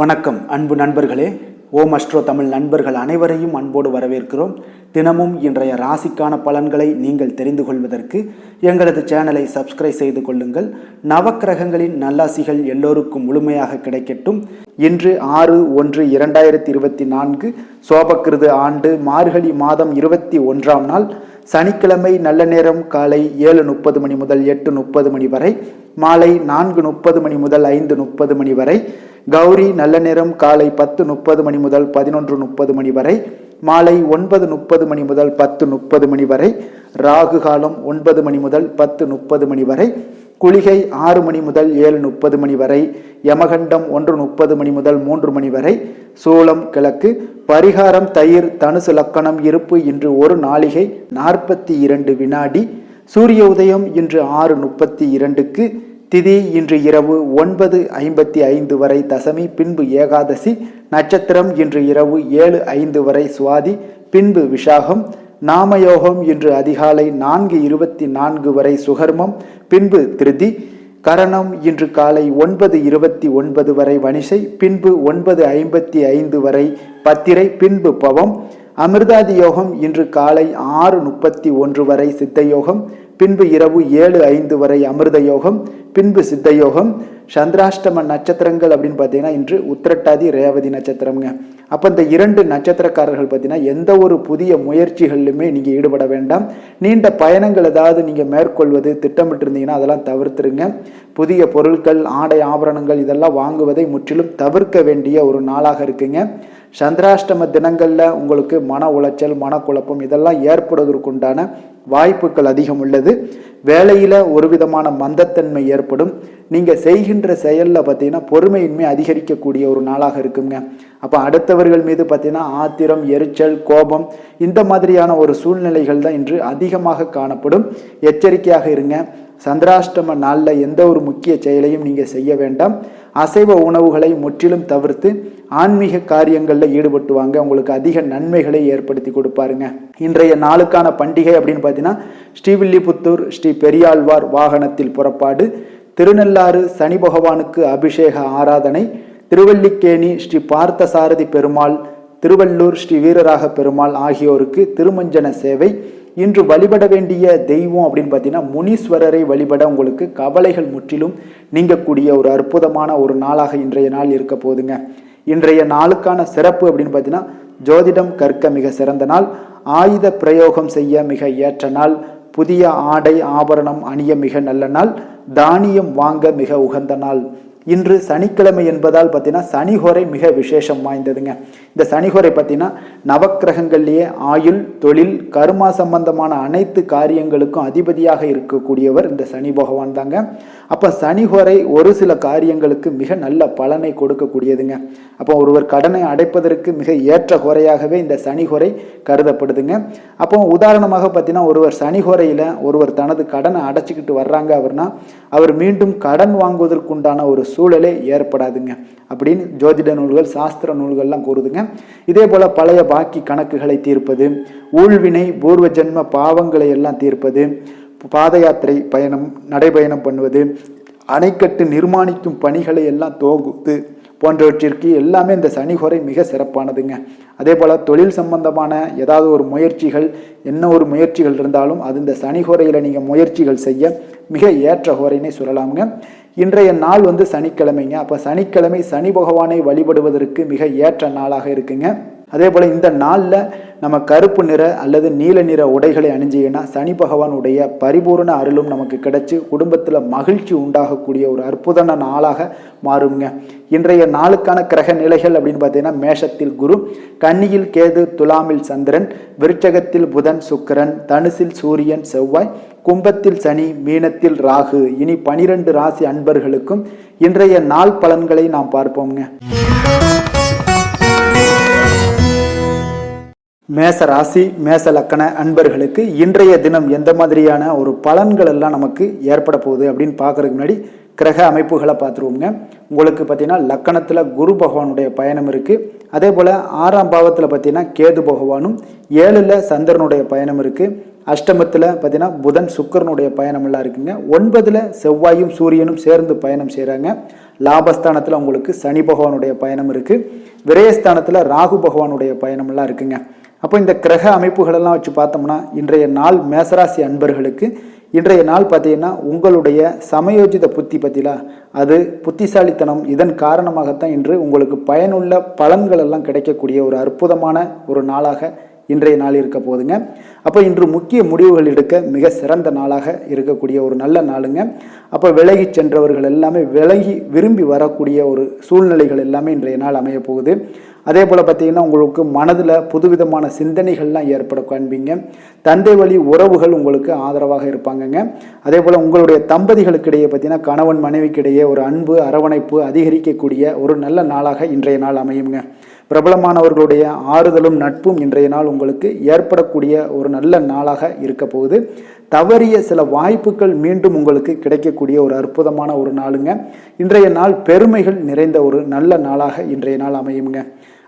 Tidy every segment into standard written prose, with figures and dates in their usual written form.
வணக்கம் அன்பு நண்பர்களே. ஓம் அஸ்ட்ரோ தமிழ் நண்பர்கள் அனைவரையும் அன்போடு வரவேற்கிறோம். தினமும் இன்றைய ராசிக்கான பலன்களை நீங்கள் தெரிந்து கொள்வதற்கு எங்களது சேனலை சப்ஸ்கிரைப் செய்து கொள்ளுங்கள். நவக்கிரகங்களின் நல்லாசிகள் எல்லோருக்கும் முழுமையாக கிடைக்கட்டும். இன்று 6/1/2024 சோபக்கிருது ஆண்டு மார்கழி மாதம் 21ஆம் நாள் சனிக்கிழமை. நல்ல நேரம் காலை 7:30 மணி முதல் 8:30 மணி வரை, மாலை 4:30 மணி முதல் 5:30 மணி வரை. கௌரி நல்ல நேரம் காலை 10:30 மணி முதல் 11:30 மணி வரை, மாலை 9:30 மணி முதல் 10:30 மணி வரை. ராகு காலம் 9 மணி முதல் 10:30 மணி வரை. குளிகை 6 மணி முதல் 7:30 மணி வரை. யமகண்டம் 1:30 மணி முதல் 3 மணி வரை. சூலம் கிழக்கு. பரிகாரம் தயிர். தனுசு லக்கணம் இருப்பு இன்று 1 நாளிகை 42 வினாடி. சூரிய உதயம் இன்று 6:32க்கு. திதி இன்று இரவு 9:55 வரை தசமி, பின்பு ஏகாதசி. நட்சத்திரம் இன்று இரவு 7:05 வரை சுவாதி, பின்பு விஷாகம். நாமயோகம் இன்று அதிகாலை 4:24 வரை சுகர்மம், பின்பு திருதி. கரணம் இன்று காலை 9:29 வரை வணிசை, பின்பு 9:55 வரை பத்திரை, பின்பு பவம். அமிர்தாதி யோகம் இன்று காலை 6:31 வரை சித்தயோகம், பின்பு இரவு 7:05 வரை அமிர்த யோகம், பின்பு சித்த யோகம். சந்திராஷ்டம நட்சத்திரங்கள் அப்படின்னு பார்த்தீங்கன்னா இன்று உத்திரட்டாதி ரேவதி நட்சத்திரம்ங்க. அப்போ இந்த 2 நட்சத்திரக்காரர்கள் பார்த்தீங்கன்னா எந்த ஒரு புதிய முயற்சிகளிலுமே நீங்கள் ஈடுபட வேண்டாம். நீண்ட பயணங்கள் ஏதாவது நீங்கள் மேற்கொள்வது திட்டமிட்டு இருந்தீங்கன்னா அதெல்லாம் தவிர்த்துருங்க. புதிய பொருட்கள், ஆடை, ஆபரணங்கள் இதெல்லாம் வாங்குவதை முற்றிலும் தவிர்க்க வேண்டிய ஒரு நாளாக இருக்குங்க. சந்திராஷ்டம தினங்களில் உங்களுக்கு மன உளைச்சல், மனக்குழப்பம் இதெல்லாம் ஏற்படுவதற்குண்டான வாய்ப்புகள் அதிகம் உள்ளது. வேலையில் ஒரு விதமான மந்தத்தன்மை ஏற்படும். நீங்கள் செய்கின்ற செயலில் பார்த்தீங்கன்னா பொறுமையின்மை அதிகரிக்கக்கூடிய ஒரு நாளாக இருக்குங்க. அப்போ அடுத்தவர்கள் மீது பார்த்தீங்கன்னா ஆத்திரம், எரிச்சல், கோபம் இந்த மாதிரியான ஒரு சூழ்நிலைகள் தான் இன்று அதிகமாக காணப்படும். எச்சரிக்கையாக இருங்க. சந்திராஷ்டம நாளில் எந்த ஒரு முக்கிய செயலையும் நீங்கள் செய்ய வேண்டாம். அசைவ உணவுகளை முற்றிலும் தவிர்த்து ஆன்மீக காரியங்களில் ஈடுபட்டுவாங்க. உங்களுக்கு அதிக நன்மைகளை ஏற்படுத்தி கொடுப்பாருங்க. இன்றைய நாளுக்கான பண்டிகை அப்படின்னு பார்த்தீங்கன்னா ஸ்ரீவில்லிபுத்தூர் ஸ்ரீ பெரியாழ்வார் வாகனத்தில் புறப்பாடு, திருநள்ளாறு சனி பகவானுக்கு அபிஷேக ஆராதனை, திருவல்லிக்கேணி ஸ்ரீ பார்த்தசாரதி பெருமாள், திருவள்ளூர் ஸ்ரீ வீரராக பெருமாள் ஆகியோருக்கு திருமஞ்சன சேவை. இன்று வழிபட வேண்டிய தெய்வம் அப்படின்னு பார்த்தீங்கன்னா முனீஸ்வரரை வழிபட உங்களுக்கு கவலைகள் முற்றிலும் நீங்கக்கூடிய ஒரு அற்புதமான ஒரு நாளாக இன்றைய நாள் இருக்க போகுதுங்க. இன்றைய நாளுக்கான சிறப்பு அப்படின்னு பார்த்தீங்கன்னா ஜோதிடம் கற்க மிக சிறந்த நாள், ஆயுத பிரயோகம் செய்ய மிக ஏற்ற நாள், புதிய ஆடை ஆபரணம் அணிய மிக நல்ல நாள், தானியம் வாங்க மிக உகந்த நாள். இன்று சனிக்கிழமை என்பதால் பார்த்தீங்கன்னா சனிஹோரை மிக விசேஷம் வாய்ந்ததுங்க. இந்த சனிஹோரை பார்த்தீங்கன்னா நவக்கிரகங்கள்லேயே ஆயுள், தொழில், கர்மா சம்பந்தமான அனைத்து காரியங்களுக்கும் அதிபதியாக இருக்கக்கூடியவர் இந்த சனி பகவான் தாங்க. அப்போ சனிஹோரை ஒரு சில காரியங்களுக்கு மிக நல்ல பலனை கொடுக்கக்கூடியதுங்க. அப்போ ஒருவர் கடனை அடைப்பதற்கு மிக ஏற்ற ஹோரையாகவே இந்த சனிஹோரை கருதப்படுதுங்க. அப்போ உதாரணமாக பார்த்தீங்கன்னா ஒருவர் சனிஹோரையில் ஒருவர் தனது கடனை அடைச்சிக்கிட்டு வர்றாங்க அவர்னா அவர் மீண்டும் கடன் வாங்குவதற்குண்டான ஒரு சூழலே ஏற்படாதுங்க அப்படின்னு ஜோதிட நூல்கள், சாஸ்திர நூல்கள்லாம் கூறுதுங்க. இதே போல பழைய பாக்கி கணக்குகளை தீர்ப்பது, ஊழ்வினை பூர்வ ஜென்ம பாவங்களை எல்லாம் தீர்ப்பது, பாத யாத்திரை பயணம், நடைபயணம் பண்ணுவது, அணைக்கட்டு நிர்மாணிக்கும் பணிகளை எல்லாம் தொகுத்து போன்றவற்றிற்கு எல்லாமே இந்த சனிஹோரை மிக சிறப்பானதுங்க. அதே போல் தொழில் சம்பந்தமான ஏதாவது ஒரு முயற்சிகள், என்ன ஒரு முயற்சிகள் இருந்தாலும் அது இந்த சனிஹோரையில் நீங்கள் முயற்சிகள் செய்ய மிக ஏற்ற ஹோரைனே சொல்லலாமுங்க. இன்றைய நாள் சனிக்கிழமைங்க. அப்போ சனிக்கிழமை சனி பகவானை வழிபடுவதற்கு மிக ஏற்ற நாளாக இருக்குங்க. அதே போல் இந்த நாளில் நம்ம கருப்பு நிற அல்லது நீல நிற உடைகளை அணிஞ்சிங்கன்னா சனி பகவானுடைய பரிபூர்ண அருளும் நமக்கு கிடைச்சி குடும்பத்தில் மகிழ்ச்சி உண்டாகக்கூடிய ஒரு அற்புதமான நாளாக மாறுங்க. இன்றைய நாளுக்கான கிரக நிலைகள் அப்படின்னு பார்த்தீங்கன்னா மேஷத்தில் குரு, கன்னியில் கேது, துலாமில் சந்திரன், விருச்சகத்தில் புதன், சுக்கிரன், தனுசில் சூரியன், செவ்வாய், கும்பத்தில் சனி, மீனத்தில் ராகு. இனி 12 ராசி அன்பர்களுக்கும் இன்றைய நாள் பலன்களை நாம் பார்ப்போம்ங்க. மேச ராசி, மேச லக்கண அன்பர்களுக்கு இன்றைய தினம் எந்த மாதிரியான ஒரு பலன்கள் எல்லாம் நமக்கு ஏற்பட போகுது அப்படின்னு பார்க்கறதுக்கு முன்னாடி கிரக அமைப்புகளை பார்த்துருவோங்க. உங்களுக்கு பார்த்தீங்கன்னா லக்கணத்தில் குரு பகவானுடைய பயணம் இருக்குது. அதே போல் 6ஆம் பாவத்தில் பார்த்தீங்கன்னா கேது பகவானும், 7ல் சந்திரனுடைய பயணம் இருக்குது. அஷ்டமத்தில் பார்த்தீங்கன்னா புதன் சுக்கிரனுடைய பயணமெல்லாம் இருக்குங்க. 9ல் செவ்வாயும் சூரியனும் சேர்ந்து பயணம் செய்கிறாங்க. லாபஸ்தானத்தில் உங்களுக்கு சனி பகவானுடைய பயணம் இருக்குது. விரயஸ்தானத்தில் ராகு பகவானுடைய பயணமெல்லாம் இருக்குங்க. அப்போ இந்த கிரக அமைப்புகளெல்லாம் வச்சு பார்த்தோம்னா இன்றைய நாள் மேசராசி அன்பர்களுக்கு இன்றைய நாள் பார்த்தீங்கன்னா உங்களுடைய சமயோஜித புத்தி பற்றிலா அது புத்திசாலித்தனம் இதன் காரணமாகத்தான் இன்று உங்களுக்கு பயனுள்ள பலன்கள் எல்லாம் கிடைக்கக்கூடிய ஒரு அற்புதமான ஒரு நாளாக இன்றைய நாள் இருக்க போதுங்க. அப்போ இன்று முக்கிய முடிவுகள் எடுக்க மிக சிறந்த நாளாக இருக்கக்கூடிய ஒரு நல்ல நாளுங்க. அப்போ விலகி சென்றவர்கள் எல்லாமே விலகி விரும்பி வரக்கூடிய ஒரு சூழ்நிலைகள் எல்லாமே இன்றைய நாள் அமைய போகுது. அதே போல் பார்த்தீங்கன்னா உங்களுக்கு மனதில் புதுவிதமான சிந்தனைகள்லாம் ஏற்பட காண்பீங்க. தந்தை வழி உறவுகள் உங்களுக்கு ஆதரவாக இருப்பாங்கங்க. அதே போல் உங்களுடைய தம்பதிகளுக்கிடையே பார்த்தீங்கன்னா கணவன் மனைவிக்கிடையே ஒரு அன்பு அரவணைப்பு அதிகரிக்கக்கூடிய ஒரு நல்ல நாளாக இன்றைய நாள் அமையுங்க. பிரபலமானவர்களுடைய ஆறுதலும் நட்பும் இன்றைய நாள் உங்களுக்கு ஏற்படக்கூடிய ஒரு நல்ல நாளாக இருக்க போகுது. தவறிய சில வாய்ப்புகள் மீண்டும் உங்களுக்கு கிடைக்கக்கூடிய ஒரு அற்புதமான ஒரு நாளுங்க. இன்றைய நாள் பெருமைகள் நிறைந்த ஒரு நல்ல நாளாக இன்றைய நாள் அமையுங்க.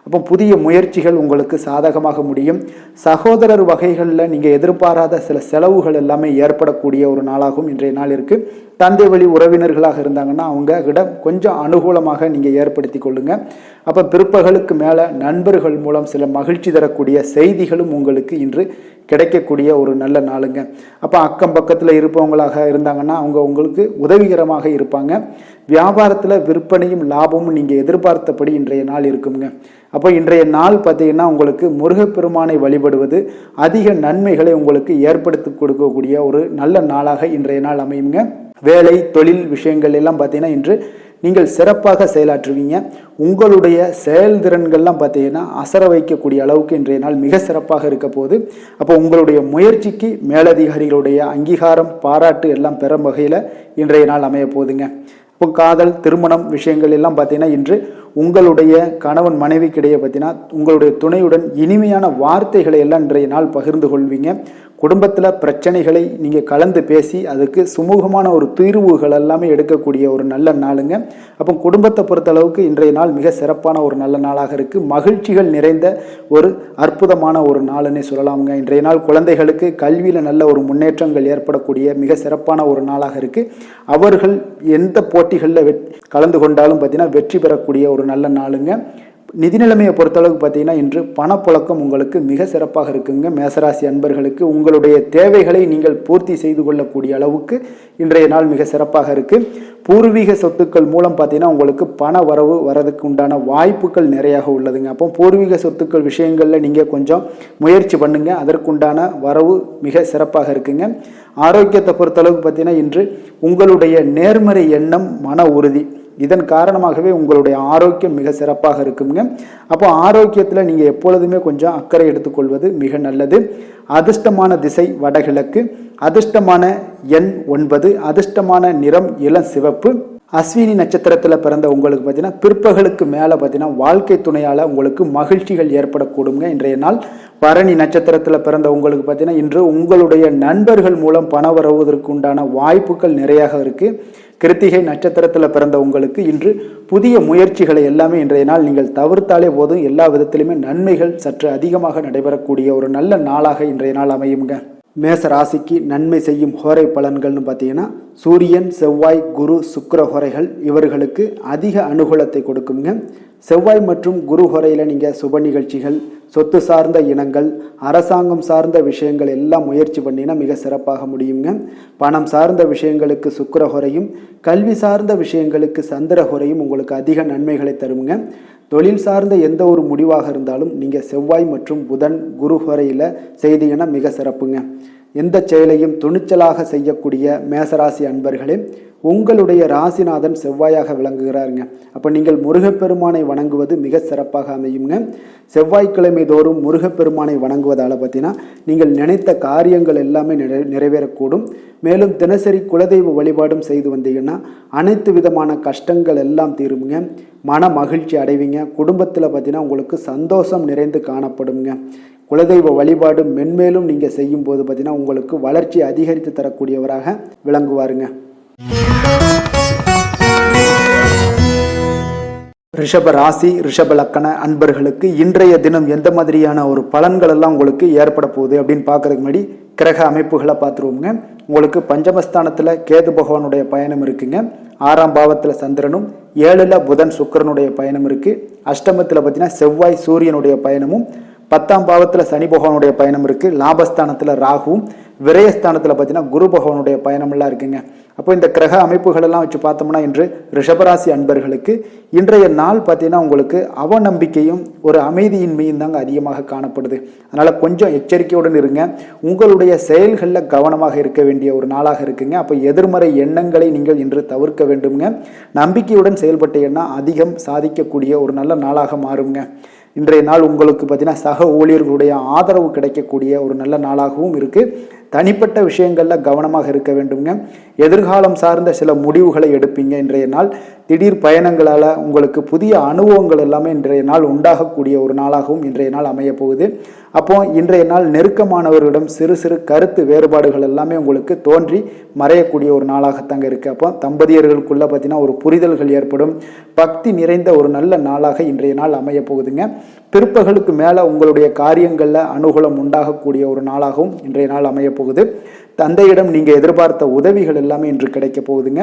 அப்போ புதிய முயற்சிகள் உங்களுக்கு சாதகமாக முடியும். சகோதரர் வகைகளில் நீங்கள் எதிர்பாராத சில செலவுகள் எல்லாமே ஏற்படக்கூடிய ஒரு நாளாகவும் இன்றைய நாள் இருக்குது. தந்தை வழி உறவினர்களாக இருந்தாங்கன்னா அவங்க கிட்ட கொஞ்சம் அனுகூலமாக நீங்கள் ஏற்படுத்தி கொள்ளுங்க. அப்போ பிற்பகலுக்கு மேலே நண்பர்கள் மூலம் சில மகிழ்ச்சி தரக்கூடிய செய்திகளும் உங்களுக்கு இன்று கிடைக்கக்கூடிய ஒரு நல்ல நாளுங்க. அப்போ அக்கம் பக்கத்தில் இருப்பவங்களாக இருந்தாங்கன்னா அவங்க உங்களுக்கு உதவிகரமாக இருப்பாங்க. வியாபாரத்தில் விற்பனையும் லாபமும் நீங்கள் எதிர்பார்த்தபடி இன்றைய நாள் இருக்குங்க. அப்போ இன்றைய நாள் பார்த்தீங்கன்னா உங்களுக்கு முருகப்பெருமானை வழிபடுவது அதிக நன்மைகளை உங்களுக்கு ஏற்படுத்தி கொடுக்கக்கூடிய ஒரு நல்ல நாளாக இன்றைய நாள் அமையுங்க. வேலை தொழில் விஷயங்கள் எல்லாம் பார்த்தீங்கன்னா இன்று நீங்கள் சிறப்பாக செயலாற்றுவீங்க. உங்களுடைய செயல்திறன்கள்லாம் பார்த்தீங்கன்னா அசர வைக்கக்கூடிய அளவுக்கு இன்றைய நாள் மிக சிறப்பாக இருக்க போகுது. அப்போ உங்களுடைய முயற்சிக்கு மேலதிகாரிகளுடைய அங்கீகாரம் பாராட்டு எல்லாம் பெறும் வகையில் இன்றைய நாள் அமைய போகுதுங்க. இப்போ காதல் திருமணம் விஷயங்கள் எல்லாம் பார்த்தீங்கன்னா இன்று உங்களுடைய கணவன் மனைவிக்கிடையே பார்த்தீங்கன்னா உங்களுடைய துணையுடன் இனிமையான வார்த்தைகளை எல்லாம் இன்றைய நாள் பகிர்ந்து கொள்வீங்க. குடும்பத்தில் பிரச்சனைகளை நீங்கள் கலந்து பேசி அதுக்கு சுமூகமான ஒரு தீர்வுகள் எல்லாமே எடுக்கக்கூடிய ஒரு நல்ல நாளுங்க. அப்போ குடும்பத்தை பொறுத்தளவுக்கு இன்றைய நாள் மிக சிறப்பான ஒரு நல்ல நாளாக இருக்குது. மகிழ்ச்சிகள் நிறைந்த ஒரு அற்புதமான ஒரு நாளுன்னே சொல்லலாமுங்க. இன்றைய நாள் குழந்தைகளுக்கு கல்வியில் நல்ல ஒரு முன்னேற்றங்கள் ஏற்படக்கூடிய மிக சிறப்பான ஒரு நாளாக இருக்குது. அவர்கள் எந்த போட்டிகளில் கலந்து கொண்டாலும் பார்த்தீங்கன்னா வெற்றி பெறக்கூடிய ஒரு நல்ல நாளுங்க. நிதி நிலைமையை பொறுத்தளவுக்கு பார்த்தீங்கன்னா இன்று பணப்புழக்கம் உங்களுக்கு மிக சிறப்பாக இருக்குங்க. மேசராசி அன்பர்களுக்கு உங்களுடைய தேவைகளை நீங்கள் பூர்த்தி செய்து கொள்ளக்கூடிய அளவுக்கு இன்றைய நாள் மிக சிறப்பாக இருக்குது. பூர்வீக சொத்துக்கள் மூலம் பார்த்தீங்கன்னா உங்களுக்கு பண வரவு வரதுக்கு உண்டான வாய்ப்புகள் நிறையாக உள்ளதுங்க. அப்போ பூர்வீக சொத்துக்கள் விஷயங்களில் நீங்கள் கொஞ்சம் முயற்சி பண்ணுங்க. அதற்குண்டான வரவு மிக சிறப்பாக இருக்குங்க. ஆரோக்கியத்தை பொறுத்தளவுக்கு பார்த்தீங்கன்னா இன்று உங்களுடைய நேர்மறை எண்ணம் மன உறுதி இதன் காரணமாகவே உங்களுடைய ஆரோக்கியம் மிக சிறப்பாக இருக்குங்க. அப்போ ஆரோக்கியத்தில் நீங்கள் எப்பொழுதுமே கொஞ்சம் அக்கறை எடுத்துக்கொள்வது மிக நல்லது. அதிர்ஷ்டமான திசை வடகிழக்கு, அதிர்ஷ்டமான எண் 9, அதிர்ஷ்டமான நிறம் இளம் சிவப்பு. அஸ்வினி நட்சத்திரத்தில் பிறந்த உங்களுக்கு பார்த்தீங்கன்னா பிற்பகலுக்கு மேலே பார்த்தீங்கன்னா வாழ்க்கை துணையால் உங்களுக்கு மகிழ்ச்சிகள் ஏற்படக்கூடுங்க இன்றைய நாள். பரணி நட்சத்திரத்தில் பிறந்த உங்களுக்கு பார்த்தீங்கன்னா இன்று உங்களுடைய நண்பர்கள் மூலம் பண வருவதற்கு உண்டான வாய்ப்புகள் நிறையாக இருக்குது. கிருத்திகை நட்சத்திரத்தில் பிறந்த உங்களுக்கு இன்று புதிய முயற்சிகளை எல்லாமே இன்றைய நாள் நீங்கள் தவிர்த்தாலே போதும். எல்லா விதத்திலுமே நன்மைகள் சற்று அதிகமாக நடைபெறக்கூடிய ஒரு நல்ல நாளாக இன்றைய நாள் அமையுங்க. மேச ராசிக்கு நன்மை செய்யும் ஹோரை பலன்கள்னு பார்த்தீங்கன்னா சூரியன் செவ்வாய் குரு சுக்கிர ஹோரைகள் இவர்களுக்கு அதிக அனுகூலத்தை கொடுக்குங்க. செவ்வாய் மற்றும் குரு ஹோரையில் நீங்கள் சுப நிகழ்ச்சிகள் சொத்து சார்ந்த இனங்கள் அரசாங்கம் சார்ந்த விஷயங்கள் எல்லாம் முயற்சி பண்ணினா மிக சிறப்பாக முடியுங்க. பணம் சார்ந்த விஷயங்களுக்கு சுக்கிர ஹோரையும் கல்வி சார்ந்த விஷயங்களுக்கு சந்திர ஹோரையும் உங்களுக்கு அதிக நன்மைகளை தருங்க. தொழில் சார்ந்த எந்த ஒரு முடிவாக இருந்தாலும் நீங்கள் செவ்வாய் மற்றும் புதன் குரு ஹோரையில் செய்தீங்கன்னா மிக சிறப்புங்க. எந்த செயலையும் துணிச்சலாக செய்யக்கூடிய மேசராசி அன்பர்களே உங்களுடைய ராசிநாதன் செவ்வாயாக விளங்குகிறாருங்க. அப்போ நீங்கள் முருகப்பெருமானை வணங்குவது மிக சிறப்பாக அமையுங்க. செவ்வாய்க்கிழமை தோறும் முருகப்பெருமானை வணங்குவதால் பார்த்தீங்கன்னா நீங்கள் நினைத்த காரியங்கள் எல்லாமே நிறைவேறக்கூடும். மேலும் தினசரி குலதெய்வ வழிபாடும் செய்து வந்தீங்கன்னா அனைத்து விதமான கஷ்டங்கள் எல்லாம் தீருங்க. மன மகிழ்ச்சி அடைவீங்க. குடும்பத்தில் பார்த்தீங்கன்னா உங்களுக்கு சந்தோஷம் நிறைந்து காணப்படுங்க. குலதெய்வ வழிபாடு மென்மேலும் நீங்கள் செய்யும் போது பார்த்தீங்கன்னா உங்களுக்கு வளர்ச்சி அதிகரித்து தரக்கூடியவராக விளங்குவாருங்க. ரிஷப ராசி ரிஷப லக்கண அன்பர்களுக்கு இன்றைய தினம் எந்த மாதிரியான ஒரு பலன்கள் எல்லாம் உங்களுக்கு ஏற்பட போகுது அப்படின்னு பார்க்கறதுக்கு முன்னாடி கிரக அமைப்புகளை பார்த்துருவோங்க. உங்களுக்கு பஞ்சமஸ்தானத்தில் கேது பகவானுடைய பயணம் இருக்குங்க. 6ஆம் பாவத்தில் சந்திரனும், 7ல் புதன் சுக்கிரனுடைய பயணம் இருக்கு. அஷ்டமத்தில் பார்த்தீங்கன்னா செவ்வாய் சூரியனுடைய பயணமும், 10ஆம் பாவத்தில் சனி பகவானுடைய பயணம் இருக்கு. லாபஸ்தானத்தில் ராகுவும், விரயஸ்தானத்தில் பார்த்தீங்கன்னா குரு பகவானுடைய பயணமெல்லாம் இருக்குங்க. அப்போ இந்த கிரக அமைப்புகள் எல்லாம் வச்சு பார்த்தோம்னா இன்று ரிஷபராசி அன்பர்களுக்கு இன்றைய நாள் பார்த்தீங்கன்னா உங்களுக்கு அவநம்பிக்கையும் ஒரு அமைதியின்மையும் தாங்க அதிகமாக காணப்படுது. அதனால கொஞ்சம் எச்சரிக்கையுடன் இருங்க. உங்களுடைய செயல்களில் கவனமாக இருக்க வேண்டிய ஒரு நாளாக இருக்குங்க. அப்போ எதிர்மறை எண்ணங்களை நீங்கள் இன்று தவிர்க்க வேண்டுங்க. நம்பிக்கையுடன் செயல்பட்டீங்கன்னா அதிகம் சாதிக்கக்கூடிய ஒரு நல்ல நாளாக மாறுங்க. இன்றைய நாள் உங்களுக்கு பார்த்தீங்கன்னா சக ஊழியர்களுடைய ஆதரவு கிடைக்கக்கூடிய ஒரு நல்ல நாளாகவும் இருக்குது. தனிப்பட்ட விஷயங்களில் கவனமாக இருக்க வேண்டுங்க. எதிர்காலம் சார்ந்த சில முடிவுகளை எடுப்பீங்க. இன்றைய நாள் திடீர் பயணங்களால் உங்களுக்கு புதிய அனுபவங்கள் எல்லாமே இன்றைய நாள் உண்டாகக்கூடிய ஒரு நாளாகவும் இன்றைய நாள் அமைய போகுது. அப்போ இன்றைய நாள் நெருக்கமானவர்களிடம் சிறு சிறு கருத்து வேறுபாடுகள் எல்லாமே உங்களுக்கு தோன்றி மறையக்கூடிய ஒரு நாளாகத்தாங்க இருக்குது. அப்போ தம்பதியர்களுக்குள்ள பார்த்தீங்கன்னா ஒரு புரிதல்கள் ஏற்படும். பக்தி நிறைந்த ஒரு நல்ல நாளாக இன்றைய நாள் அமைய போகுதுங்க. பிற்பகலுக்கு மேலே உங்களுடைய காரியங்களில் அனுகூலம் உண்டாகக்கூடிய ஒரு நாளாகவும் இன்றைய நாள் அமைய போகுது. தந்தையிடம் நீங்கள் எதிர்பார்த்த உதவிகள் எல்லாமே இன்று கிடைக்க போகுதுங்க.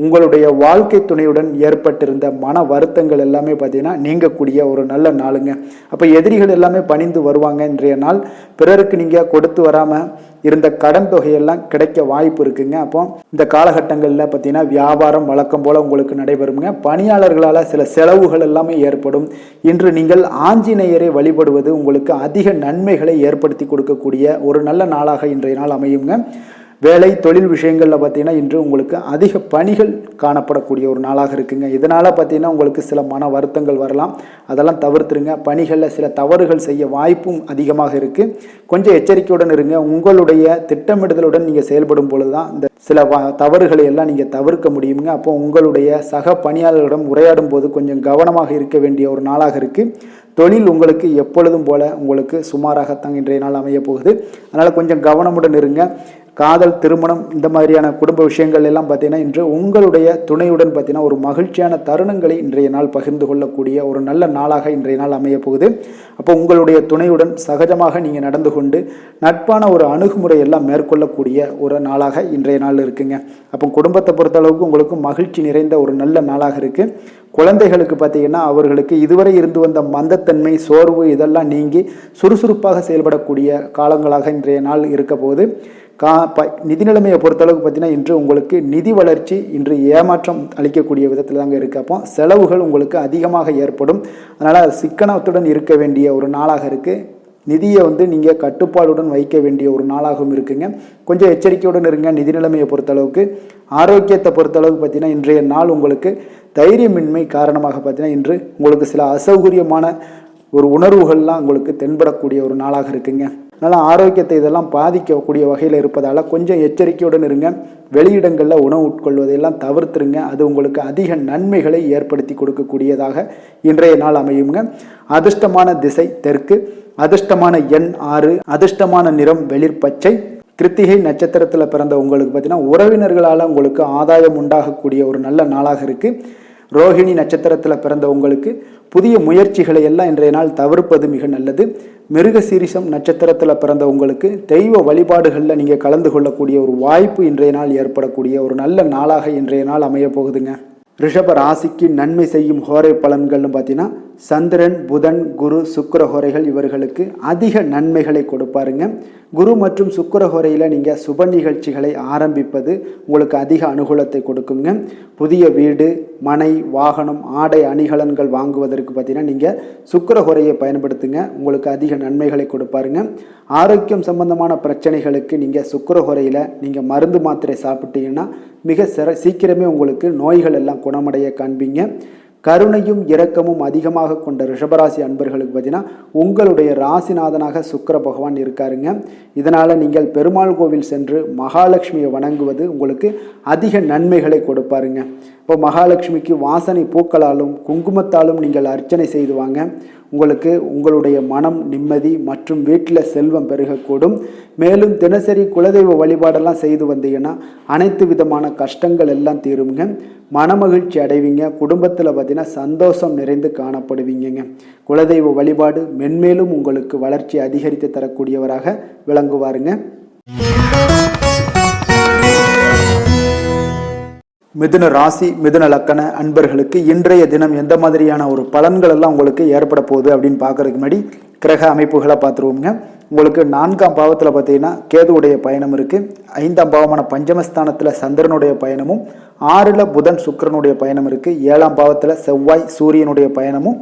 உங்களுடைய வாழ்க்கை துணையுடன் ஏற்பட்டிருந்த மன வருத்தங்கள் எல்லாமே பார்த்தீங்கன்னா நீங்கக்கூடிய ஒரு நல்ல நாளுங்க. அப்போ எதிரிகள் எல்லாமே பணிந்து வருவாங்க. இன்றைய நாள் பிறருக்கு நீங்கள் கொடுத்து வராமல் இருந்த கடன் தொகையெல்லாம் கிடைக்க வாய்ப்பு இருக்குங்க. அப்போ இந்த காலகட்டங்களில் பார்த்தீங்கன்னா வியாபாரம் வழக்கம் போல் உங்களுக்கு நடைபெறுங்க. பணியாளர்களால் சில செலவுகள் எல்லாமே ஏற்படும். இன்று நீங்கள் ஆஞ்சநேயரை வழிபடுவது உங்களுக்கு அதிக நன்மைகளை ஏற்படுத்தி கொடுக்கக்கூடிய ஒரு நல்ல நாளாக இன்றைய நாள் அமையுங்க. வேலை தொழில் விஷயங்களில் பார்த்தீங்கன்னா இன்று உங்களுக்கு அதிக பணிகள் காணப்படக்கூடிய ஒரு நாளாக இருக்குங்க. இதனால் பார்த்தீங்கன்னா உங்களுக்கு சில மன வருத்தங்கள் வரலாம். அதெல்லாம் தவிர்த்துருங்க. பணிகளில் சில தவறுகள் செய்ய வாய்ப்பும் அதிகமாக இருக்குது. கொஞ்சம் எச்சரிக்கையுடன் இருங்க. உங்களுடைய திட்டமிடுதலுடன் நீங்கள் செயல்படும் பொழுது தான் இந்த சில தவறுகளை எல்லாம் நீங்கள் தவிர்க்க முடியுங்க. அப்போ உங்களுடைய சக பணியாளர்களிடம் உரையாடும் போது கொஞ்சம் கவனமாக இருக்க வேண்டிய ஒரு நாளாக இருக்குது. தொழில் உங்களுக்கு எப்பொழுதும் போல உங்களுக்கு சுமாராகத்தான் இன்றைய நாள் அமைய போகுது. அதனால் கொஞ்சம் கவனமுடன் இருங்க. காதல், திருமணம் இந்த மாதிரியான குடும்ப விஷயங்கள் எல்லாம் பார்த்தீங்கன்னா இன்று உங்களுடைய துணையுடன் பார்த்தீங்கன்னா ஒரு மகிழ்ச்சியான தருணங்களை இன்றைய நாள் பகிர்ந்து கொள்ளக்கூடிய ஒரு நல்ல நாளாக இன்றைய நாள் அமைய போகுது. அப்போ உங்களுடைய துணையுடன் சகஜமாக நீங்கள் நடந்து கொண்டு நட்பான ஒரு அணுகுமுறை எல்லாம் மேற்கொள்ளக்கூடிய ஒரு நாளாக இன்றைய நாள் இருக்குங்க. அப்போ குடும்பத்தை பொறுத்தளவுக்கு உங்களுக்கு மகிழ்ச்சி நிறைந்த ஒரு நல்ல நாளாக இருக்குது. குழந்தைகளுக்கு பார்த்தீங்கன்னா அவர்களுக்கு இதுவரை இருந்து வந்த மந்தத்தன்மை, சோர்வு இதெல்லாம் நீங்கி சுறுசுறுப்பாக செயல்படக்கூடிய காலங்களாக இன்றைய நாள் இருக்க போகுது. நிதி நிலைமையை பொறுத்தளவுக்கு பார்த்தீங்கன்னா இன்று உங்களுக்கு நிதி வளர்ச்சி இன்று ஏமாற்றம் அளிக்கக்கூடிய விதத்தில் தாங்க இருக்குது. அப்போ செலவுகள் உங்களுக்கு அதிகமாக ஏற்படும். அதனால் சிக்கனத்துடன் இருக்க வேண்டிய ஒரு நாளாக இருக்குது. நிதியை நீங்கள் கட்டுப்பாடுடன் வைக்க வேண்டிய ஒரு நாளாகவும் இருக்குங்க. கொஞ்சம் எச்சரிக்கையுடன் இருங்க. நிதி நிலைமையை பொறுத்தளவுக்கு. ஆரோக்கியத்தை பொறுத்தளவுக்கு பார்த்தீங்கன்னா இன்றைய நாள் உங்களுக்கு தைரியமின்மை காரணமாக பார்த்தீங்கன்னா இன்று உங்களுக்கு சில அசௌகரியமான ஒரு உணர்வுகள்லாம் உங்களுக்கு தென்படக்கூடிய ஒரு நாளாக இருக்குங்க. அதனால் ஆரோக்கியத்தை இதெல்லாம் பாதிக்கக்கூடிய வகையில் இருப்பதால் கொஞ்சம் எச்சரிக்கையுடன் இருங்க. வெளியிடங்களில் உணவு உட்கொள்வதையெல்லாம் தவிர்த்துருங்க. அது உங்களுக்கு அதிக நன்மைகளை ஏற்படுத்தி கொடுக்கக்கூடியதாக இன்றைய நாள் அமையுங்க. அதிர்ஷ்டமான திசை தெற்கு, அதிர்ஷ்டமான எண் 6, அதிர்ஷ்டமான நிறம் வெளிர் பச்சை. கிருத்திகை நட்சத்திரத்தில் பிறந்த உங்களுக்கு பார்த்தீங்கன்னா உறவினர்களால் உங்களுக்கு ஆதாயம் உண்டாகக்கூடிய ஒரு நல்ல நாளாக இருக்குது. ரோஹிணி நட்சத்திரத்தில் பிறந்த உங்களுக்கு புதிய முயற்சிகளை எல்லாம் இன்றைய நாள் தவிர்ப்பது மிக நல்லது. மிருகசீரிஷம் நட்சத்திரத்தில் பிறந்த உங்களுக்கு தெய்வ வழிபாடுகளில் நீங்கள் கலந்து கொள்ளக்கூடிய ஒரு வாய்ப்பு இன்றைய நாள் ஏற்படக்கூடிய ஒரு நல்ல நாளாக இன்றைய நாள் அமைய போகுதுங்க. ரிஷப ராசிக்கு நன்மை செய்யும் ஹோரை பலன்கள்னு பார்த்தீங்கன்னா சந்திரன், புதன், குரு, சுக்கிர ஹோரைகள் இவர்களுக்கு அதிக நன்மைகளை கொடுப்பாருங்க. குரு மற்றும் சுக்கிர ஹோரையில் நீங்கள் சுப நிகழ்ச்சிகளை ஆரம்பிப்பது உங்களுக்கு அதிக அனுகூலத்தை கொடுக்குங்க. புதிய வீடு, மனை, வாகனம், ஆடை அணிகலன்கள் வாங்குவதற்கு பார்த்தீங்கன்னா நீங்கள் சுக்கிர ஹோரையை பயன்படுத்துங்க. உங்களுக்கு அதிக நன்மைகளை கொடுப்பாருங்க. ஆரோக்கியம் சம்பந்தமான பிரச்சனைகளுக்கு நீங்கள் சுக்கிர ஹோரையில் நீங்கள் மருந்து மாத்திரை சாப்பிட்டீங்கன்னா மிக சீக்கிரமே உங்களுக்கு நோய்கள் எல்லாம் குணமடைய காண்பீங்க. கருணையும் இரக்கமும் அதிகமாக கொண்ட ரிஷபராசி அன்பர்களுக்கு பார்த்தீங்கன்னா உங்களுடைய ராசிநாதனாக சுக்கிர பகவான் இருக்காருங்க. இதனால் நீங்கள் பெருமாள் கோவில் சென்று மகாலட்சுமியை வணங்குவது உங்களுக்கு அதிக நன்மைகளை கொடுப்பாருங்க. இப்போ மகாலட்சுமிக்கு வாசனை பூக்களாலும் குங்குமத்தாலும் நீங்கள் அர்ச்சனை செய்து வாங்க. உங்களுக்கு உங்களுடைய மனம் நிம்மதி மற்றும் வீட்டில் செல்வம் பெருகக்கூடும். மேலும் தினசரி குலதெய்வ வழிபாடெல்லாம் செய்து வந்தீங்கன்னா அனைத்து விதமான கஷ்டங்கள் எல்லாம் தீருங்க. மனமகிழ்ச்சி அடைவீங்க. குடும்பத்தில் பார்த்தீங்கன்னா சந்தோஷம் நிறைந்து காணப்படுவீங்க. குலதெய்வ வழிபாடு மென்மேலும் உங்களுக்கு வளர்ச்சி அதிகரித்து தரக்கூடியவராக விளங்குவாருங்க. மிதுன ராசி மிதுன லக்கண அன்பர்களுக்கு இன்றைய தினம் எந்த மாதிரியான ஒரு பலன்கள் எல்லாம் உங்களுக்கு ஏற்பட போகுது அப்படின்னு பார்க்கறதுக்கு முன்னாடி கிரக அமைப்புகளை பார்த்துருவோங்க. உங்களுக்கு 4ஆம் பாவத்தில் பார்த்தீங்கன்னா கேதுவுடைய பயணம் இருக்குது. 5ஆம் பாவமான பஞ்சமஸ்தானத்தில் சந்திரனுடைய பயணமும், 6ல் புதன் சுக்கிரனுடைய பயணம் இருக்குது. 7ஆம் பாவத்தில் செவ்வாய் சூரியனுடைய பயணமும்,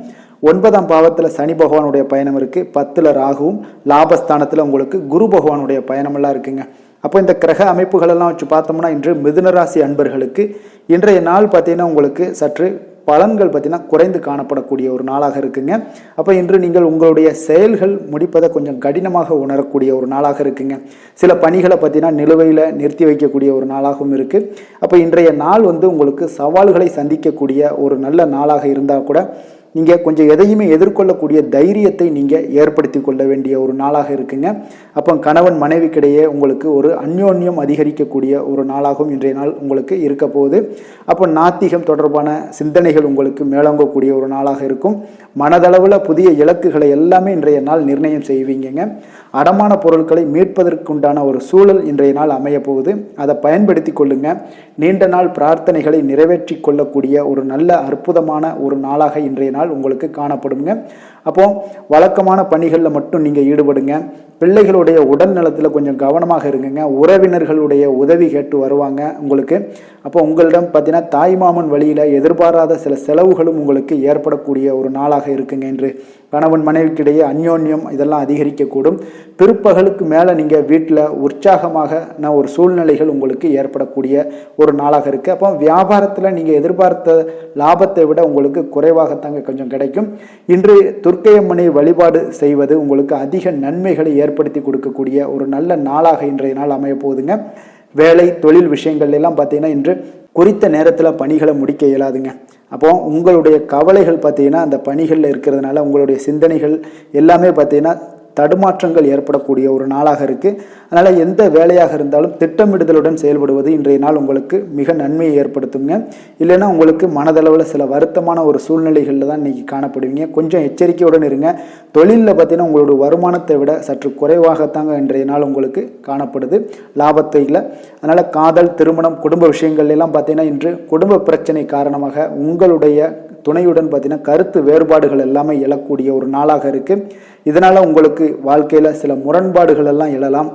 9ஆம் பாவத்தில் சனி பகவானுடைய பயணம் இருக்குது. 10ல் ராகுவும், லாபஸ்தானத்தில் உங்களுக்கு குரு பகவானுடைய பயணமெல்லாம் இருக்குங்க. அப்போ இந்த கிரக அமைப்புகளெல்லாம் வச்சு பார்த்தோம்னா இன்று மிதுனராசி அன்பர்களுக்கு இன்றைய நாள் பார்த்தீங்கன்னா உங்களுக்கு சற்று பலன்கள் பார்த்தீங்கன்னா குறைந்து காணப்படக்கூடிய ஒரு நாளாக இருக்குங்க. அப்போ இன்று நீங்கள் உங்களுடைய செயல்கள் முடிப்பதை கொஞ்சம் கடினமாக உணரக்கூடிய ஒரு நாளாக இருக்குங்க. சில பணிகளை பார்த்தீங்கன்னா நிலுவையில் நிறுத்தி வைக்கக்கூடிய ஒரு நாளாகவும் இருக்குது. அப்போ இன்றைய நாள் உங்களுக்கு சவால்களை சந்திக்கக்கூடிய ஒரு நல்ல நாளாக இருந்தால் கூட நீங்கள் கொஞ்சம் எதையுமே எதிர்கொள்ளக்கூடிய தைரியத்தை நீங்கள் ஏற்படுத்தி கொள்ள வேண்டிய ஒரு நாளாக இருக்குங்க. அப்போ கணவன் மனைவிக்கிடையே உங்களுக்கு ஒரு அந்யோன்யம் அதிகரிக்கக்கூடிய ஒரு நாளாகவும் இன்றைய நாள் உங்களுக்கு இருக்க போகுது. அப்போ நாத்திகம் தொடர்பான சிந்தனைகள் உங்களுக்கு மேலோங்கக்கூடிய ஒரு நாளாக இருக்கும். மனதளவில் புதிய இலக்குகளை எல்லாமே இன்றைய நாள் நிர்ணயம் செய்வீங்க. அடமான பொருட்களை மீட்பதற்குண்டான ஒரு சூழல் இன்றைய நாள் அமைய போகுது. அதை பயன்படுத்தி கொள்ளுங்க. நீண்ட நாள் பிரார்த்தனைகளை நிறைவேற்றி கொள்ளக்கூடிய ஒரு நல்ல அற்புதமான ஒரு நாளாக இன்றைய நாள் உங்களுக்கு காணப்படுங்க. அப்போ வழக்கமான பணிகளில் மட்டும் நீங்கள் ஈடுபடுங்க. பிள்ளைகளுடைய உடல் நலத்தில் கொஞ்சம் கவனமாக இருங்குங்க. உறவினர்களுடைய உதவி கேட்டு வருவாங்க உங்களுக்கு. அப்போ உங்களிடம் பார்த்தீங்கன்னா தாய்மாமன் வழியில் எதிர்பாராத சில செலவுகளும் உங்களுக்கு ஏற்படக்கூடிய ஒரு நாளாக இருக்குங்க. என்று கணவன் மனைவிக்கிடையே அந்யோன்யம் இதெல்லாம் அதிகரிக்கக்கூடும். பிற்பகலுக்கு மேலே நீங்கள் வீட்டில் உற்சாகமான ஒரு சூழ்நிலைகள் உங்களுக்கு ஏற்படக்கூடிய ஒரு நாளாக இருக்குது. அப்போ வியாபாரத்தில் நீங்கள் எதிர்பார்த்த லாபத்தை விட உங்களுக்கு குறைவாகத்தாங்க கொஞ்சம் கிடைக்கும். இன்று துர்க்கையம்மனை வழிபாடு செய்வது உங்களுக்கு அதிக நன்மைகளை ஏற்படுத்தி கொடுக்கக்கூடிய ஒரு நல்ல நாளாக இன்றைய நாள் அமைய போகுதுங்க. வேலை தொழில் விஷயங்கள் எல்லாம் பார்த்தீங்கன்னா இன்று குறித்த நேரத்தில் பணிகளை முடிக்க இயலாதுங்க. அப்போ உங்களுடைய கவலைகள் பார்த்தீங்கன்னா அந்த பணிகளில் இருக்கிறதுனால உங்களுடைய சிந்தனைகள் எல்லாமே பார்த்தீங்கன்னா தடுமாற்றங்கள் ஏற்படக்கூடிய ஒரு நாளாக இருக்குது. அதனால் எந்த வேலையாக இருந்தாலும் திட்டமிடுதலுடன் செயல்படுவது இன்றைய நாள் உங்களுக்கு மிக நன்மையை ஏற்படுத்துங்க. இல்லைன்னா உங்களுக்கு மனதளவில் சில வருத்தமான ஒரு சூழ்நிலைகளில் தான் இன்றைக்கி காணப்படுவீங்க. கொஞ்சம் எச்சரிக்கையுடன் இருங்க. தொழிலில் பார்த்தீங்கன்னா உங்களுடைய வருமானத்தை விட சற்று குறைவாகத்தாங்க இன்றைய நாள் உங்களுக்கு காணப்படுது, லாபத்தை இல்லை. அதனால் காதல், திருமணம், குடும்ப விஷயங்கள் எல்லாம் பார்த்தீங்கன்னா இன்று குடும்ப பிரச்சனை காரணமாக உங்களுடைய துணையுடன் பார்த்தீங்கன்னா கருத்து வேறுபாடுகள் எல்லாமே எழக்கூடிய ஒரு நாளாக இருக்குது. இதனால் உங்களுக்கு வாழ்க்கையில் சில முரண்பாடுகள் எல்லாம் எழலாம்.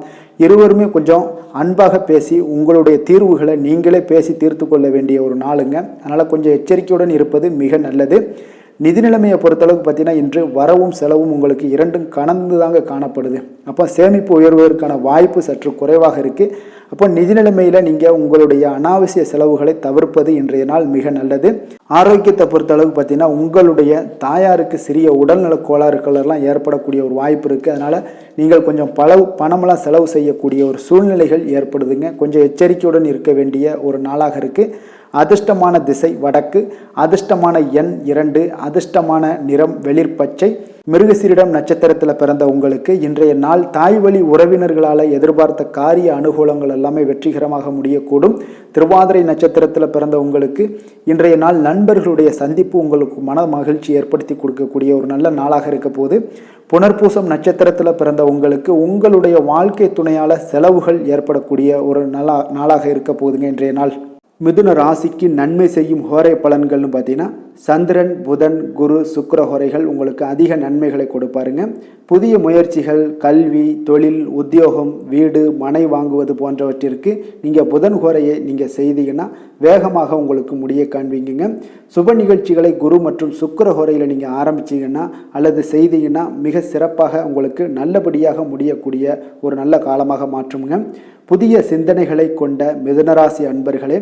இருவருமே கொஞ்சம் அன்பாக பேசி உங்களுடைய தீர்வுகளை நீங்களே பேசி தீர்த்து கொள்ள வேண்டிய ஒரு நாளுங்க. அதனால் கொஞ்சம் எச்சரிக்கையுடன் இருப்பது மிக நல்லது. நிதி நிலைமையை பொறுத்தளவுக்கு பார்த்தீங்கன்னா இன்று வரவும் செலவும் உங்களுக்கு இரண்டும் கலந்து தாங்க காணப்படுது. அப்போ சேமிப்பு உயர்வதற்கான வாய்ப்பு சற்று குறைவாக இருக்குது. அப்போ நிதி நிலைமையில் நீங்கள் உங்களுடைய அனாவசிய செலவுகளை தவிர்ப்பது இன்றைய நாள் மிக நல்லது. ஆரோக்கியத்தை பொறுத்தளவுக்கு பார்த்தீங்கன்னா உங்களுடைய தாயாருக்கு சிறிய உடல்நல கோளாறுகள் எல்லாம் ஏற்படக்கூடிய ஒரு வாய்ப்பு இருக்குது. அதனால் நீங்கள் கொஞ்சம் பணமெல்லாம் செலவு செய்யக்கூடிய ஒரு சூழ்நிலைகள் ஏற்படுதுங்க. கொஞ்சம் எச்சரிக்கையுடன் இருக்க வேண்டிய ஒரு நாளாக இருக்குது. அதிர்ஷ்டமான திசை வடக்கு, அதிர்ஷ்டமான எண் 2, அதிர்ஷ்டமான நிறம் வெளிர்பச்சை. மிருகசீரிடம் நட்சத்திரத்தில் பிறந்த உங்களுக்கு இன்றைய நாள் தாய் வழி உறவினர்களால் எதிர்பார்த்த காரிய அனுகூலங்கள் எல்லாமே வெற்றிகரமாக முடியக்கூடும். திருவாதிரை நட்சத்திரத்தில் பிறந்த உங்களுக்கு இன்றைய நாள் நண்பர்களுடைய சந்திப்பு உங்களுக்கு மன மகிழ்ச்சி ஏற்படுத்தி கொடுக்கக்கூடிய ஒரு நல்ல நாளாக இருக்க போது. புனர்பூசம் நட்சத்திரத்தில் பிறந்த உங்களுக்கு உங்களுடைய வாழ்க்கை துணையால் செலவுகள் ஏற்படக்கூடிய ஒரு நாளாக இருக்க போதுங்க இன்றைய நாள். மிதுன ராசிக்கு நன்மை செய்யும் ஹோரை பலன்கள்னு பார்த்தீங்கன்னா சந்திரன், புதன், குரு, சுக்கிர ஹோரைகள் உங்களுக்கு அதிக நன்மைகளை கொடுப்பாருங்க. புதிய முயற்சிகள், கல்வி, தொழில், உத்தியோகம், வீடு, மனை வாங்குவது போன்றவற்றிற்கு நீங்கள் புதன் ஹோரையை நீங்கள் செய்தீங்கன்னா வேகமாக உங்களுக்கு முடிய காண்பீங்க. சுப நிகழ்ச்சிகளை குரு மற்றும் சுக்கிர ஹோரையில் நீங்கள் ஆரம்பிச்சிங்கன்னா அல்லது செய்தீங்கன்னா மிக சிறப்பாக உங்களுக்கு நல்லபடியாக முடியக்கூடிய ஒரு நல்ல காலமாக மாற்றுங்க. புதிய சிந்தனைகளை கொண்ட மிதுனராசி அன்பர்களே,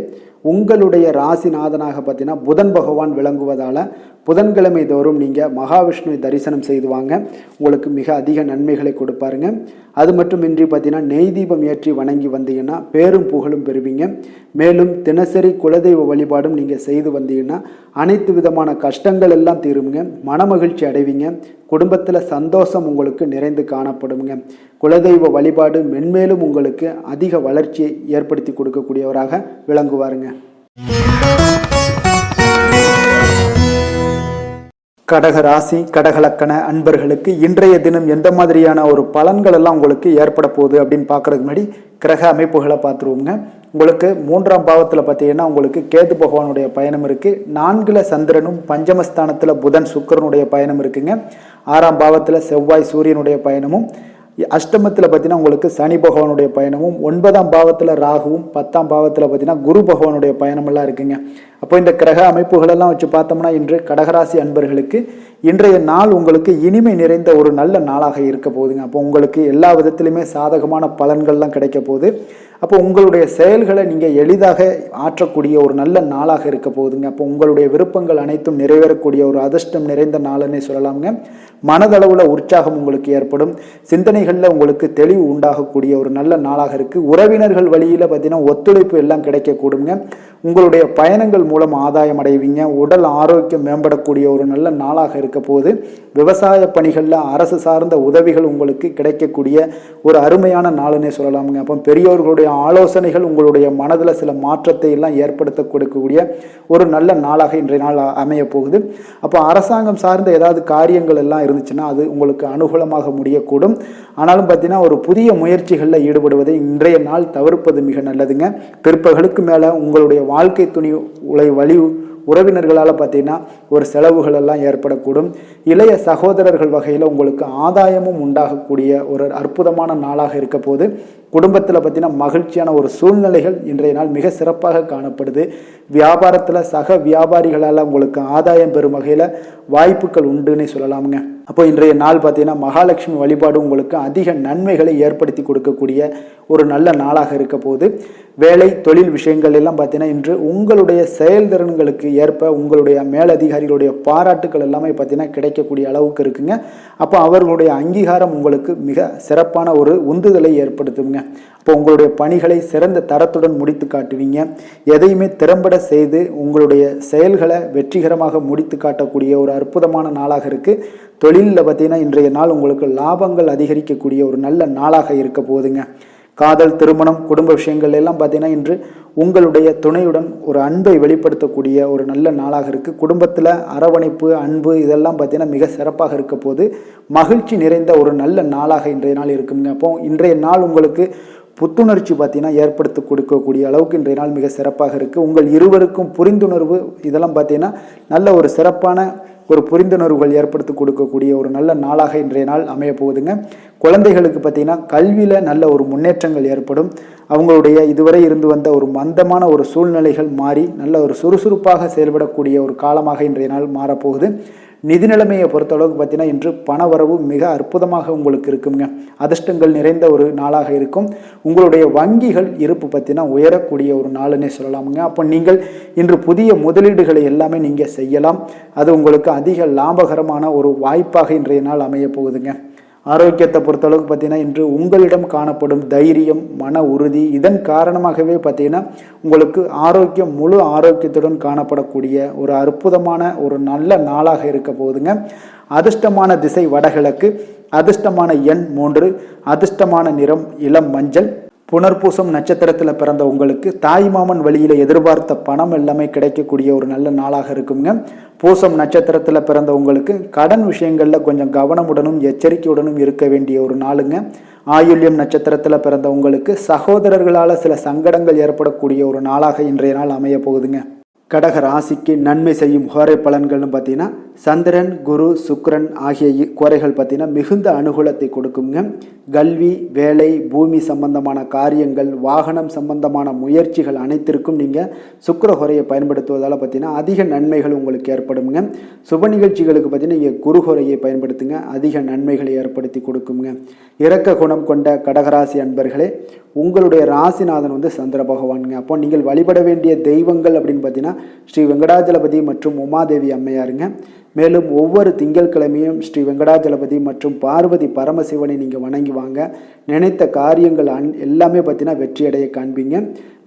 உங்களுடைய ராசிநாதனாக பார்த்தீங்கன்னா புதன் பகவான் விளங்குவதால் புதன்கிழமை தோறும் நீங்கள் மகாவிஷ்ணுவை தரிசனம் செய்து வாங்க, உங்களுக்கு மிக அதிக நன்மைகளை கொடுப்பாருங்க. அது மட்டுமின்றி பார்த்தீங்கன்னா நெய் தீபம் ஏற்றி வணங்கி வந்தீங்கன்னா பேரும் புகழும் பெறுவீங்க. மேலும் தினசரி குலதெய்வ வழிபாடும் நீங்கள் செய்து வந்தீங்கன்னா அனைத்து விதமான கஷ்டங்கள் எல்லாம் தீருங்க, மனமகிழ்ச்சி அடைவீங்க, குடும்பத்தில் சந்தோஷம் உங்களுக்கு நிறைந்து காணப்படுங்க. குலதெய்வ வழிபாடு மென்மேலும் உங்களுக்கு அதிக வளர்ச்சியை ஏற்படுத்தி கொடுக்கக்கூடியவராக விளங்குவாருங்க. கடக ராசி கடகலக்கண அன்பர்களுக்கு இன்றைய தினம் எந்த மாதிரியான ஒரு பலன்கள் எல்லாம் உங்களுக்கு ஏற்பட போகுது அப்படின்னு பார்க்கறதுக்கு முன்னாடி கிரக அமைப்புகளை பார்த்துருவோங்க. உங்களுக்கு 3ஆம் பாவத்தில் பார்த்தீங்கன்னா உங்களுக்கு கேது பகவானுடைய பயணம் இருக்குது. 4ல் சந்திரனும், பஞ்சமஸ்தானத்தில் புதன் சுக்கிரனுடைய பயணம் இருக்குங்க. 6ஆம் பாவத்தில் செவ்வாய் சூரியனுடைய பயணமும், அஷ்டமத்தில் பார்த்தீங்கன்னா உங்களுக்கு சனி பகவானுடைய பயணமும், 9ஆம் பாவத்தில் ராகுவும், 10ஆம் பாவத்தில் பார்த்தீங்கன்னா குரு பகவானுடைய பயணமெல்லாம் இருக்குங்க. அப்போ இந்த கிரக அமைப்புகளெல்லாம் வச்சு பார்த்தோம்னா இன்று கடகராசி அன்பர்களுக்கு இன்றைய நாள் உங்களுக்கு இனிமை நிறைந்த ஒரு நல்ல நாளாக இருக்க போகுதுங்க. அப்போ உங்களுக்கு எல்லா விதத்திலுமே சாதகமான பலன்கள்லாம் கிடைக்க போகுது. அப்போ உங்களுடைய செயல்களை நீங்கள் எளிதாக ஆற்றக்கூடிய ஒரு நல்ல நாளாக இருக்க போகுதுங்க. அப்போ உங்களுடைய விருப்பங்கள் அனைத்தும் நிறைவேறக்கூடிய ஒரு அதிர்ஷ்டம் நிறைந்த நாள்னே சொல்லலாமுங்க. மனதளவில் உற்சாகம் உங்களுக்கு ஏற்படும், சிந்தனைகளில் உங்களுக்கு தெளிவு உண்டாகக்கூடிய ஒரு நல்ல நாளாக இருக்குது. உறவினர்கள் வழியில் பார்த்தீங்கன்னா ஒத்துழைப்பு எல்லாம் கிடைக்கக்கூடுங்க. உங்களுடைய பயணங்கள் மூலம் ஆதாயம் அடைவீங்க. உடல் ஆரோக்கியம் மேம்படக்கூடிய ஒரு நல்ல நாளாக இருக்க போது. விவசாய பணிகளில் அரசு சார்ந்த உதவிகள் உங்களுக்கு கிடைக்கக்கூடிய ஒரு அருமையான நாளுன்னே சொல்லலாமுங்க. அப்போ பெரியோர்களுடைய ஆலோசனைகள் உங்களுடைய மனதில் சில மாற்றத்தை எல்லாம் ஏற்படுத்த கொடுக்கக்கூடிய ஒரு நல்ல நாளாக இன்றைய நாள் அமைய போகுது. அப்போ அரசாங்கம் சார்ந்த ஏதாவது காரியங்கள் எல்லாம் இருந்துச்சுன்னா அது உங்களுக்கு அனுகூலமாக முடியக்கூடும். ஆனாலும் பார்த்தீங்கன்னா ஒரு புதிய முயற்சிகளில் ஈடுபடுவதை இன்றைய நாள் தவிர்ப்பது மிக நல்லதுங்க. பிற்பகலுக்கு மேலே உங்களுடைய வாழ்க்கை துணை வழி உறவினர்களால் பார்த்தீங்கன்னா ஒரு செலவுகள் எல்லாம் ஏற்படக்கூடும். இளைய சகோதரர்கள் வகையில் உங்களுக்கு ஆதாயமும் உண்டாகக்கூடிய ஒரு அற்புதமான நாளாக இருக்க போது. குடும்பத்தில் பார்த்தீங்கன்னா மகிழ்ச்சியான ஒரு சூழ்நிலைகள் இன்றைய நாள் மிக சிறப்பாக காணப்படுது. வியாபாரத்தில் சக வியாபாரிகளால் உங்களுக்கு ஆதாயம் பெறும் வகையில் வாய்ப்புகள் உண்டுன்னு சொல்லலாமுங்க. அப்போ இன்றைய நாள் பார்த்தீங்கன்னா மகாலட்சுமி வழிபாடு உங்களுக்கு அதிக நன்மைகளை ஏற்படுத்தி கொடுக்கக்கூடிய ஒரு நல்ல நாளாக இருக்க போது. வேலை தொழில் விஷயங்கள் எல்லாம் பார்த்தீங்கன்னா இன்று உங்களுடைய செயல்திறன்களுக்கு ஏற்ப உங்களுடைய மேலதிகாரிகளுடைய பாராட்டுக்கள் எல்லாமே பார்த்தீங்கன்னா கிடைக்கக்கூடிய அளவுக்கு இருக்குங்க. அப்போ அவர்களுடைய அங்கீகாரம் உங்களுக்கு மிக சிறப்பான ஒரு உந்துதலை ஏற்படுத்துங்க. அப்போ உங்களுடைய பணிகளை சிறந்த தரத்துடன் முடித்து காட்டுவீங்க. எதையுமே திறம்பட செய்து உங்களுடைய செயல்களை வெற்றிகரமாக முடித்து காட்டக்கூடிய ஒரு அற்புதமான நாளாக இருக்குது. தொழிலில் பார்த்தீங்கன்னா இன்றைய நாள் உங்களுக்கு லாபங்கள் அதிகரிக்கக்கூடிய ஒரு நல்ல நாளாக இருக்க போகுதுங்க. காதல், திருமணம், குடும்ப விஷயங்கள் எல்லாம் பார்த்தீங்கன்னா இன்று உங்களுடைய துணையுடன் ஒரு அன்பை வெளிப்படுத்தக்கூடிய ஒரு நல்ல நாளாக இருக்குது. குடும்பத்தில் அரவணைப்பு, அன்பு இதெல்லாம் பார்த்தீங்கன்னா மிக சிறப்பாக இருக்க போது. மகிழ்ச்சி நிறைந்த ஒரு நல்ல நாளாக இன்றைய நாள் இருக்குங்க. அப்போ இன்றைய நாள் உங்களுக்கு புத்துணர்ச்சி பார்த்தீங்கன்னா ஏற்படுத்தி கொடுக்கக்கூடிய அளவுக்கு இன்றைய நாள் மிக சிறப்பாக இருக்குது. உங்கள் இருவருக்கும் புரிந்துணர்வு இதெல்லாம் பார்த்தீங்கன்னா நல்ல ஒரு சிறப்பான ஒரு புரிந்துணர்வுகள் ஏற்படுத்தி கொடுக்கக்கூடிய ஒரு நல்ல நாளாக இன்றைய நாள் அமைய போகுதுங்க. குழந்தைகளுக்கு பார்த்தீங்கன்னா கல்வியில் நல்ல ஒரு முன்னேற்றங்கள் ஏற்படும். அவங்களுடைய இதுவரை இருந்து வந்த ஒரு மந்தமான ஒரு சூழ்நிலைகள் மாறி நல்ல ஒரு சுறுசுறுப்பாக செயல்படக்கூடிய ஒரு காலமாக இன்றைய நாள் மாறப்போகுது. நிதி நிலைமையை பொறுத்தளவுக்கு பார்த்தீங்கன்னா இன்று பண வரவு மிக அற்புதமாக உங்களுக்கு இருக்குங்க. அதிர்ஷ்டங்கள் நிறைந்த ஒரு நாளாக இருக்கும். உங்களுடைய வங்கிகள் இருப்பு பார்த்தீங்கன்னா உயரக்கூடிய ஒரு நாளுன்னே சொல்லலாமுங்க. அப்போ நீங்கள் இன்று புதிய முதலீடுகளை எல்லாமே நீங்கள் செய்யலாம். அது உங்களுக்கு அதிக லாபகரமான ஒரு வாய்ப்பாக இன்றைய நாள் அமைய போகுதுங்க. ஆரோக்கியத்தை பொறுத்தளவுக்கு பார்த்தீங்கன்னா இன்று உங்களிடம் காணப்படும் தைரியம், மன உறுதி இதன் காரணமாகவே பார்த்தீங்கன்னா உங்களுக்கு ஆரோக்கியம் முழு ஆரோக்கியத்துடன் காணப்படக்கூடிய ஒரு அற்புதமான ஒரு நல்ல நாளாக இருக்க போகுதுங்க. அதிர்ஷ்டமான திசை வடகிழக்கு, அதிர்ஷ்டமான எண் 3, அதிர்ஷ்டமான நிறம் இளம் மஞ்சள். புனர்பூசம் நட்சத்திரத்தில் பிறந்த உங்களுக்கு தாய்மாமன் வழியில் எதிர்பார்த்த பணம் எல்லாமே கிடைக்கக்கூடிய ஒரு நல்ல நாளாக இருக்குங்க. பூசம் நட்சத்திரத்தில் பிறந்த உங்களுக்கு கடன் விஷயங்களில் கொஞ்சம் கவனமுடனும் எச்சரிக்கையுடனும் இருக்க வேண்டிய ஒரு நாளுங்க. ஆயுள்யம் நட்சத்திரத்தில் பிறந்த உங்களுக்கு சகோதரர்களால் சில சங்கடங்கள் ஏற்படக்கூடிய ஒரு நாளாக இன்றைய நாள் அமைய போகுதுங்க. கடக ராசிக்கு நன்மை செய்யும் ஹோரை பலன்கள்னு பார்த்தீங்கன்னா சந்திரன், குரு, சுக்கிரன் ஆகிய கோரைகள் பார்த்தீங்கன்னா மிகுந்த அனுகூலத்தை கொடுக்குங்க. கல்வி, வேலை, பூமி சம்பந்தமான காரியங்கள், வாகனம் சம்பந்தமான முயற்சிகள் அனைத்திற்கும் நீங்கள் சுக்கிர ஹோரையை பயன்படுத்துவதால் பார்த்தீங்கன்னா அதிக நன்மைகள் உங்களுக்கு ஏற்படுங்க. சுப நிகழ்ச்சிகளுக்கு பார்த்தீங்கன்னா நீங்கள் குரு ஹோரையை பயன்படுத்துங்க, அதிக நன்மைகளை ஏற்படுத்தி கொடுக்குங்க. இரக்க குணம் கொண்ட கடகராசி அன்பர்களே, உங்களுடைய ராசிநாதன் வந்து சந்திர பகவானுங்க. அப்போ நீங்கள் வழிபட வேண்டிய தெய்வங்கள் அப்படின்னு பார்த்தீங்கன்னா ஸ்ரீ வெங்கடாஜலபதி மற்றும் உமாதேவி அம்மையாருங்க. மேலும் ஒவ்வொரு திங்கட்கிழமையும் ஸ்ரீ வெங்கடாஜலபதி மற்றும் பார்வதி பரமசிவனை நீங்கள் வணங்கி வாங்க. நினைத்த காரியங்கள் எல்லாமே பார்த்தீங்கன்னா வெற்றியடைய காண்பீங்க.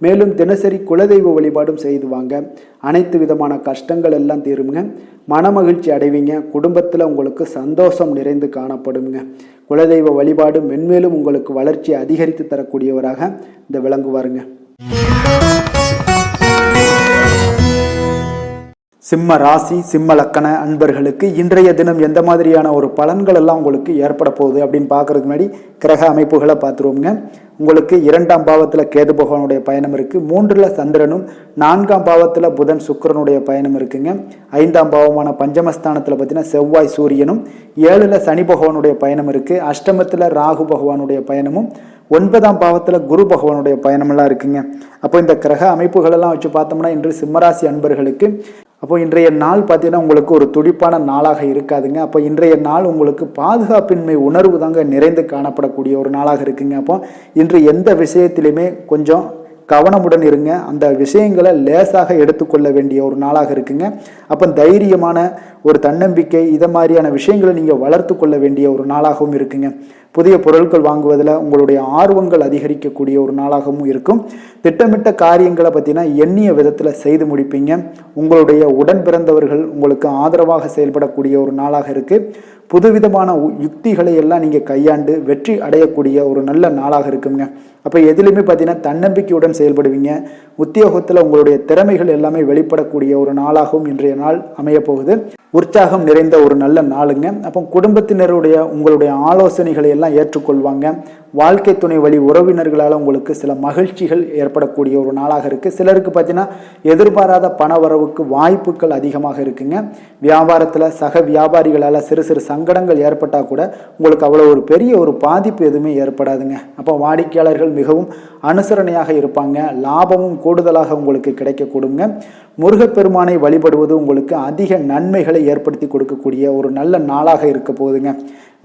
மேலும் தினசரி குலதெய்வ வழிபாடும் செய்து வாங்க. அனைத்து விதமான கஷ்டங்கள் எல்லாம் தீருங்க. மனமகிழ்ச்சி அடைவீங்க. குடும்பத்தில் உங்களுக்கு சந்தோஷம் நிறைந்து காணப்படுங்க. குலதெய்வ வழிபாடு மென்மேலும் உங்களுக்கு வளர்ச்சி அதிகரித்து தரக்கூடியவராக இந்த விளங்குவாருங்க. சிம்ம ராசி, சிம்ம லக்கண அன்பர்களுக்கு இன்றைய தினம் எந்த மாதிரியான ஒரு பலன்கள் எல்லாம் உங்களுக்கு ஏற்பட போகுது அப்படின்னு பார்க்கறதுக்கு முன்னாடி கிரக அமைப்புகளை பார்த்துருவோங்க. உங்களுக்கு 2ஆம் பாவத்தில் கேது பகவானுடைய பயணம் இருக்குது. 3ல் சந்திரனும், 4ஆம் பாவத்தில் புதன் சுக்கிரனுடைய பயணம் இருக்குங்க. 5ஆம் பாவமான பஞ்சமஸ்தானத்தில் பார்த்தீங்கன்னா செவ்வாய் சூரியனும், 7ல் சனி பகவானுடைய பயணம் இருக்குது. அஷ்டமத்தில் ராகு பகவானுடைய பயணமும், 9ஆம் பாவத்தில் குரு பகவானுடைய பயணமெல்லாம் இருக்குங்க. அப்போ இந்த கிரக அமைப்புகளெல்லாம் வச்சு பார்த்தோம்னா இன்று சிம்மராசி அன்பர்களுக்கு அப்போ இன்றைய நாள் பார்த்தீங்கன்னா உங்களுக்கு ஒரு துடிப்பான நாளாக இருக்காதுங்க. அப்போ இன்றைய நாள் உங்களுக்கு பாதுகாப்பின்மை உணர்வு தாங்க நிறைந்து காணப்படக்கூடிய ஒரு நாளாக இருக்குங்க. அப்போ இன்று எந்த விஷயத்திலுமே கொஞ்சம் கவனமுடன் இருங்க. அந்த விஷயங்களை லேசாக எடுத்துக்கொள்ள வேண்டிய ஒரு நாளாக இருக்குங்க. அப்போ தைரியமான ஒரு தன்னம்பிக்கை இதை மாதிரியான விஷயங்களை நீங்கள் வளர்த்து கொள்ள வேண்டிய ஒரு நாளாகவும் இருக்குங்க. புதிய பொருட்கள் வாங்குவதில் உங்களுடைய ஆர்வங்கள் அதிகரிக்கக்கூடிய ஒரு நாளாகவும் இருக்கும். திட்டமிட்ட காரியங்களை பார்த்தீங்கன்னா எண்ணிய விதத்தில் செய்து முடிப்பீங்க. உங்களுடைய உடன் பிறந்தவர்கள் உங்களுக்கு ஆதரவாக செயல்படக்கூடிய ஒரு நாளாக இருக்குது. புதுவிதமான யுக்திகளை எல்லாம் நீங்கள் கையாண்டு வெற்றி அடையக்கூடிய ஒரு நல்ல நாளாக இருக்குங்க. அப்போ எதிலுமே பார்த்தீங்கன்னா தன்னம்பிக்கையுடன் செயல்படுவீங்க. உத்தியோகத்தில் உங்களுடைய திறமைகள் எல்லாமே வெளிப்படக்கூடிய ஒரு நாளாகவும் இன்றைய நாள் அமையப்போகுது. உற்சாகம் நிறைந்த ஒரு நல்ல நாளுங்க. அப்போ குடும்பத்தினருடைய உங்களுடைய ஆலோசனைகளை எல்லாம் ஏற்றுக்கொள்வாங்க. வாழ்க்கை துணை வழி உறவினர்களால் உங்களுக்கு சில மகிழ்ச்சிகள் ஏற்படக்கூடிய ஒரு நாளாக இருக்குது. சிலருக்கு பார்த்தீங்கன்னா எதிர்பாராத பண வரவுக்கு வாய்ப்புகள் அதிகமாக இருக்குங்க. வியாபாரத்தில் சக வியாபாரிகளால் சிறு சிறு சங்கடங்கள் ஏற்பட்டால் கூட உங்களுக்கு அவ்வளோ ஒரு பெரிய ஒரு பாதிப்பு எதுவுமே ஏற்படாதுங்க. அப்போ வாடிக்கையாளர்கள் மிகவும் அனுசரணையாக இருப்பாங்க. லாபமும் கூடுதலாக உங்களுக்கு கிடைக்கக்கூடுங்க. முருகப்பெருமானை வழிபடுவது உங்களுக்கு அதிக நன்மைகளை ஏற்படுத்தி கொடுக்கக்கூடிய ஒரு நல்ல நாளாக இருக்க போகுதுங்க.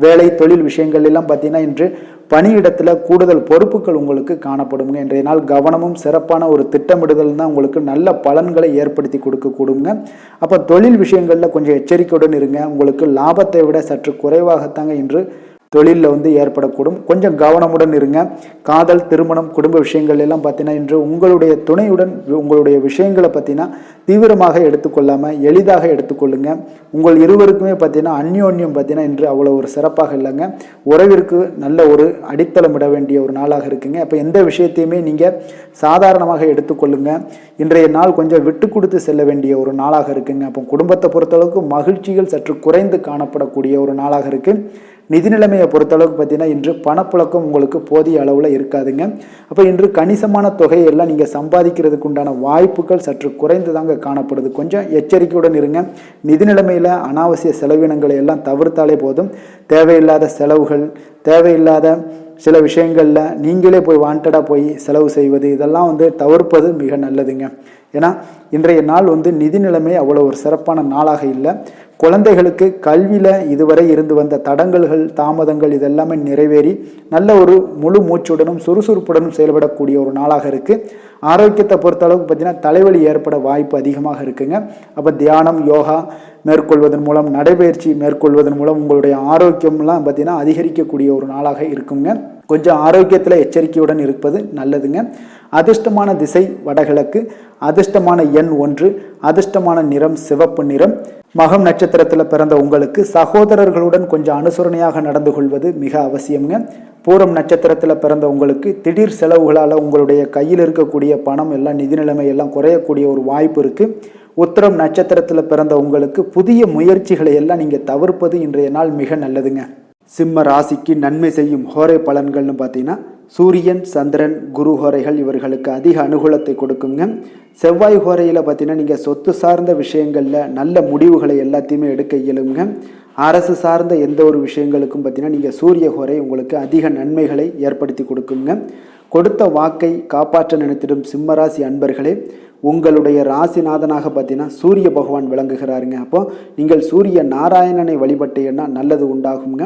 வேலை தொழில் விஷயங்கள் எல்லாம் பார்த்தீங்கன்னா இன்று பணியிடத்தில் கூடுதல் பொறுப்புகள் உங்களுக்கு காணப்படுங்க. இன்றைய நாள் கவனமும் சிறப்பான ஒரு திட்டமிடுதல் தான் உங்களுக்கு நல்ல பலன்களை ஏற்படுத்தி கொடுக்கக்கூடுங்க. அப்போ தொழில் விஷயங்களில் கொஞ்சம் எச்சரிக்கையுடன் இருங்க. உங்களுக்கு லாபத்தை விட சற்று குறைவாகத்தாங்க இன்று தொழிலில் ஏற்படக்கூடும். கொஞ்சம் கவனமுடன் இருங்க. காதல், திருமணம், குடும்ப விஷயங்கள் எல்லாம் பார்த்தீங்கன்னா இன்று உங்களுடைய துணையுடன் உங்களுடைய விஷயங்களை பார்த்தீங்கன்னா தீவிரமாக எடுத்துக்கொள்ளாமல் எளிதாக எடுத்துக்கொள்ளுங்க. உங்கள் இருவருக்குமே பார்த்தீங்கன்னா அந்யோன்யம் பார்த்தீங்கன்னா இன்று அவ்வளோ ஒரு சிறப்பாக இல்லைங்க. உறவிற்கு நல்ல ஒரு அடித்தளமிட வேண்டிய ஒரு நாளாக இருக்குங்க. அப்போ எந்த விஷயத்தையுமே நீங்கள் சாதாரணமாக எடுத்துக்கொள்ளுங்க. இன்றைய நாள் கொஞ்சம் விட்டு கொடுத்து செல்ல வேண்டிய ஒரு நாளாக இருக்குங்க. அப்போ குடும்பத்தை பொறுத்தளவுக்கு மகிழ்ச்சிகள் சற்று குறைந்து காணப்படக்கூடிய ஒரு நாளாக இருக்குது. நிதி நிலைமையை பொறுத்தளவுக்கு பார்த்தீங்கன்னா இன்று பணப்புழக்கம் உங்களுக்கு போதிய அளவில் இருக்காதுங்க. அப்போ இன்று கணிசமான தொகையெல்லாம் நீங்கள் சம்பாதிக்கிறதுக்கு உண்டான வாய்ப்புகள் சற்று குறைந்து தாங்க காணப்படுது. கொஞ்சம் எச்சரிக்கையுடன் இருங்க. நிதி நிலைமையில் அனாவசிய செலவினங்களை எல்லாம் தவிர்த்தாலே போதும். தேவையில்லாத செலவுகள், தேவையில்லாத சில விஷயங்களில் நீங்களே போய் வாண்டடாக போய் செலவு செய்வது இதெல்லாம் தவிர்ப்பது மிக நல்லதுங்க. ஏன்னா இன்றைய நாள் நிதி நிலைமை அவ்வளோ ஒரு சிறப்பான நாளாக இல்லை. குழந்தைகளுக்கு கல்வியில் இதுவரை இருந்து வந்த தடங்கல்கள், தாமதங்கள் இதெல்லாமே நிறைவேறி நல்ல ஒரு முழு மூச்சுடனும் சுறுசுறுப்புடனும் செயல்படக்கூடிய ஒரு நாளாக இருக்குது. ஆரோக்கியத்தை பொறுத்த அளவுக்கு பார்த்தீங்கன்னா தலைவலி ஏற்பட வாய்ப்பு அதிகமாக இருக்குங்க. அப்போ தியானம், யோகா மேற்கொள்வதன் மூலம், நடைபயிற்சி மேற்கொள்வதன் மூலம் உங்களுடைய ஆரோக்கியம்லாம் பார்த்தீங்கன்னா அதிகரிக்கக்கூடிய ஒரு நாளாக இருக்குங்க. கொஞ்சம் ஆரோக்கியத்தில் எச்சரிக்கையுடன் இருப்பது நல்லதுங்க. அதிர்ஷ்டமான திசை வடகிழக்கு, அதிர்ஷ்டமான எண் 1, அதிர்ஷ்டமான நிறம் சிவப்பு நிறம். மகம் நட்சத்திரத்தில் பிறந்த உங்களுக்கு சகோதரர்களுடன் கொஞ்சம் அனுசரணையாக நடந்து கொள்வது மிக அவசியம்ங்க. பூரம் நட்சத்திரத்தில் பிறந்த உங்களுக்கு திடீர் செலவுகளால் உங்களுடைய கையில் இருக்கக்கூடிய பணம் எல்லாம் நிதி நிலைமை எல்லாம் குறையக்கூடிய ஒரு வாய்ப்பு இருக்குது. உத்திரம் நட்சத்திரத்தில் பிறந்த உங்களுக்கு புதிய முயற்சிகளை எல்லாம் நீங்கள் தவிர்ப்பது இன்றைய நாள் மிக நல்லதுங்க. சிம்ம ராசிக்கு நன்மை செய்யும் ஹோரை பலன்கள்னு பார்த்தீங்கன்னா சூரியன், சந்திரன், குரு ஹோரைகள் இவர்களுக்கு அதிக அனுகூலத்தை கொடுக்குங்க. செவ்வாய் ஹோரையில் பார்த்தீங்கன்னா நீங்கள் சொத்து சார்ந்த விஷயங்களில் நல்ல முடிவுகளை எல்லாத்தையுமே எடுக்க இயலுங்க. அரசு சார்ந்த எந்த ஒரு விஷயங்களுக்கும் பார்த்தீங்கன்னா நீங்கள் சூரிய ஹோரை உங்களுக்கு அதிக நன்மைகளை ஏற்படுத்தி கொடுக்குங்க. கொடுத்த வாக்கை காப்பாற்ற நினைத்திடும் சிம்மராசி அன்பர்களே, உங்களுடைய ராசிநாதனாக பார்த்தீங்கன்னா சூரிய பகவான் விளங்குகிறாருங்க. அப்போ நீங்கள் சூரிய நாராயணனை வழிபட்டீங்கன்னா நல்லது உண்டாகுங்க.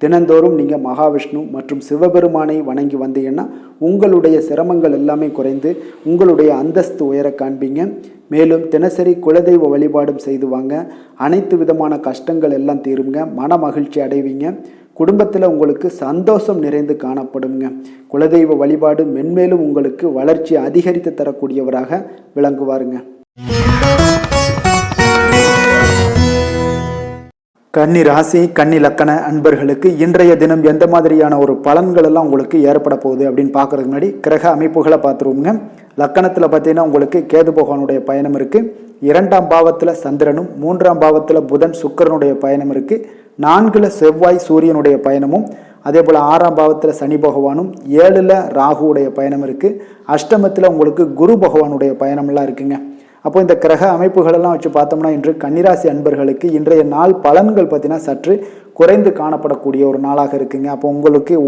தினந்தோறும் நீங்கள் மகாவிஷ்ணு மற்றும் சிவபெருமானை வணங்கி வந்தீங்கன்னா உங்களுடைய சிரமங்கள் எல்லாமே குறைந்து உங்களுடைய அந்தஸ்து உயர காண்பீங்க. மேலும் தினசரி குலதெய்வ வழிபாடும் செய்து வாங்க. அனைத்து விதமான கஷ்டங்கள் எல்லாம் தீருங்க. மன மகிழ்ச்சி அடைவீங்க. குடும்பத்தில் உங்களுக்கு சந்தோஷம் நிறைந்து காணப்படுங்க. குலதெய்வ வழிபாடு மென்மேலும் உங்களுக்கு வளர்ச்சி அதிகரித்து தரக்கூடியவராக விளங்குவாருங்க. கன்னி ராசி, கன்னி லக்கண அன்பர்களுக்கு இன்றைய தினம் எந்த மாதிரியான ஒரு பலன்கள் எல்லாம் உங்களுக்கு ஏற்பட போகுது அப்படின்னு பார்க்கறதுக்கு முன்னாடி கிரக அமைப்புகளை பார்த்துருவோங்க. லக்கணத்தில் பார்த்தீங்கன்னா உங்களுக்கு கேது பகவானுடைய பயணம் இருக்குது. 2ஆம் பாவத்தில் சந்திரனும், 3ஆம் பாவத்தில் புதன் சுக்கிரனுடைய பயணம் இருக்குது. 4ல் செவ்வாய் சூரியனுடைய பயணமும், அதே போல் 6ஆம் பாவத்தில் சனி பகவானும், 7ல் ராகுவுடைய பயணம் இருக்குது. அஷ்டமத்தில் உங்களுக்கு குரு பகவானுடைய பயணம்லாம் இருக்குங்க. அப்போ இந்த கிரக அமைப்புகளெல்லாம் வச்சு பார்த்தோம்னா இன்று கன்னிராசி அன்பர்களுக்கு இன்றைய நாள் பலன்கள் பார்த்தீங்கன்னா சற்று குறைந்து காணப்படக்கூடிய ஒரு நாளாக இருக்குங்க. அப்போ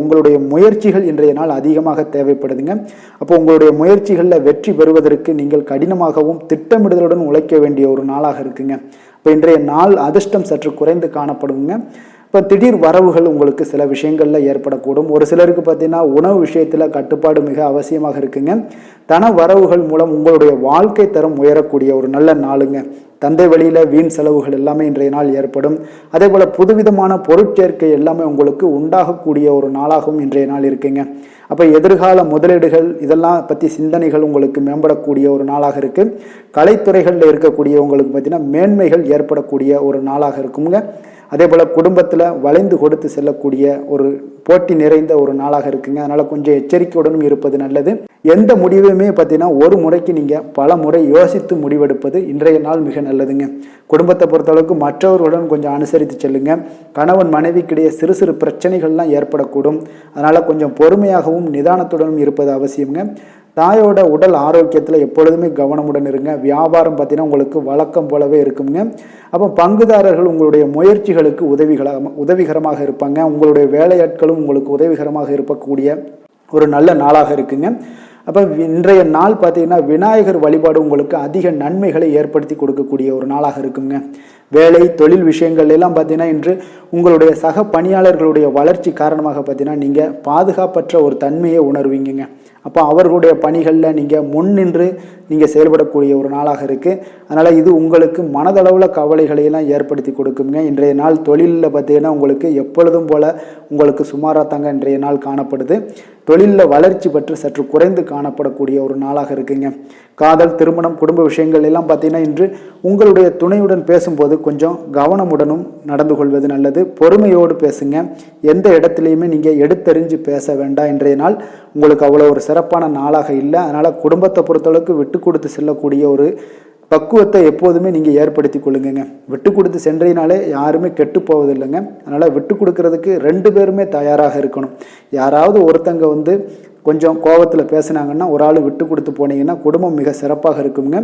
உங்களுடைய முயற்சிகள் இன்றைய நாள் அதிகமாக தேவைப்படுதுங்க. அப்போ உங்களுடைய முயற்சிகளில் வெற்றி பெறுவதற்கு நீங்கள் கடினமாகவும் திட்டமிடுதலுடன் உழைக்க வேண்டிய ஒரு நாளாக இருக்குங்க. இப்போ இன்றைய நாள் அதிர்ஷ்டம் சற்று குறைந்து காணப்படுங்க. இப்போ திடீர் வரவுகள் உங்களுக்கு சில விஷயங்களில் ஏற்படக்கூடும். ஒரு சிலருக்கு பார்த்தீங்கன்னா உணவு விஷயத்தில் கட்டுப்பாடு மிக அவசியமாக இருக்குங்க. தன வரவுகள் மூலம் உங்களுடைய வாழ்க்கை தரம் உயரக்கூடிய ஒரு நல்ல நாளுங்க. தந்தை வழியில் வீண் செலவுகள் எல்லாமே இன்றைய நாள் ஏற்படும். அதே போல் புதுவிதமான பொருட்சேர்க்கை எல்லாமே உங்களுக்கு உண்டாகக்கூடிய ஒரு நாளாகவும் இன்றைய நாள் இருக்குங்க. அப்போ எதிர்கால முதலீடுகள் இதெல்லாம் பற்றி சிந்தனைகள் உங்களுக்கு மேம்படக்கூடிய ஒரு நாளாக இருக்குது. கலைத்துறைகளில் இருக்கக்கூடியவங்களுக்கு பார்த்தீங்கன்னா மேன்மைகள் ஏற்படக்கூடிய ஒரு நாளாக இருக்குங்க. அதே போல் குடும்பத்தில் வளைந்து கொடுத்து செல்லக்கூடிய ஒரு போட்டி நிறைந்த ஒரு நாளாக இருக்குங்க. அதனால் கொஞ்சம் எச்சரிக்கையுடனும் இருப்பது நல்லது. எந்த முடிவையுமே பார்த்தீங்கன்னா ஒரு முறைக்கு நீங்கள் பல முறை யோசித்து முடிவெடுப்பது இன்றைய நாள் மிக நல்லதுங்க. குடும்பத்தை பொறுத்தளவுக்கு மற்றவர்களுடன் கொஞ்சம் அனுசரித்து செல்லுங்க. கணவன் மனைவிக்கிடையே சிறு சிறு பிரச்சனைகள்லாம் ஏற்படக்கூடும். அதனால் கொஞ்சம் பொறுமையாகவும் நிதானத்துடனும் இருப்பது அவசியங்க. தாயோட உடல் ஆரோக்கியத்தில் எப்பொழுதுமே கவனமுடன் இருங்க. வியாபாரம் பார்த்தீங்கன்னா உங்களுக்கு வழக்கம் போலவே இருக்குங்க. அப்போ பங்குதாரர்கள் உங்களுடைய முயற்சிகளுக்கு உதவிகரமாக இருப்பாங்க. உங்களுடைய வேலையாட்களும் உங்களுக்கு உதவிகரமாக இருக்கக்கூடிய ஒரு நல்ல நாளாக இருக்குங்க. அப்போ இன்றைய நாள் பார்த்தீங்கன்னா விநாயகர் வழிபாடு உங்களுக்கு அதிக நன்மைகளை ஏற்படுத்தி கொடுக்கக்கூடிய ஒரு நாளாக இருக்குங்க. வேலை தொழில் விஷயங்கள் எல்லாம் பார்த்தீங்கன்னா இன்று உங்களுடைய சக பணியாளர்களுடைய வளர்ச்சி காரணமாக பார்த்தீங்கன்னா நீங்கள் பாதுகாப்பற்ற ஒரு தன்மையை உணர்வீங்க. அப்போ அவர்களுடைய பணிகளில் நீங்கள் முன்னின்று நீங்கள் செயல்படக்கூடிய ஒரு நாளாக இருக்குது. அதனால் இது உங்களுக்கு மனதளவில் கவலைகளையெல்லாம் ஏற்படுத்தி கொடுக்குங்க. இன்றைய நாள் தொழிலில் பார்த்தீங்கன்னா உங்களுக்கு எப்பொழுதும் போல் உங்களுக்கு சுமாராக தாங்க இன்றைய நாள் காணப்படுது. தொழிலில் வளர்ச்சி பற்றி சற்று குறைந்து காணப்படக்கூடிய ஒரு நாளாக இருக்குங்க. காதல், திருமணம், குடும்ப விஷயங்கள் எல்லாம் பார்த்தீங்கன்னா இன்று உங்களுடைய துணையுடன் பேசும்போது கொஞ்சம் கவனமுடனும் நடந்து கொள்வது நல்லது. பொறுமையோடு பேசுங்க. எந்த இடத்துலையுமே நீங்கள் எடுத்தறிஞ்சு பேச வேண்டாம். இன்றைய நாள் உங்களுக்கு அவ்வளோ ஒரு சிறப்பான நாளாக இல்லை. அதனால் குடும்பத்தை பொறுத்தளவுக்கு விட்டு கொடுத்து செல்லக்கூடிய ஒரு பக்குவத்தை எப்போதுமே நீங்கள் ஏற்படுத்தி கொள்ளுங்க. விட்டு கொடுத்து சென்றீனாலே யாருமே கெட்டு போவதில்லைங்க. அதனால் விட்டு கொடுக்கறதுக்கு 2 பேருமே தயாராக இருக்கணும். யாராவது ஒருத்தங்க கொஞ்சம் கோபத்தில் பேசுனாங்கன்னா ஒரு ஆள் விட்டு கொடுத்து போனீங்கன்னா குடும்பம் மிக சிறப்பாக இருக்குங்க.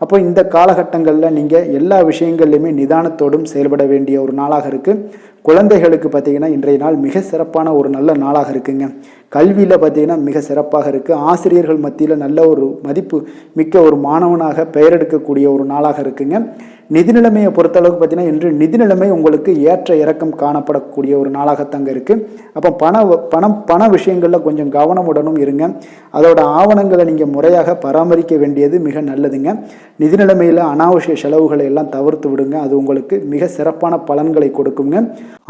அப்போ இந்த காலகட்டங்களில் நீங்கள் எல்லா விஷயங்கள்லையுமே நிதானத்தோடும் செயல்பட வேண்டிய ஒரு நாளாக இருக்குது. குழந்தைகளுக்கு பார்த்தீங்கன்னா இன்றைய நாள் மிக சிறப்பான ஒரு நல்ல நாளாக இருக்குங்க. கல்வியில் பார்த்தீங்கன்னா மிக சிறப்பாக இருக்குது. ஆசிரியர்கள் மத்தியில் நல்ல ஒரு மதிப்பு மிக்க ஒரு மாணவனாக பெயர் எடுக்கக்கூடிய ஒரு நாளாக இருக்குங்க. நிதி நிலைமையை பொறுத்தளவுக்கு பார்த்தீங்கன்னா இன்று நிதி நிலைமை உங்களுக்கு ஏற்ற இறக்கம் காணப்படக்கூடிய ஒரு நாளாகத்தாங்க இருக்குது. அப்போ பண விஷயங்களில் கொஞ்சம் கவனமுடனும் இருங்க. அதோட ஆவணங்களை நீங்கள் முறையாக பராமரிக்க வேண்டியது மிக நல்லதுங்க. நிதி நிலைமையில் அனாவசிய செலவுகளை எல்லாம் தவிர்த்து விடுங்க. அது உங்களுக்கு மிக சிறப்பான பலன்களை கொடுக்குங்க.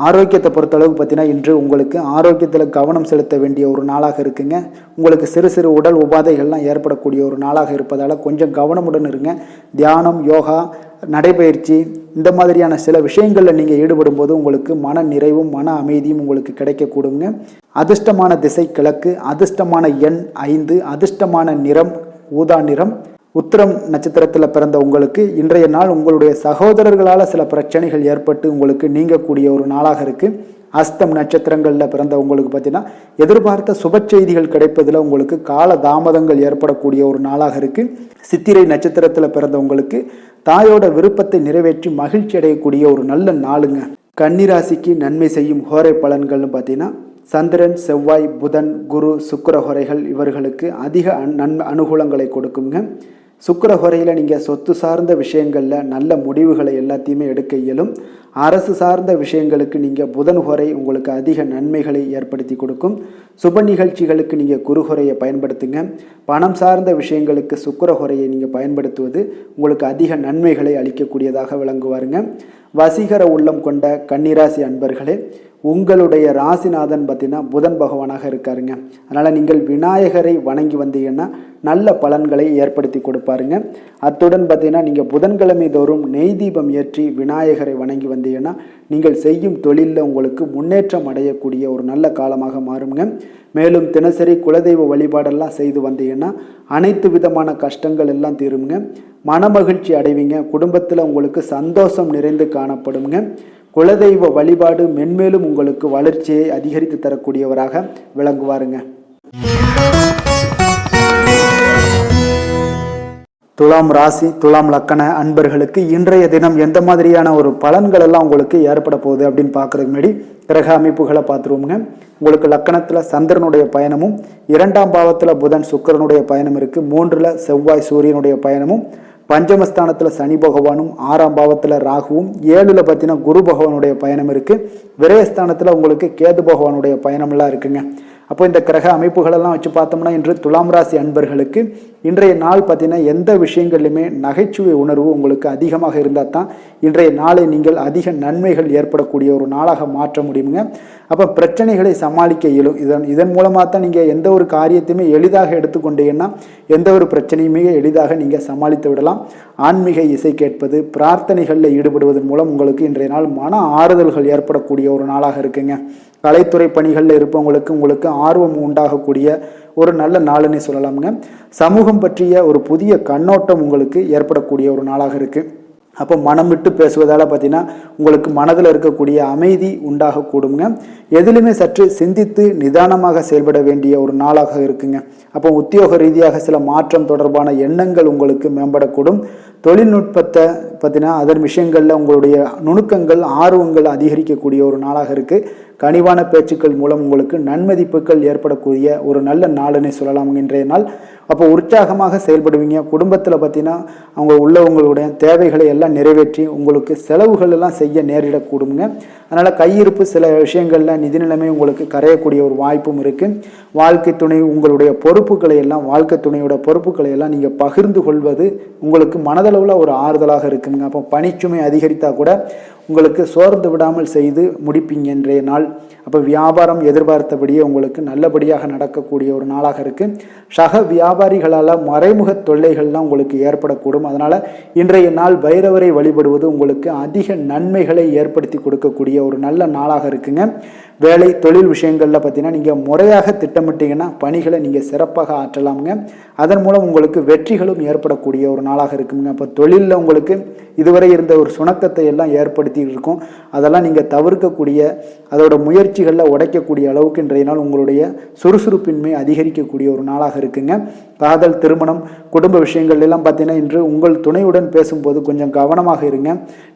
ஆரோக்கியத்தை பொறுத்தளவுக்கு பார்த்தீங்கன்னா இன்று உங்களுக்கு ஆரோக்கியத்தில் கவனம் செலுத்த வேண்டிய ஒரு நாளாக இருக்குங்க. உங்களுக்கு சிறு சிறு உடல் உபாதைகள்லாம் ஏற்படக்கூடிய ஒரு நாளாக இருப்பதால் கொஞ்சம் கவனமுடன் இருங்க. தியானம், யோகா, நடைபயிற்சி இந்த மாதிரியான சில விஷயங்களில் நீங்கள் ஈடுபடும் போது உங்களுக்கு மன நிறைவும் மன அமைதியும் உங்களுக்கு கிடைக்கக்கூடுங்க. அதிர்ஷ்டமான திசை கிழக்கு, அதிர்ஷ்டமான எண் 5, அதிர்ஷ்டமான நிறம் ஊதா நிறம். உத்திரம் நட்சத்திரத்தில் பிறந்த உங்களுக்கு இன்றைய நாள் உங்களுடைய சகோதரர்களால் சில பிரச்சனைகள் ஏற்பட்டு உங்களுக்கு நீங்கக்கூடிய ஒரு நாளாக இருக்குது. அஸ்தம் நட்சத்திரங்களில் பிறந்தவங்களுக்கு பார்த்தீங்கன்னா எதிர்பார்த்த சுப செய்திகள் கிடைப்பதில் உங்களுக்கு கால தாமதங்கள் ஏற்படக்கூடிய ஒரு நாளாக இருக்குது. சித்திரை நட்சத்திரத்தில் பிறந்தவங்களுக்கு தாயோட விருப்பத்தை நிறைவேற்றி மகிழ்ச்சி அடையக்கூடிய ஒரு நல்ல நாளுங்க. கன்னிராசிக்கு நன்மை செய்யும் ஹோரை பலன்கள்னு பார்த்தீங்கன்னா சந்திரன், செவ்வாய், புதன், குரு, சுக்கிர ஹோரைகள் இவர்களுக்கு அதிக அனுகூலங்களை கொடுக்குங்க. சுக்கிர ஹோரையில் நீங்கள் சொத்து சார்ந்த விஷயங்களில் நல்ல முடிவுகளை எல்லாத்தையுமே எடுக்க இயலும். அரசு சார்ந்த விஷயங்களுக்கு நீங்கள் புதன் ஹோரை உங்களுக்கு அதிக நன்மைகளை ஏற்படுத்தி கொடுக்கும். சுப நிகழ்ச்சிகளுக்கு நீங்கள் குரு ஹோரையை பயன்படுத்துங்க. பணம் சார்ந்த விஷயங்களுக்கு சுக்கிர ஹோரையை நீங்கள் பயன்படுத்துவது உங்களுக்கு அதிக நன்மைகளை அளிக்கக்கூடியதாக விளங்குவாருங்க. வசீகர உள்ளம் கொண்ட கன்னிராசி அன்பர்களே, உங்களுடைய ராசிநாதன் பார்த்தீங்கன்னா புதன் பகவானாக இருக்காருங்க. அதனால் நீங்கள் விநாயகரை வணங்கி வந்தீங்கன்னா நல்ல பலன்களை ஏற்படுத்தி கொடுப்பாருங்க. அத்துடன் பார்த்தீங்கன்னா நீங்கள் புதன்கிழமை தோறும் நெய் தீபம் ஏற்றி விநாயகரை வணங்கி வந்தீங்கன்னா நீங்கள் செய்யும் தொழிலில் உங்களுக்கு முன்னேற்றம் அடையக்கூடிய ஒரு நல்ல காலமாக மாறுங்க. மேலும் தினசரி குலதெய்வ வழிபாடெல்லாம் செய்து வந்தீங்கன்னா அனைத்து விதமான கஷ்டங்கள் எல்லாம் தீருங்க. மனமகிழ்ச்சி அடைவீங்க. குடும்பத்தில் உங்களுக்கு சந்தோஷம் நிறைந்து காணப்படுங்க. குலதெய்வ வழிபாடு மென்மேலும் உங்களுக்கு வளர்ச்சியை அதிகரித்து தரக்கூடியவராக விளங்குவாருங்க. துலாம் ராசி, துலாம் லக்கண அன்பர்களுக்கு இன்றைய தினம் எந்த மாதிரியான ஒரு பலன்கள் எல்லாம் உங்களுக்கு ஏற்பட போகுது அப்படின்னு பார்க்கறதுக்கு முன்னாடி கிரக அமைப்புகளை பார்த்துருவோங்க. உங்களுக்கு லக்கணத்தில் சந்திரனுடைய பயணமும், 2ஆம் பாவத்தில் புதன் சுக்கிரனுடைய பயணம் இருக்குது. 3ல் செவ்வாய் சூரியனுடைய பயணமும், பஞ்சமஸ்தானத்தில் சனி பகவானும், 6ஆம் பாவத்தில் ராகுவும், 7ல் பார்த்தீங்கன்னா குரு பகவானுடைய பயணம் இருக்குது. விரயஸ்தானத்தில் உங்களுக்கு கேது பகவானுடைய பயணம்லாம் இருக்குங்க. அப்போ இந்த கிரக அமைப்புகளெல்லாம் வச்சு பார்த்தோம்னா இன்று துலாம் ராசி அன்பர்களுக்கு இன்றைய நாள் பார்த்தீங்கன்னா எந்த விஷயங்கள்லையுமே நகைச்சுவை உணர்வு உங்களுக்கு அதிகமாக இருந்தால் தான் இன்றைய நாளை நீங்கள் அதிக நன்மைகள் ஏற்படக்கூடிய ஒரு நாளாக மாற்ற முடியுங்க. அப்போ பிரச்சனைகளை சமாளிக்க இயலும். இதன் மூலமாக தான் நீங்கள் எந்த ஒரு காரியத்தையுமே எளிதாக எடுத்துக்கொண்டீங்கன்னா எந்த ஒரு பிரச்சனையுமே எளிதாக நீங்கள் சமாளித்து விடலாம். ஆன்மீக இசை கேட்பது, பிரார்த்தனைகளில் ஈடுபடுவதன் மூலம் உங்களுக்கு இன்றைய நாள் மன ஆறுதல்கள் ஏற்படக்கூடிய ஒரு நாளாக இருக்குங்க. கலைத்துறை பணிகளில் இருப்பவங்களுக்கு உங்களுக்கு ஆர்வம் உண்டாகக்கூடிய ஒரு நல்ல நாளுன்னு சொல்லலாமுங்க. சமூகம் பற்றிய ஒரு புதிய கண்ணோட்டம் உங்களுக்கு ஏற்படக்கூடிய ஒரு நாளாக இருக்குது. அப்போ மனம் விட்டு பேசுவதால் பார்த்தீங்கன்னா உங்களுக்கு மனதில் இருக்கக்கூடிய அமைதி உண்டாகக்கூடுங்க. எதிலுமே சற்று சிந்தித்து நிதானமாக செயல்பட வேண்டிய ஒரு நாளாக இருக்குங்க. அப்போ உத்தியோக ரீதியாக சில மாற்றம் தொடர்பான எண்ணங்கள் உங்களுக்கு மேம்படக்கூடும். தொழில்நுட்பத்தை பார்த்தீங்கன்னா அதன் விஷயங்களில் உங்களுடைய நுணுக்கங்கள், ஆர்வங்கள் அதிகரிக்கக்கூடிய ஒரு நாளாக இருக்குது. கனிவான பேச்சுக்கள் மூலம் உங்களுக்கு நன்மதிப்புகள் ஏற்படக்கூடிய ஒரு நல்ல நாளுன்னு சொல்லலாம் இன்றைய நாள். அப்போ உற்சாகமாக செயல்படுவீங்க. குடும்பத்தில் பார்த்தீங்கன்னா அவங்க உள்ளவங்களுடைய தேவைகளை எல்லாம் நிறைவேற்றி உங்களுக்கு செலவுகள் எல்லாம் செய்ய நேரிடக்கூடுங்க. அதனால் கையிருப்பு சில விஷயங்களில் நிதி நிலைமை உங்களுக்கு கரையக்கூடிய ஒரு வாய்ப்பும் இருக்குது. வாழ்க்கை துணை உங்களுடைய பொறுப்புகளை எல்லாம் வாழ்க்கை துணையோட பொறுப்புகளை எல்லாம் நீங்கள் பகிர்ந்து கொள்வது உங்களுக்கு மனதளவில் ஒரு ஆறுதலாக இருக்குங்க. அப்போ பணிச்சுமை அதிகரித்தா கூட உங்களுக்கு சோர்ந்து விடாமல் செய்து முடிப்பீங்க இன்றைய நாள். அப்போ வியாபாரம் எதிர்பார்த்தபடியே உங்களுக்கு நல்லபடியாக நடக்கக்கூடிய ஒரு நாளாக இருக்குது. சக வியாபாரிகளால் மறைமுக தொல்லைகள்லாம் உங்களுக்கு ஏற்படக்கூடும். அதனால் இன்றைய நாள் பைரவரை வழிபடுவது உங்களுக்கு அதிக நன்மைகளை ஏற்படுத்தி கொடுக்கக்கூடிய ஒரு நல்ல நாளாக இருக்குங்க. வேலை தொழில் விஷயங்களில் பார்த்தீங்கன்னா நீங்கள் முறையாக திட்டமிட்டீங்கன்னா பணிகளை நீங்கள் சிறப்பாக ஆற்றலாமுங்க. அதன் மூலம் உங்களுக்கு வெற்றிகளும் ஏற்படக்கூடிய ஒரு நாளாக இருக்குங்க. அப்போ தொழிலில் உங்களுக்கு இதுவரை இருந்த ஒரு சுணக்கத்தை எல்லாம் ஏற்படுத்தி இருக்கும். அதெல்லாம் நீங்கள் தவிர்க்கக்கூடிய, அதோட முயற்சிகளில் உடைக்கக்கூடிய அளவுக்கு இன்றைய நாள் உங்களுடைய சுறுசுறுப்பின்மை அதிகரிக்கக்கூடிய ஒரு நாளாக இருக்குங்க. காதல், திருமணம், குடும்ப விஷயங்கள் எல்லாம் பார்த்தீங்கன்னா இன்று உங்கள் துணையுடன் பேசும்போது கொஞ்சம் கவனமாக இருங்க.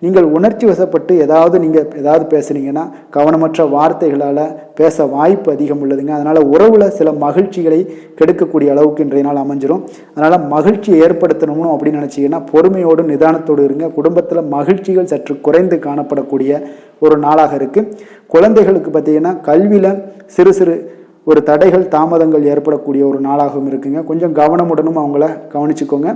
நீங்கள் உணர்ச்சி வசப்பட்டு ஏதாவது பேசுனீங்கன்னா கவனமற்ற வார்த்தைகளால் பேச வாய்ப்பு அதிகம் உள்ளதுங்க. அதனால் உறவில் சில மகிழ்ச்சிகளை கெடுக்கக்கூடிய அளவுக்கு இன்றைய நாள் அமைஞ்சிரும். அதனால் மகிழ்ச்சியை ஏற்படுத்தணும்னு அப்படின்னு நினச்சிங்கன்னா பொறுமையோடு நிதானத்தோடு இருங்க. குடும்பத்தில் மகிழ்ச்சிகள் சற்று குறைந்து காணப்படக்கூடிய ஒரு நாளாக இருக்குது. குழந்தைகளுக்கு பார்த்தீங்கன்னா கல்வியில் சிறு சிறு ஒரு தடைகள், தாமதங்கள் ஏற்படக்கூடிய ஒரு நாளாகவும் இருக்குங்க. கொஞ்சம் கவனமுடனும் அவங்கள கவனிச்சுக்கோங்க.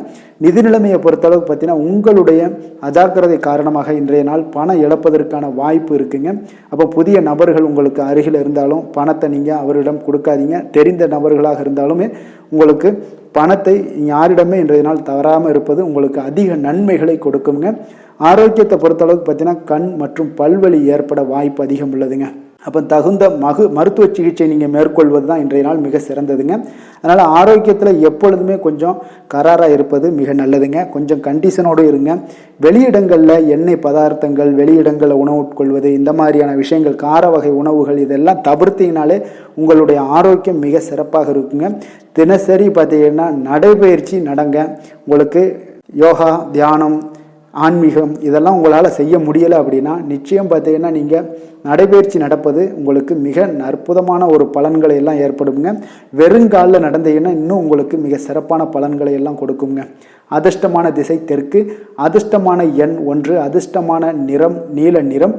நிதி நிலைமையை பொறுத்தளவுக்கு பார்த்தீங்கன்னா உங்களுடைய அஜாக்கிரதை காரணமாக இன்றைய நாள் பணம் இழப்பதற்கான வாய்ப்பு இருக்குங்க. அப்போ புதிய நபர்கள் உங்களுக்கு அருகில் இருந்தாலும் பணத்தை நீங்கள் அவரிடம் கொடுக்காதீங்க. தெரிந்த நபர்களாக இருந்தாலுமே உங்களுக்கு பணத்தை யாரிடமே இன்றைய நாள் தவறாமல் இருப்பது உங்களுக்கு அதிக நன்மைகளை கொடுக்குங்க. ஆரோக்கியத்தை பொறுத்தளவுக்கு பார்த்தீங்கன்னா கண் மற்றும் பல்வலி ஏற்பட வாய்ப்பு அதிகம் உள்ளதுங்க. அப்போ தகுந்த மருத்துவ சிகிச்சை நீங்கள் மேற்கொள்வது தான் இன்றைய நாள் மிக சிறந்ததுங்க. அதனால் ஆரோக்கியத்தில் எப்பொழுதுமே கொஞ்சம் கராராக இருப்பது மிக நல்லதுங்க. கொஞ்சம் கண்டிஷனோடு இருங்க. வெளியிடங்களில் எண்ணெய் பதார்த்தங்கள், வெளியிடங்களில் உணவு உட்கொள்வது, இந்த மாதிரியான விஷயங்கள், கார வகை உணவுகள் இதெல்லாம் தவிர்த்தீங்கனாலே உங்களுடைய ஆரோக்கியம் மிக சிறப்பாக இருக்குங்க. தினசரி பார்த்தீங்கன்னா நடைபயிற்சி நடங்க. உங்களுக்கு யோகா, தியானம், ஆன்மீகம் இதெல்லாம் உங்களால் செய்ய முடியலை அப்படின்னா நிச்சயம் பார்த்தீங்கன்னா நீங்கள் நடைபயிற்சி நடப்பது உங்களுக்கு மிக அற்புதமான ஒரு பலன்களை எல்லாம் ஏற்படுங்க. வெறுங்காலில் நடந்தீங்கன்னா இன்னும் உங்களுக்கு மிக சிறப்பான பலன்களை எல்லாம் கொடுக்குங்க. அதிர்ஷ்டமான திசை தெற்கு, அதிர்ஷ்டமான எண் 1, அதிர்ஷ்டமான நிறம் நீல நிறம்.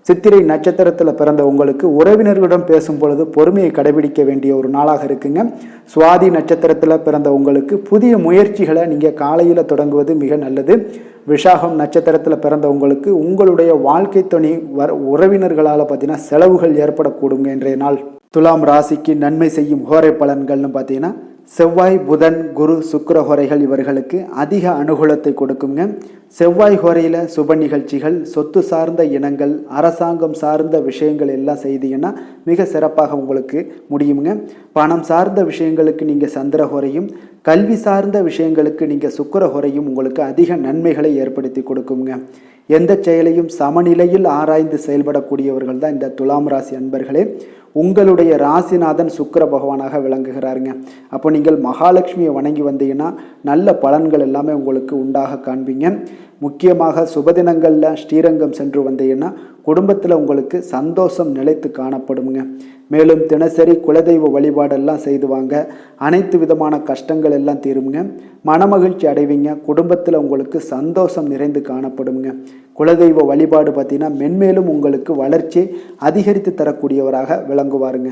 சித்திரை நட்சத்திரத்தில் பிறந்த உங்களுக்கு உறவினர்களிடம் பேசும் பொழுது பொறுமையை கடைபிடிக்க வேண்டிய ஒரு நாளாக இருக்குங்க. சுவாதி நட்சத்திரத்தில் பிறந்த உங்களுக்கு புதிய முயற்சிகளை நீங்கள் காலையில் தொடங்குவது மிக நல்லது. விஷாகம் நட்சத்திரத்தில் பிறந்த உங்களுக்கு உங்களுடைய வாழ்க்கை துணை உறவினர்களால் பார்த்தீங்கன்னா செலவுகள் ஏற்படக்கூடுங்க இன்றைய நாள். துலாம் ராசிக்கு நன்மை செய்யும் ஹோரை பலன்கள்னு பார்த்தீங்கன்னா செவ்வாய், புதன், குரு, சுக்கிர ஹோரைகள் இவர்களுக்கு அதிக அனுகூலத்தை கொடுக்குங்க. செவ்வாய் ஹோரையில் சுப நிகழ்ச்சிகள், சொத்து சார்ந்த இனங்கள், அரசாங்கம் சார்ந்த விஷயங்கள் எல்லாம் செய்தீங்கன்னா மிக சிறப்பாக உங்களுக்கு முடியுங்க. பணம் சார்ந்த விஷயங்களுக்கு நீங்கள் சந்திர ஹோரையும், கல்வி சார்ந்த விஷயங்களுக்கு நீங்கள் சுக்கிர ஹோரையும் உங்களுக்கு அதிக நன்மைகளை ஏற்படுத்தி கொடுக்குங்க. எந்த செயலையும் சமநிலையில் ஆராய்ந்து செயல்படக்கூடியவர்கள் தான் இந்த துலாம் ராசி அன்பர்களே. உங்களுடைய ராசிநாதன் சுக்கிர பகவானாக விளங்குகிறாருங்க. அப்போ நீங்கள் மகாலட்சுமியை வணங்கி வந்தீங்கன்னா நல்ல பலன்கள் எல்லாமே உங்களுக்கு உண்டாக காண்பீங்க. முக்கியமாக சுபதினங்களில் ஸ்ரீரங்கம் சென்று வந்தீங்கன்னா குடும்பத்தில் உங்களுக்கு சந்தோஷம் நிலைத்து காணப்படுங்க. மேலும் தினசரி குலதெய்வ வழிபாடெல்லாம் செய்து வாங்க. அனைத்து விதமான கஷ்டங்கள் எல்லாம் தீருங்க. மனமகிழ்ச்சி அடைவீங்க. குடும்பத்தில் உங்களுக்கு சந்தோஷம் நிறைந்து காணப்படுங்க. குலதெய்வ வழிபாடு பார்த்தீங்கன்னா மென்மேலும் உங்களுக்கு வளர்ச்சி அதிகரித்து தரக்கூடியவராக விளங்குவாருங்க.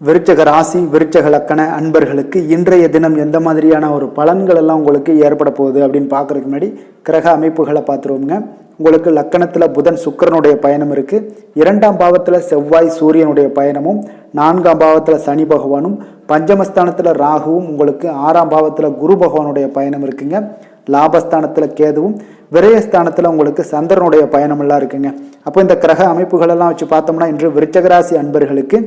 விருச்சக ராசி, விருச்சக லக்கண அன்பர்களுக்கு இன்றைய தினம் எந்த மாதிரியான ஒரு பலன்கள் எல்லாம் உங்களுக்கு ஏற்பட போகுது அப்படின்னு பார்க்கறதுக்கு முன்னாடி கிரக அமைப்புகளை பார்த்துருவோங்க. உங்களுக்கு லக்கணத்தில் புதன் சுக்கிரனுடைய பயணம் இருக்குது. 2ஆம் பாவத்தில் செவ்வாய் சூரியனுடைய பயணமும், 4ஆம் பாவத்தில் சனி பகவானும், பஞ்சமஸ்தானத்தில் ராகுவும், உங்களுக்கு 6ஆம் பாவத்தில் குரு பகவானுடைய பயணம் இருக்குங்க. லாபஸ்தானத்தில் கேதுவும், விரயஸ்தானத்தில் உங்களுக்கு சந்திரனுடைய பயணமெல்லாம் இருக்குங்க. அப்போ இந்த கிரக அமைப்புகளெல்லாம் வச்சு பார்த்தோம்னா இன்று விருச்சகராசி அன்பர்களுக்கு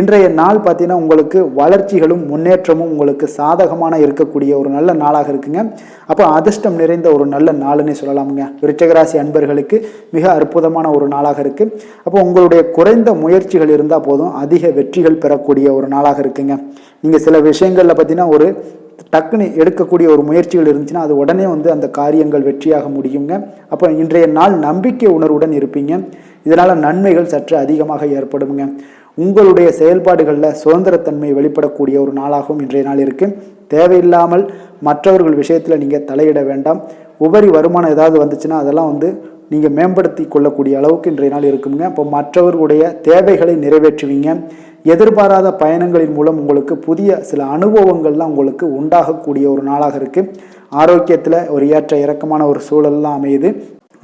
இன்றைய நாள் பார்த்தீங்கன்னா உங்களுக்கு வளர்ச்சிகளும் முன்னேற்றமும் உங்களுக்கு சாதகமான இருக்கக்கூடிய ஒரு நல்ல நாளாக இருக்குங்க. அப்போ அதிர்ஷ்டம் நிறைந்த ஒரு நல்ல நாளுன்னே சொல்லலாமுங்க. விருச்சகராசி அன்பர்களுக்கு மிக அற்புதமான ஒரு நாளாக இருக்குது. அப்போ உங்களுடைய குறைந்த முயற்சிகள் இருந்தால் போதும் அதிக வெற்றிகள் பெறக்கூடிய ஒரு நாளாக இருக்குங்க. நீங்கள் சில விஷயங்களில் பார்த்தீங்கன்னா ஒரு டக்குன்னு எடுக்கக்கூடிய ஒரு முயற்சிகள் இருந்துச்சுன்னா அது உடனே அந்த காரியங்கள் வெற்றியாக முடியுங்க. அப்போ இன்றைய நாள் நம்பிக்கை உணர்வுடன் இருப்பீங்க. இதனால் நன்மைகள் சற்று அதிகமாக ஏற்படுங்க. உங்களுடைய செயல்பாடுகளில் சுதந்திரத்தன்மை வெளிப்படக்கூடிய ஒரு நாளாகவும் இன்றைய நாள் இருக்குது. தேவையில்லாமல் மற்றவர்கள் விஷயத்தில் நீங்கள் தலையிட வேண்டாம். உபரி வருமானம் ஏதாவது வந்துச்சுன்னா அதெல்லாம் நீங்கள் மேம்படுத்தி கொள்ளக்கூடிய அளவுக்கு இன்றைய நாள் இருக்குங்க. இப்போ மற்றவர்களுடைய தேவைகளை நிறைவேற்றுவீங்க. எதிர்பாராத பயணங்களின் மூலம் உங்களுக்கு புதிய சில அனுபவங்கள்லாம் உங்களுக்கு உண்டாகக்கூடிய ஒரு நாளாக இருக்குது. ஆரோக்கியத்தில் ஒரு ஏற்ற இறக்கமான ஒரு சூழல்லாம் அமையுது.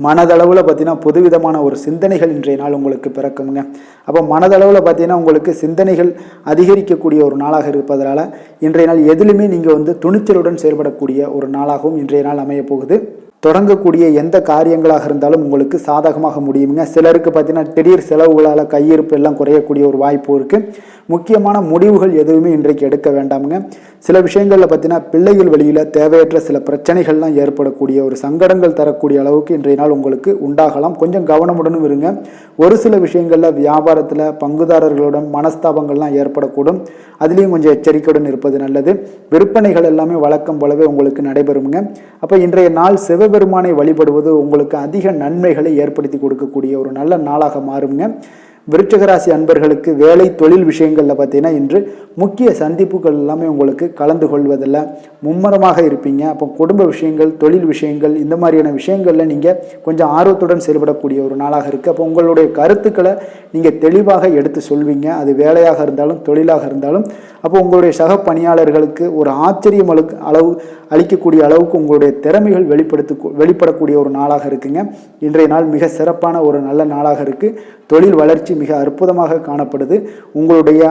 மனதளவில் பார்த்தீங்கன்னா புதுவிதமான ஒரு சிந்தனைகள் இன்றைய நாள் உங்களுக்கு பிறக்குங்க. அப்போ மனதளவில் பார்த்தீங்கன்னா உங்களுக்கு சிந்தனைகள் அதிகரிக்கக்கூடிய ஒரு நாளாக இருப்பதனால இன்றைய நாள் எதிலுமே நீங்கள் துணிச்சலுடன் செயல்படக்கூடிய ஒரு நாளாகவும் இன்றைய நாள் அமைய போகுது. தொடங்கக்கூடிய எந்த காரியங்களாக இருந்தாலும் உங்களுக்கு சாதகமாக முடியுங்க. சிலருக்கு பார்த்தீங்கன்னா திடீர் செலவுகளால் கையிருப்பு எல்லாம் குறையக்கூடிய ஒரு வாய்ப்பு இருக்குது. முக்கியமான முடிவுகள் எதுவுமே இன்றைக்கு எடுக்க வேண்டாமுங்க. சில விஷயங்களில் பார்த்தீங்கன்னா பிள்ளைகள் வழியில் தேவையற்ற சில பிரச்சனைகள்லாம் ஏற்படக்கூடிய ஒரு சங்கடங்கள் தரக்கூடிய அளவுக்கு இன்றைய நாள் உங்களுக்கு உண்டாகலாம். கொஞ்சம் கவனமுடனும் இருங்க. ஒரு சில விஷயங்களில் வியாபாரத்தில் பங்குதாரர்களுடன் மனஸ்தாபங்கள்லாம் ஏற்படக்கூடும். அதுலேயும் கொஞ்சம் எச்சரிக்கையுடன் இருப்பது நல்லது. விற்பனைகள் எல்லாமே வழக்கம் போலவே உங்களுக்கு நடைபெறுங்க. அப்போ இன்றைய நாள் சிவபெருமானை வழிபடுவது உங்களுக்கு அதிக நன்மைகளை ஏற்படுத்தி கொடுக்கக்கூடிய ஒரு நல்ல நாளாக மாறுங்க. விருச்சிகராசி அன்பர்களுக்கு வேலை தொழில் விஷயங்களில் பார்த்தீங்கன்னா இன்று முக்கிய சந்திப்புகள் எல்லாமே உங்களுக்கு கலந்து கொள்வதில் மும்முரமாக இருப்பீங்க. அப்போ குடும்ப விஷயங்கள், தொழில் விஷயங்கள், இந்த மாதிரியான விஷயங்களில் நீங்கள் கொஞ்சம் ஆர்வத்துடன் செயல்படக்கூடிய ஒரு நாளாக இருக்குது. அப்போ உங்களுடைய கருத்துக்களை நீங்கள் தெளிவாக எடுத்து சொல்வீங்க. அது வேலையாக இருந்தாலும் தொழிலாக இருந்தாலும். அப்போ உங்களுடைய சக பணியாளர்களுக்கு ஒரு ஆச்சரியம் அளிக்கக்கூடிய அளவுக்கு உங்களுடைய திறமைகள் வெளிப்படக்கூடிய ஒரு நாளாக இருக்குங்க. இன்றைய நாள் மிக சிறப்பான ஒரு நல்ல நாளாக இருக்குது. தொழில் வளர்ச்சி மிக அற்புதமாக காணப்படுது. உங்களுடைய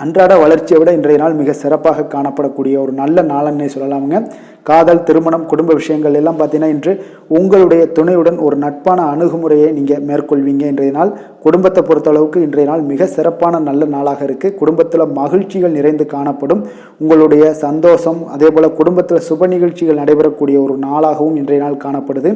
அன்றாட வளர்ச்சியை விட இன்றைய நாள் மிக சிறப்பாக காணப்படக்கூடிய ஒரு நல்ல நாளன்னே சொல்லலாமுங்க. காதல், திருமணம், குடும்ப விஷயங்கள் எல்லாம் பார்த்தீங்கன்னா இன்று உங்களுடைய துணையுடன் ஒரு நட்பான அணுகுமுறையை நீங்கள் மேற்கொள்வீங்க. இன்றைய நாள் குடும்பத்தை பொறுத்தளவுக்கு இன்றைய நாள் மிக சிறப்பான நல்ல நாளாக இருக்குது. குடும்பத்தில் மகிழ்ச்சிகள் நிறைந்து காணப்படும். உங்களுடைய சந்தோஷம், அதே போல் குடும்பத்தில் சுப நிகழ்ச்சிகள் நடைபெறக்கூடிய ஒரு நாளாகவும் இன்றைய நாள் காணப்படுது.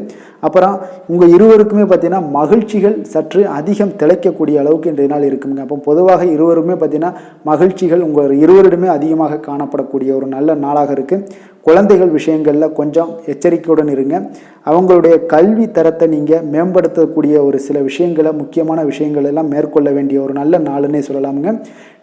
அப்புறம் உங்கள் இருவருக்குமே பார்த்தீங்கன்னா மகிழ்ச்சிகள் சற்று அதிகம் திளைக்கக்கூடிய அளவுக்கு இன்றைய நாள் இருக்குங்க. அப்போ பொதுவாக இருவருமே பார்த்தீங்கன்னா மகிழ்ச்சிகள் உங்கள் இருவரிடமே அதிகமாக காணப்படக்கூடிய ஒரு நல்ல நாளாக இருக்குது. குழந்தைகள் விஷயங்களில் கொஞ்சம் எச்சரிக்கையுடன் இருங்க. அவங்களுடைய கல்வி தரத்தை நீங்கள் மேம்படுத்தக்கூடிய ஒரு சில விஷயங்களை, முக்கியமான விஷயங்கள் எல்லாம் மேற்கொள்ள வேண்டிய ஒரு நல்ல நாளுன்னே சொல்லலாமுங்க.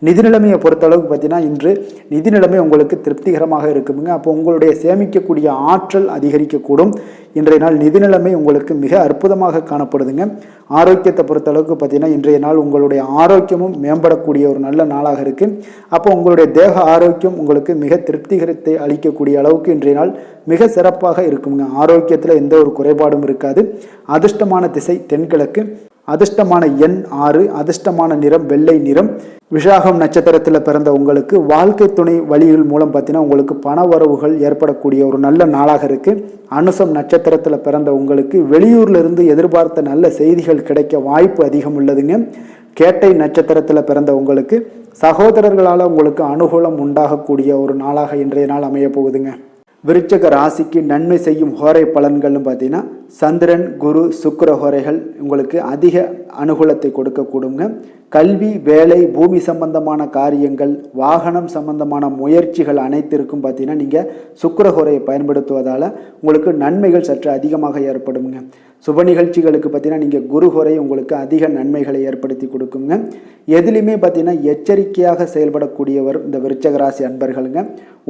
நிதி நிலைமையை பொறுத்தளவுக்கு பார்த்தீங்கன்னா இன்று நிதி நிலைமை உங்களுக்கு திருப்திகரமாக இருக்குதுங்க. அப்போ உங்களுடைய சேமிக்கக்கூடிய ஆற்றல் அதிகரிக்கக்கூடும். இன்றைய நாள் நிதி நிலைமை உங்களுக்கு மிக அற்புதமாக காணப்படுதுங்க. ஆரோக்கியத்தை பொறுத்தளவுக்கு பார்த்தீங்கன்னா இன்றைய நாள் உங்களுடைய ஆரோக்கியமும் மேம்படக்கூடிய ஒரு நல்ல நாளாக இருக்குது. அப்போ உங்களுடைய தேக ஆரோக்கியம் உங்களுக்கு மிக திருப்திகரத்தை அளிக்கக்கூடிய அளவுக்கு இன்றைய நாள் மிக சிறப்பாக இருக்குங்க. ஆரோக்கியத்தில் எந்த ஒரு குறைபாடும் இருக்காது. அதிர்ஷ்டமான திசை தென்கிழக்கு, அதிர்ஷ்டமான எண் 6, அதிர்ஷ்டமான நிறம் வெள்ளை நிறம். விஷாகம் நட்சத்திரத்தில் பிறந்த உங்களுக்கு வாழ்க்கை துணை வழிகள் மூலம் பார்த்தீங்கன்னா உங்களுக்கு பண வரவுகள் ஏற்படக்கூடிய ஒரு நல்ல நாளாக இருக்குது. அனுசம் நட்சத்திரத்தில் பிறந்த உங்களுக்கு வெளியூர்லேருந்து எதிர்பார்த்த நல்ல செய்திகள் கிடைக்க வாய்ப்பு அதிகம் உள்ளதுங்க. கேட்டை நட்சத்திரத்தில் பிறந்த உங்களுக்கு சகோதரர்களால் உங்களுக்கு அனுகூலம் உண்டாகக்கூடிய ஒரு நாளாக இன்றைய நாள் அமைய போகுதுங்க. விருச்சக ராசிக்கு நன்மை செய்யும் ஹோரை பலன்கள்னு பார்த்தீங்கன்னா சந்திரன், குரு, சுக்கிர ஹோரைகள் உங்களுக்கு அதிக அனுகூலத்தை கொடுக்கக்கூடுங்க. கல்வி, வேலை, பூமி சம்பந்தமான காரியங்கள், வாகனம் சம்பந்தமான முயற்சிகள் அனைத்திற்கும் பார்த்தீங்கன்னா நீங்கள் சுக்கிர ஹோரையை பயன்படுத்துவதால் உங்களுக்கு நன்மைகள் சற்று அதிகமாக ஏற்படுங்க. சுப நிகழ்ச்சிகளுக்கு பார்த்தீங்கன்னா நீங்கள் குரு ஹோரை உங்களுக்கு அதிக நன்மைகளை ஏற்படுத்தி கொடுக்குங்க. எதுலையுமே பார்த்தீங்கன்னா எச்சரிக்கையாக செயல்படக்கூடியவர் இந்த விருச்சக ராசி அன்பர்களுங்க.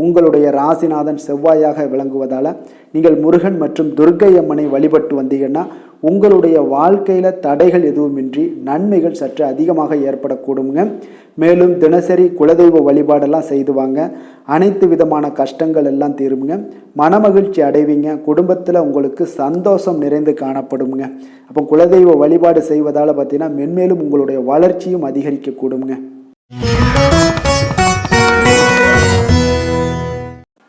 உங்களுடைய ராசிநாதன் செவ்வாயாக விளங்குவதால் நீங்கள் முருகன் மற்றும் துர்க்கை அம்மனை வழிபட்டு வந்தீங்கன்னா உங்களுடைய வாழ்க்கையில் தடைகள் எதுவுமின்றி நன்மைகள் சற்று அதிகமாக ஏற்படக்கூடுங்க. மேலும் தினசரி குலதெய்வ வழிபாடெல்லாம் செய்து வாங்க. அனைத்து விதமான கஷ்டங்கள் எல்லாம் தீருங்க. மனமகிழ்ச்சி அடைவீங்க. குடும்பத்தில் உங்களுக்கு சந்தோஷம் நிறைந்து காணப்படுங்க. அப்போ குலதெய்வ வழிபாடு செய்வதால் பார்த்தீங்கன்னா மென்மேலும் உங்களுடைய வளர்ச்சியும் அதிகரிக்கக்கூடுங்க.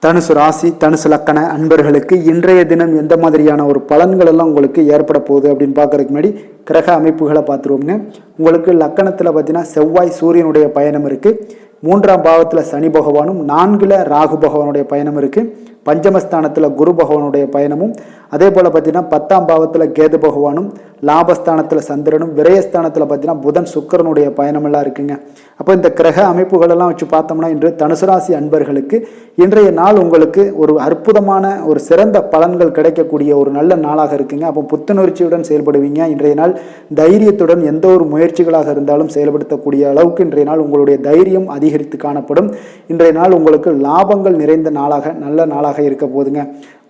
தனுசு ராசி, தனுசு லக்கண அன்பர்களுக்கு இன்றைய தினம் எந்த மாதிரியான ஒரு பலன்கள் எல்லாம் உங்களுக்கு ஏற்பட போகுது அப்படின்னு பார்க்கறதுக்கு முன்னாடி கிரக அமைப்புகளை பார்த்துருவோங்க. உங்களுக்கு லக்கணத்தில் பார்த்தீங்கன்னா செவ்வாய் சூரியனுடைய பயணம் இருக்குது. 3ஆம் பாவத்தில் சனி பகவானும், 4ல் ராகு பகவானுடைய பயணம் இருக்குது. பஞ்சமஸ்தானத்தில் குரு பகவானுடைய பயணமும், அதே போல் பார்த்தீங்கன்னா 10ஆம் பாவத்தில் கேது பகவானும், லாபஸ்தானத்தில் சந்திரனும், விரயஸ்தானத்தில் பார்த்தீங்கன்னா புதன் சுக்கிரனுடைய பயணமெல்லாம் இருக்குங்க. அப்போ இந்த கிரக அமைப்புகளெல்லாம் வச்சு பார்த்தோம்னா இன்று தனுசு ராசி அன்பர்களுக்கு இன்றைய நாள் உங்களுக்கு ஒரு அற்புதமான ஒரு சிறந்த பலன்கள் கிடைக்கக்கூடிய ஒரு நல்ல நாளாக இருக்குங்க. அப்போ புத்துணர்ச்சியுடன் செயல்படுவீங்க. இன்றைய நாள் தைரியத்துடன் எந்த ஒரு முயற்சிகளாக இருந்தாலும் செயல்படுத்தக்கூடிய அளவுக்கு இன்றைய நாள் உங்களுடைய தைரியம் அதிகரித்து காணப்படும். இன்றைய நாள் உங்களுக்கு லாபங்கள் நிறைந்த நாளாக, நல்ல நாளாக இருக்க போதுங்க.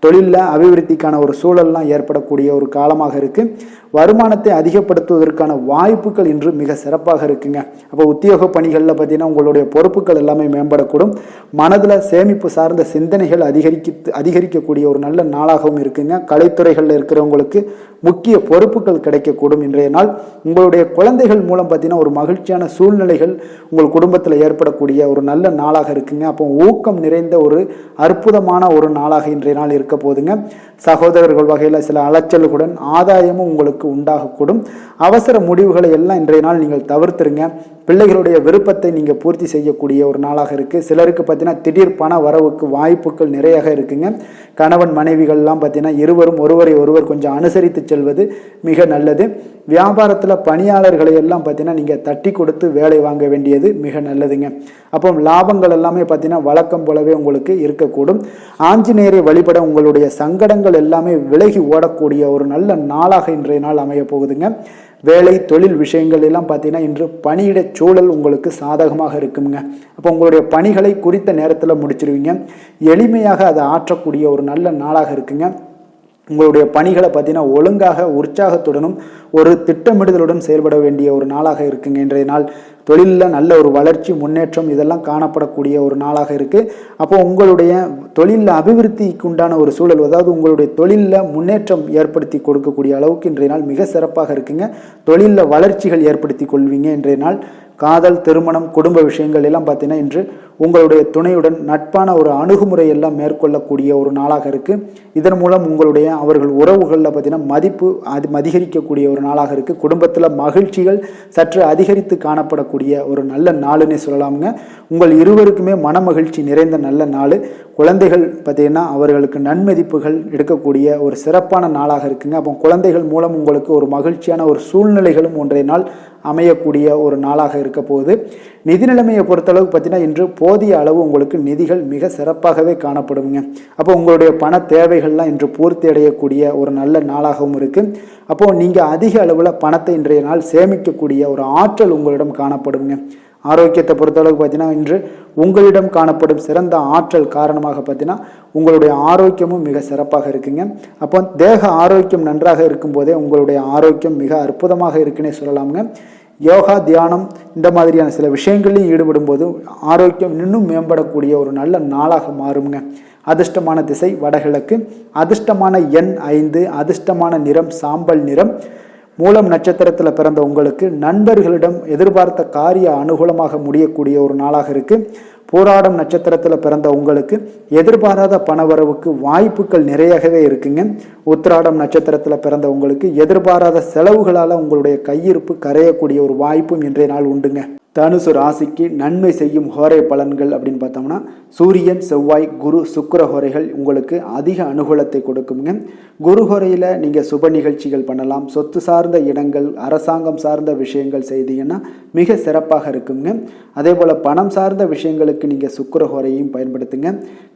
தொழிலில் அபிவிருத்திக்கான ஒரு சூழல்லாம் ஏற்படக்கூடிய ஒரு காலமாக இருக்குது. வருமானத்தை அதிகப்படுத்துவதற்கான வாய்ப்புகள் இன்று மிக சிறப்பாக இருக்குங்க. அப்போ உத்தியோக பணிகளில் பார்த்தீங்கன்னா உங்களுடைய பொறுப்புகள் எல்லாமே மேம்படக்கூடும். மனதில் சேமிப்பு சார்ந்த சிந்தனைகள் அதிகரிக்கக்கூடிய ஒரு நல்ல நாளாகவும் இருக்குங்க. கலைத்துறைகளில் இருக்கிறவங்களுக்கு முக்கிய பொறுப்புகள் கிடைக்கக்கூடும். இன்றைய நாள் உங்களுடைய குழந்தைகள் மூலம் பார்த்தீங்கன்னா ஒரு மகிழ்ச்சியான சூழ்நிலைகள் உங்கள் குடும்பத்தில் ஏற்படக்கூடிய ஒரு நல்ல நாளாக இருக்குங்க. அப்போ ஊக்கம் நிறைந்த ஒரு அற்புதமான ஒரு நாளாக இன்றைய நாள் இருக்க போதுங்க. சகோதரர்கள் வகையில் சில அலைச்சல்களுடன் ஆதாயமும் உங்களுக்கு உண்டாகக்கூடும். அவசர முடிவுகளை எல்லாம் இன்றைய நாள் நீங்கள் தவிர்த்துருங்க. பிள்ளைகளுடைய விருப்பத்தை நீங்கள் பூர்த்தி செய்யக்கூடிய ஒரு நாளாக இருக்குது. சிலருக்கு பார்த்தீங்கன்னா திடீர் பண வரவுக்கு வாய்ப்புகள் நிறையாக இருக்குங்க. கணவன் மனைவிகள்லாம் பார்த்தீங்கன்னா இருவரும் ஒருவரை ஒருவர் கொஞ்சம் அனுசரித்து செல்வது மிக நல்லது. வியாபாரத்தில் பணியாளர்களை எல்லாம் பார்த்தீங்கன்னா நீங்கள் தட்டி கொடுத்து வேலை வாங்க வேண்டியது மிக நல்லதுங்க. அப்போ லாபங்கள் எல்லாமே பார்த்தீங்கன்னா வழக்கம் போலவே உங்களுக்கு இருக்கக்கூடும். ஆஞ்சநேயரை வழிபட உங்களுடைய சங்கடங்கள் எல்லாமே விலகி ஓடக்கூடிய ஒரு நல்ல நாளாக இன்றைய நாள் அமைய போகுதுங்க. வேலை, தொழில் விஷயங்கள் எல்லாம் பார்த்தீங்கன்னா இன்று பணியிட சூழல் உங்களுக்கு சாதகமாக இருக்குங்க. அப்போ உங்களுடைய பணிகளை குறித்த நேரத்தில் முடிச்சிருவீங்க. எளிமையாக அதை ஆற்றக்கூடிய ஒரு நல்ல நாளாக இருக்குங்க. உங்களுடைய பணிகளை பார்த்தீங்கன்னா ஒழுங்காக, உற்சாகத்துடனும் ஒரு திட்டமிடுதலுடன் செயல்பட வேண்டிய ஒரு நாளாக இருக்குங்க இன்றைய நாள். தொழிலில் நல்ல ஒரு வளர்ச்சி முன்னேற்றம் இதெல்லாம் காணப்படக்கூடிய ஒரு நாளாக இருக்குது. அப்போ உங்களுடைய தொழிலில் அபிவிருத்திக்கு உண்டான ஒரு சூழல், அதாவது உங்களுடைய தொழிலில் முன்னேற்றம் ஏற்படுத்தி கொடுக்கக்கூடிய அளவுக்கு இன்றைய நாள் மிக சிறப்பாக இருக்குங்க. தொழிலில் வளர்ச்சிகள் ஏற்படுத்தி கொள்வீங்க இன்றைய நாள். காதல், திருமணம், குடும்ப விஷயங்கள் எல்லாம் பார்த்தீங்கன்னா இன்று உங்களுடைய துணையுடன் நட்பான ஒரு அணுகுமுறை எல்லாம் மேற்கொள்ளக்கூடிய ஒரு நாளாக இருக்குது. இதன் மூலம் உங்களுடைய அவர்கள் உறவுகளில் பார்த்தீங்கன்னா மதிப்பு அதிகரிக்கக்கூடிய ஒரு நாளாக இருக்குது. குடும்பத்தில் மகிழ்ச்சிகள் சற்று அதிகரித்து காணப்படக்கூடிய ஒரு நல்ல நாளுன்னே சொல்லலாமுங்க. உங்கள் இருவருக்குமே மன மகிழ்ச்சி நிறைந்த நல்ல நாள். குழந்தைகள் பார்த்தீங்கன்னா அவர்களுக்கு நன்மதிப்புகள் எடுக்கக்கூடிய ஒரு சிறப்பான நாளாக இருக்குங்க. அப்போ குழந்தைகள் மூலம் உங்களுக்கு ஒரு மகிழ்ச்சியான ஒரு சூழ்நிலைகளும் ஒன்றைய நாள் அமையக்கூடிய ஒரு நாளாக இருக்க போகுது. நிதி நிலைமையை பொறுத்தளவுக்கு பார்த்தீங்கன்னா இன்று போதிய அளவு உங்களுக்கு நிதிகள் மிக சிறப்பாகவே காணப்படுங்க. அப்போ உங்களுடைய பண தேவைகள்லாம் இன்று பூர்த்தி அடையக்கூடிய ஒரு நல்ல நாளாகவும் இருக்குது. அப்போது நீங்கள் அதிக அளவில் பணத்தை இன்றைய நாள் சேமிக்கக்கூடிய ஒரு ஆற்றல் உங்களிடம் காணப்படுங்க. ஆரோக்கியத்தை பொறுத்தளவுக்கு பார்த்தீங்கன்னா இன்று உங்களிடம் காணப்படும் சிறந்த ஆற்றல் காரணமாக பார்த்தீங்கன்னா உங்களுடைய ஆரோக்கியமும் மிக சிறப்பாக இருக்குங்க. அப்போ தேக ஆரோக்கியம் நன்றாக இருக்கும்போதே உங்களுடைய ஆரோக்கியம் மிக அற்புதமாக இருக்குன்னே சொல்லலாமுங்க. யோகா, தியானம் இந்த மாதிரியான சில விஷயங்களையும் ஈடுபடும் போது ஆரோக்கியம் இன்னும் மேம்படக்கூடிய ஒரு நல்ல நாளாக மாறுங்க. அதிர்ஷ்டமான திசை வடகிழக்கு, அதிர்ஷ்டமான எண் 5, அதிர்ஷ்டமான நிறம் சாம்பல் நிறம். மூலம் நட்சத்திரத்தில் பிறந்த உங்களுக்கு நண்பர்களிடம் எதிர்பார்த்த காரிய அனுகூலமாக முடியக்கூடிய ஒரு நாளாக இருக்குது. போராடம் நட்சத்திரத்தில் பிறந்த உங்களுக்கு எதிர்பாராத பணவரவுக்கு வாய்ப்புகள் நிறையவே இருக்குங்க. உத்திராடம் நட்சத்திரத்தில் பிறந்த உங்களுக்கு எதிர்பாராத செலவுகளால் உங்களுடைய கையிருப்பு கரையக்கூடிய ஒரு வாய்ப்பும் இன்றைய நாள் உண்டுங்க. தனுசு ராசிக்கு நன்மை செய்யும் ஹோரை பலன்கள் அப்படின்னு பார்த்தோம்னா சூரியன், செவ்வாய், குரு, சுக்கிர ஹோரைகள் உங்களுக்கு அதிக அனுகூலத்தை கொடுக்குங்க. குரு ஹோரையில் நீங்கள் சுப நிகழ்ச்சிகள் பண்ணலாம். சொத்து சார்ந்த இடங்கள், அரசாங்கம் சார்ந்த விஷயங்கள் செய்தீங்கன்னா மிக சிறப்பாக இருக்குங்க. அதே போல் பணம் சார்ந்த விஷயங்களுக்கு நீங்கள் சுக்கிர ஹோரையும் பயன்படுத்துங்க.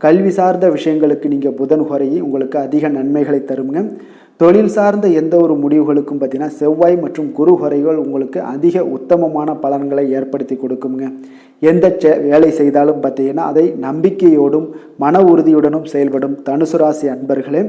கல்வி சார்ந்த விஷயங்களுக்கு நீங்கள் புதன் ஹோரையும் உங்களுக்கு அதிக நன்மைகளை தருங்க. தொழில் சார்ந்த எந்த ஒரு முடிவுகளுக்கும் பார்த்தீங்கன்னா செவ்வாய் மற்றும் குரு ஹோரைகள் உங்களுக்கு அதிக உத்தமமான பலன்களை ஏற்படுத்தி கொடுக்குங்க. எந்த வேலை செய்தாலும் பார்த்தீங்கன்னா அதை நம்பிக்கையோடும் மன உறுதியுடனும் செயல்படும் தனுசு ராசி அன்பர்களே,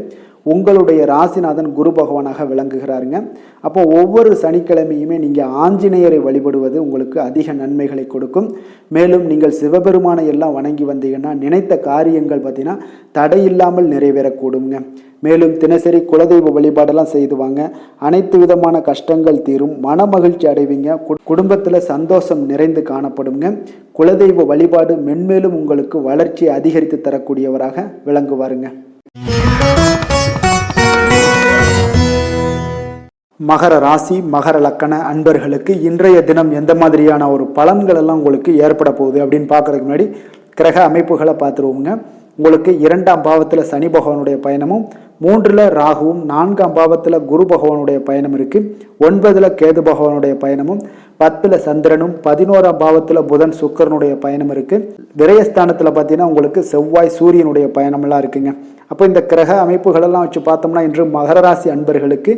உங்களுடைய ராசிநாதன் குரு பகவானாக விளங்குகிறாருங்க. அப்போ ஒவ்வொரு சனிக்கிழமையுமே நீங்கள் ஆஞ்சநேயரை வழிபடுவது உங்களுக்கு அதிக நன்மைகளை கொடுக்கும். மேலும் நீங்கள் சிவபெருமானை எல்லாம் வணங்கி வந்தீங்கன்னா நினைத்த காரியங்கள் பார்த்தீங்கன்னா தடையில்லாமல் நிறைவேறக்கூடுங்க. மேலும் தினசரி குலதெய்வ வழிபாடெல்லாம் செய்துவாங்க. அனைத்து விதமான கஷ்டங்கள் தீரும், மன மகிழ்ச்சி அடைவீங்க, குடும்பத்தில் சந்தோஷம் நிறைந்து காணப்படுங்க. குலதெய்வ வழிபாடு மென்மேலும் உங்களுக்கு வளர்ச்சியை அதிகரித்து தரக்கூடியவராக விளங்குவாருங்க. மகர ராசி, மகர லக்கண அன்பர்களுக்கு இன்றைய தினம் எந்த மாதிரியான ஒரு பலன்கள் எல்லாம் உங்களுக்கு ஏற்பட போகுது அப்படின்னு பார்க்கறதுக்கு முன்னாடி கிரக அமைப்புகளை பார்த்துருவோங்க. உங்களுக்கு 2ஆம் பாவத்தில் சனி பகவானுடைய பயணமும், 3ல் ராகுவும், 4ஆம் பாவத்தில் குரு பகவானுடைய பயணம் இருக்குது. 9ல் கேது பகவானுடைய பயணமும், 10ல் சந்திரனும், 11ஆம் பாவத்தில் புதன் சுக்கிரனுடைய பயணம் இருக்குது. விரயஸ்தானத்தில் பார்த்தீங்கன்னா உங்களுக்கு செவ்வாய் சூரியனுடைய பயணமெல்லாம் இருக்குங்க. அப்போ இந்த கிரக அமைப்புகளெல்லாம் வச்சு பார்த்தோம்னா இன்று மகர ராசி அன்பர்களுக்கு